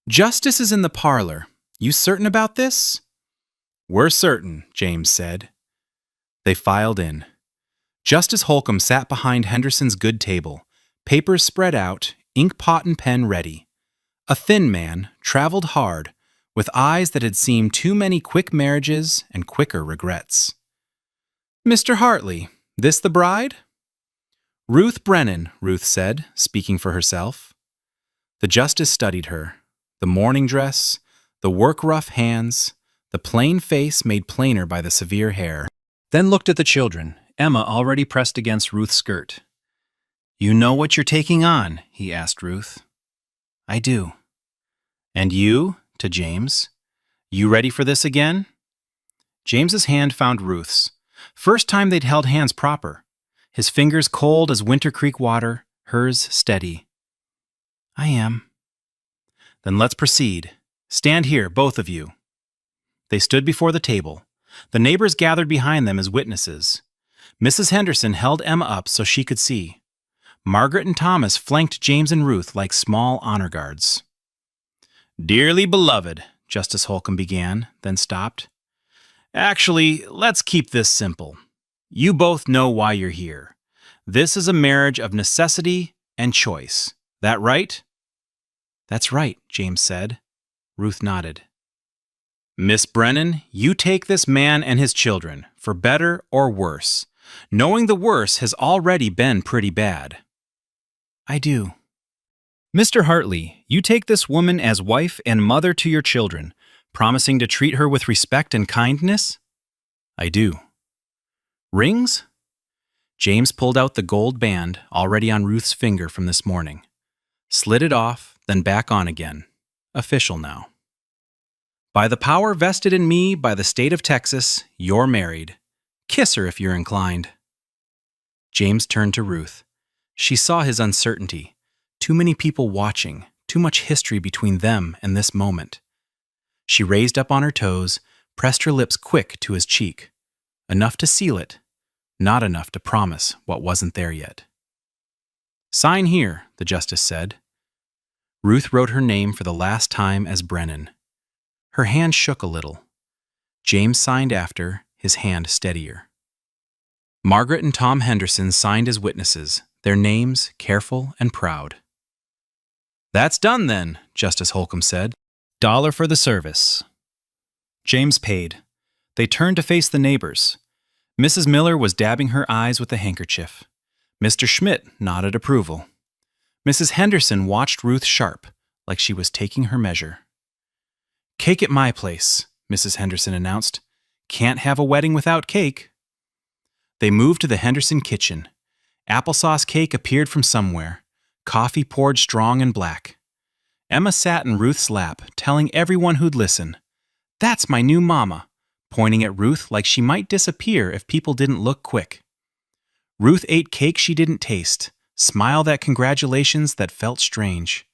"Justice is in the parlor. You certain about this?" "We're certain," James said. They filed in. Justice Holcomb sat behind Henderson's good table, papers spread out, ink pot and pen ready. A thin man, traveled hard, with eyes that had seen too many quick marriages and quicker regrets. "Mr. Hartley, this the bride?" "Ruth Brennan," Ruth said, speaking for herself. The justice studied her. The mourning dress, the work-rough hands, the plain face made plainer by the severe hair. Then looked at the children, Emma already pressed against Ruth's skirt. "You know what you're taking on?" he asked Ruth. "I do." "And you?" to James. "You ready for this again?" James's hand found Ruth's. First time they'd held hands proper. His fingers cold as Winter Creek water, hers steady. "I am." "Then let's proceed. Stand here, both of you." They stood before the table. The neighbors gathered behind them as witnesses. Mrs. Henderson held Emma up so she could see. Margaret and Thomas flanked James and Ruth like small honor guards. "Dearly beloved," Justice Holcomb began, then stopped. "Actually, let's keep this simple. You both know why you're here. This is a marriage of necessity and choice. That right?" "That's right," James said. Ruth nodded. "Miss Brennan, you take this man and his children, for better or worse. Knowing the worse has already been pretty bad." "I do." "Mr. Hartley, you take this woman as wife and mother to your children, promising to treat her with respect and kindness?" "I do." "Rings?" James pulled out the gold band already on Ruth's finger from this morning. Slid it off, then back on again. Official now. "By the power vested in me by the state of Texas, you're married. Kiss her if you're inclined." James turned to Ruth. She saw his uncertainty. Too many people watching, too much history between them and this moment. She raised up on her toes, pressed her lips quick to his cheek. Enough to seal it, not enough to promise what wasn't there yet. "Sign here," the justice said. Ruth wrote her name for the last time as Brennan. Her hand shook a little. James signed after, his hand steadier. Margaret and Tom Henderson signed as witnesses, their names careful and proud. "That's done then," Justice Holcomb said. "Dollar for the service." James paid. They turned to face the neighbors. Mrs. Miller was dabbing her eyes with a handkerchief. Mr. Schmidt nodded approval. Mrs. Henderson watched Ruth sharp, like she was taking her measure. "Cake at my place," Mrs. Henderson announced. "Can't have a wedding without cake." They moved to the Henderson kitchen. Applesauce cake appeared from somewhere. Coffee poured strong and black. Emma sat in Ruth's lap, telling everyone who'd listen, "That's my new mama," pointing at Ruth like she might disappear if people didn't look quick. Ruth ate cake she didn't taste, smiled at congratulations that felt strange.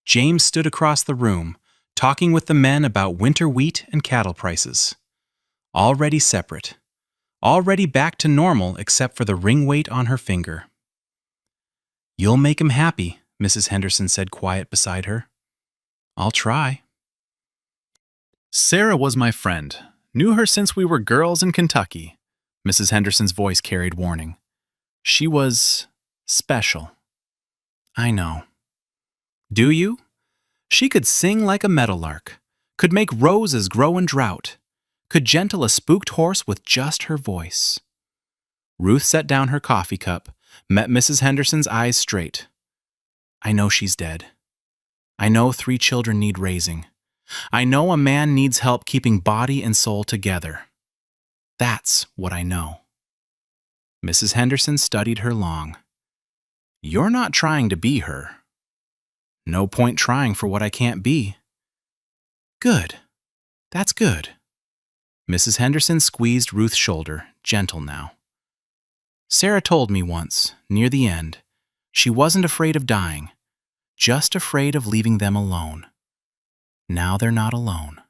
James stood across the room, talking with the men about winter wheat and cattle prices. Already separate. Already back to normal except for the ring weight on her finger. "You'll make him happy," Mrs. Henderson said quiet beside her. "I'll try." "Sarah was my friend. Knew her since we were girls in Kentucky." Mrs. Henderson's voice carried warning. "She was special." "I know." "Do you? She could sing like a meadowlark, could make roses grow in drought, could gentle a spooked horse with just her voice." Ruth set down her coffee cup, met Mrs. Henderson's eyes straight. "I know she's dead. I know 3 children need raising. I know a man needs help keeping body and soul together. That's what I know." Mrs. Henderson studied her long. "You're not trying to be her." "No point trying for what I can't be." "Good. That's good." Mrs. Henderson squeezed Ruth's shoulder, gentle now. "Sarah told me once, near the end, she wasn't afraid of dying, just afraid of leaving them alone. Now they're not alone."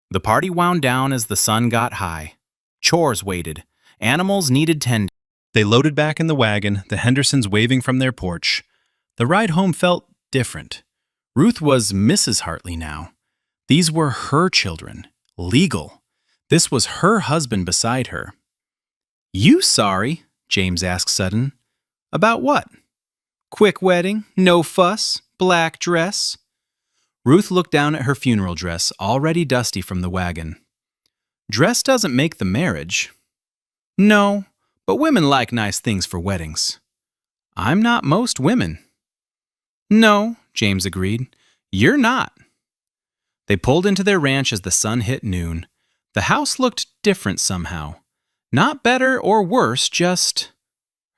The party wound down as the sun got high. Chores waited. Animals needed tending. They loaded back in the wagon, the Hendersons waving from their porch. The ride home felt different. Ruth was Mrs. Hartley now. These were her children. Legal. This was her husband beside her. "You sorry?" James asked sudden. "About what?" "Quick wedding, no fuss, black dress." Ruth looked down at her funeral dress, already dusty from the wagon. "Dress doesn't make the marriage." "No, but women like nice things for weddings." "I'm not most women." "No," James agreed. "You're not." They pulled into their ranch as the sun hit noon. The house looked different somehow. Not better or worse, just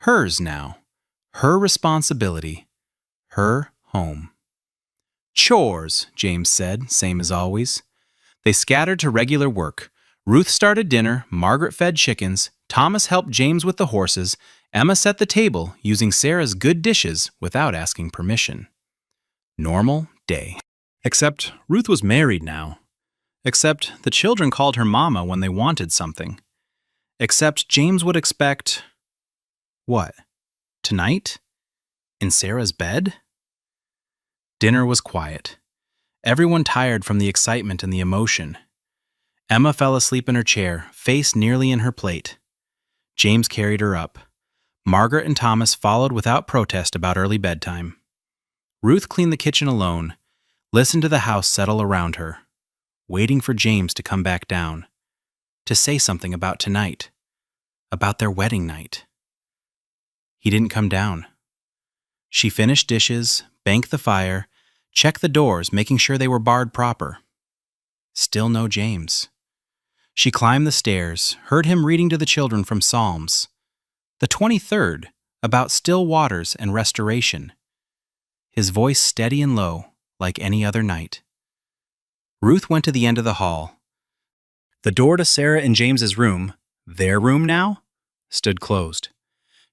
hers now. Her responsibility. Her home. "Chores," James said, same as always. They scattered to regular work. Ruth started dinner, Margaret fed chickens, Thomas helped James with the horses, Emma set the table using Sarah's good dishes without asking permission. Normal day. Except Ruth was married now. Except the children called her mama when they wanted something. Except James would expect... what? Tonight? In Sarah's bed? Dinner was quiet. Everyone tired from the excitement and the emotion. Emma fell asleep in her chair, face nearly in her plate. James carried her up. Margaret and Thomas followed without protest about early bedtime. Ruth cleaned the kitchen alone, listened to the house settle around her, waiting for James to come back down, to say something about tonight, about their wedding night. He didn't come down. She finished dishes, banked the fire, checked the doors, making sure they were barred proper. Still no James. She climbed the stairs, heard him reading to the children from Psalms. The 23rd, about still waters and restoration. His voice steady and low, like any other night. Ruth went to the end of the hall. The door to Sarah and James's room, their room now, stood closed.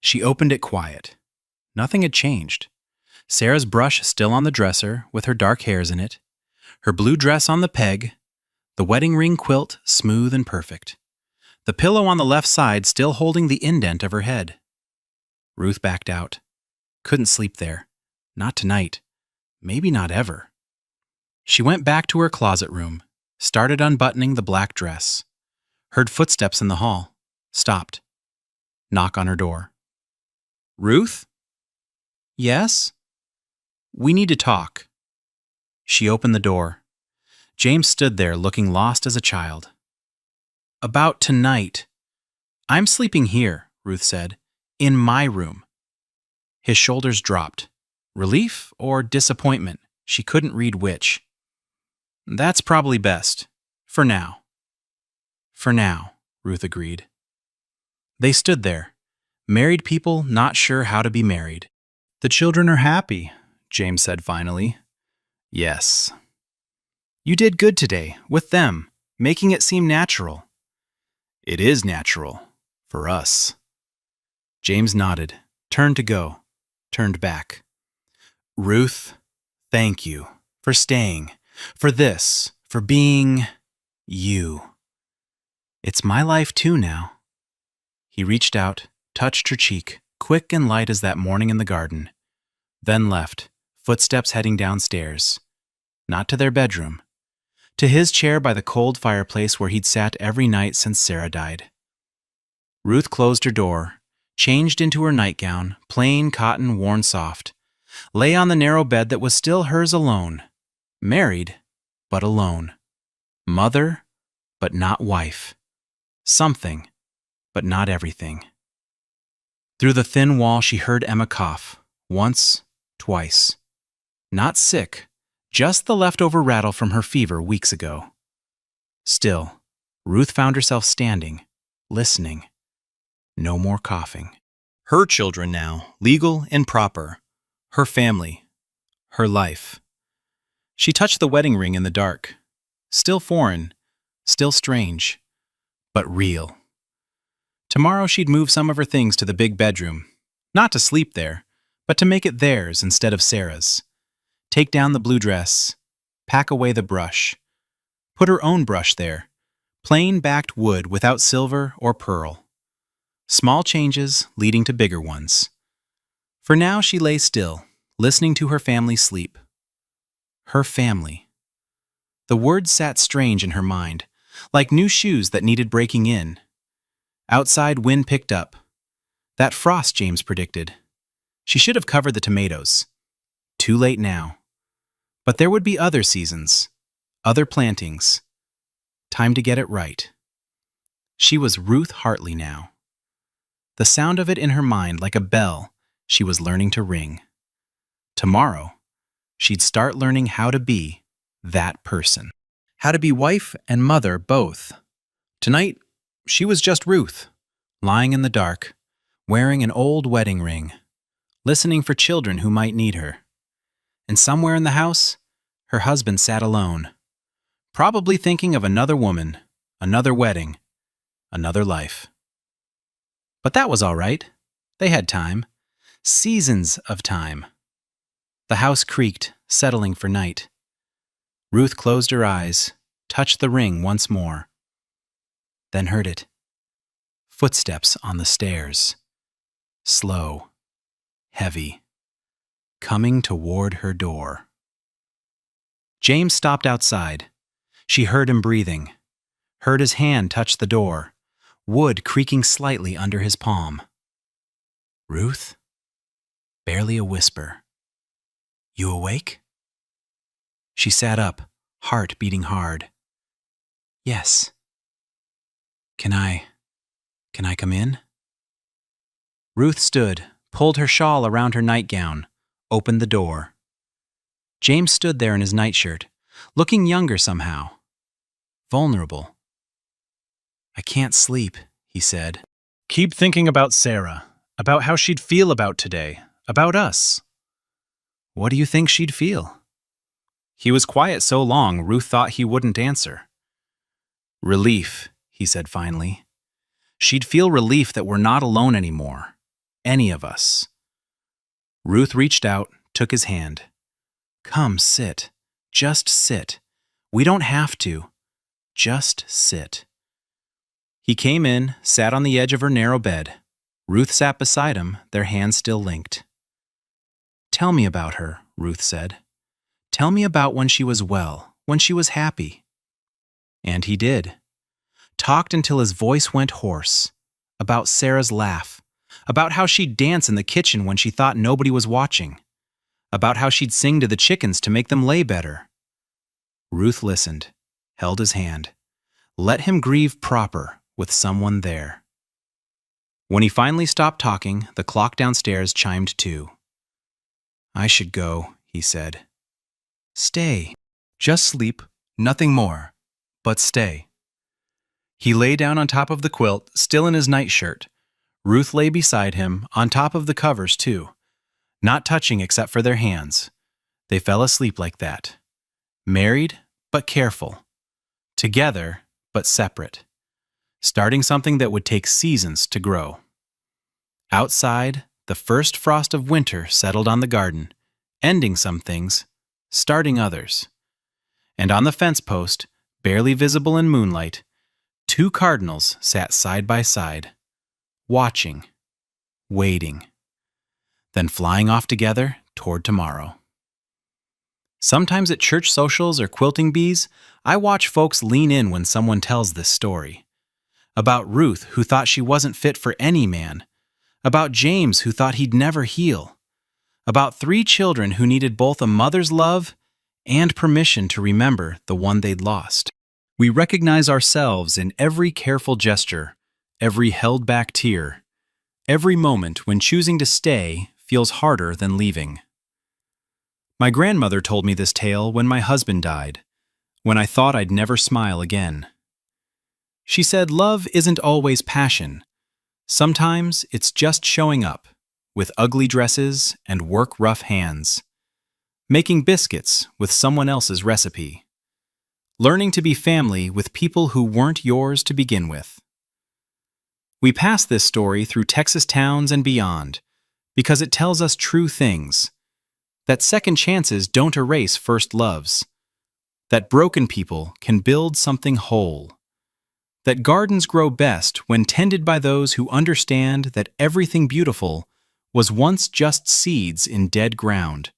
She opened it quiet. Nothing had changed. Sarah's brush still on the dresser, with her dark hairs in it. Her blue dress on the peg. The wedding ring quilt smooth and perfect. The pillow on the left side still holding the indent of her head. Ruth backed out. Couldn't sleep there. Not tonight. Maybe not ever. She went back to her closet room, started unbuttoning the black dress. Heard footsteps in the hall. Stopped. Knock on her door. Ruth? Yes? We need to talk. She opened the door. James stood there looking lost as a child. About tonight. I'm sleeping here, Ruth said, in my room. His shoulders dropped. Relief or disappointment? She couldn't read which. That's probably best. For now. For now, Ruth agreed. They stood there, married people not sure how to be married. The children are happy, James said finally. Yes. You did good today, with them, making it seem natural. It is natural, for us. James nodded, turned to go, turned back. Ruth, thank you for staying, for this, for being you. It's my life too now. He reached out, touched her cheek, quick and light as that morning in the garden, then left, footsteps heading downstairs. Not to their bedroom. To his chair by the cold fireplace where he'd sat every night since Sarah died. Ruth closed her door, changed into her nightgown, plain cotton worn soft, lay on the narrow bed that was still hers alone. Married, but alone. Mother, but not wife. Something, but not everything. Through the thin wall she heard Emma cough, once, twice. Not sick, just the leftover rattle from her fever weeks ago. Still, Ruth found herself standing, listening. No more coughing. Her children now, legal and proper. Her family. Her life. She touched the wedding ring in the dark. Still foreign, still strange, but real. Tomorrow she'd move some of her things to the big bedroom, not to sleep there, but to make it theirs instead of Sarah's. Take down the blue dress, pack away the brush, put her own brush there, plain backed wood without silver or pearl. Small changes leading to bigger ones. For now she lay still, listening to her family sleep. Her family. The words sat strange in her mind, like new shoes that needed breaking in. Outside wind picked up. That frost James predicted. She should have covered the tomatoes. Too late now. But there would be other seasons, other plantings. Time to get it right. She was Ruth Hartley now. The sound of it in her mind like a bell she was learning to ring. Tomorrow, she'd start learning how to be that person. How to be wife and mother both. Tonight, she was just Ruth, lying in the dark, wearing an old wedding ring, listening for children who might need her. And somewhere in the house, her husband sat alone, probably thinking of another woman, another wedding, another life. But that was all right. They had time. Seasons of time. The house creaked, settling for night. Ruth closed her eyes, touched the ring once more, then heard it. Footsteps on the stairs. Slow, heavy, coming toward her door. James stopped outside. She heard him breathing, heard his hand touch the door, wood creaking slightly under his palm. Ruth? Barely a whisper. You awake? She sat up, heart beating hard. Yes. Can I come in? Ruth stood, pulled her shawl around her nightgown, opened the door. James stood there in his nightshirt, looking younger somehow. Vulnerable. I can't sleep, he said. Keep thinking about Sarah, about how she'd feel about today, about us. What do you think she'd feel? He was quiet so long, Ruth thought he wouldn't answer. Relief, he said finally. She'd feel relief that we're not alone anymore. Any of us. Ruth reached out, took his hand. Come, sit. Just sit. We don't have to. Just sit. He came in, sat on the edge of her narrow bed. Ruth sat beside him, their hands still linked. Tell me about her, Ruth said. Tell me about when she was well, when she was happy. And he did. Talked until his voice went hoarse. About Sarah's laugh. About how she'd dance in the kitchen when she thought nobody was watching. About how she'd sing to the chickens to make them lay better. Ruth listened, held his hand. Let him grieve proper with someone there. When he finally stopped talking, the clock downstairs chimed 2. I should go, he said. Stay. Just sleep, nothing more. But stay. He lay down on top of the quilt, still in his nightshirt. Ruth lay beside him, on top of the covers too. Not touching except for their hands. They fell asleep like that. Married, but careful. Together, but separate. Starting something that would take seasons to grow. Outside, the first frost of winter settled on the garden, ending some things, starting others. And on the fence post, barely visible in moonlight, 2 cardinals sat side by side, watching, waiting, then flying off together toward tomorrow. Sometimes at church socials or quilting bees, I watch folks lean in when someone tells this story. About Ruth, who thought she wasn't fit for any man. About James, who thought he'd never heal. About 3 children who needed both a mother's love and permission to remember the one they'd lost. We recognize ourselves in every careful gesture, every held-back tear, every moment when choosing to stay feels harder than leaving. My grandmother told me this tale when my husband died, when I thought I'd never smile again. She said love isn't always passion. Sometimes it's just showing up, with ugly dresses and work-rough hands. Making biscuits with someone else's recipe. Learning to be family with people who weren't yours to begin with. We pass this story through Texas towns and beyond because it tells us true things. That second chances don't erase first loves. That broken people can build something whole. That gardens grow best when tended by those who understand that everything beautiful was once just seeds in dead ground,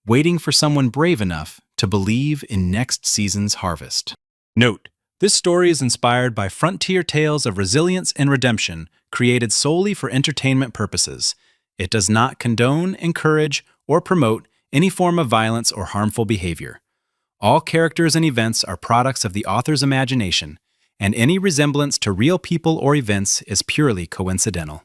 waiting for someone brave enough to believe in next season's harvest. Note: this story is inspired by frontier tales of resilience and redemption created solely for entertainment purposes. It does not condone, encourage, or promote any form of violence or harmful behavior. All characters and events are products of the author's imagination, and any resemblance to real people or events is purely coincidental.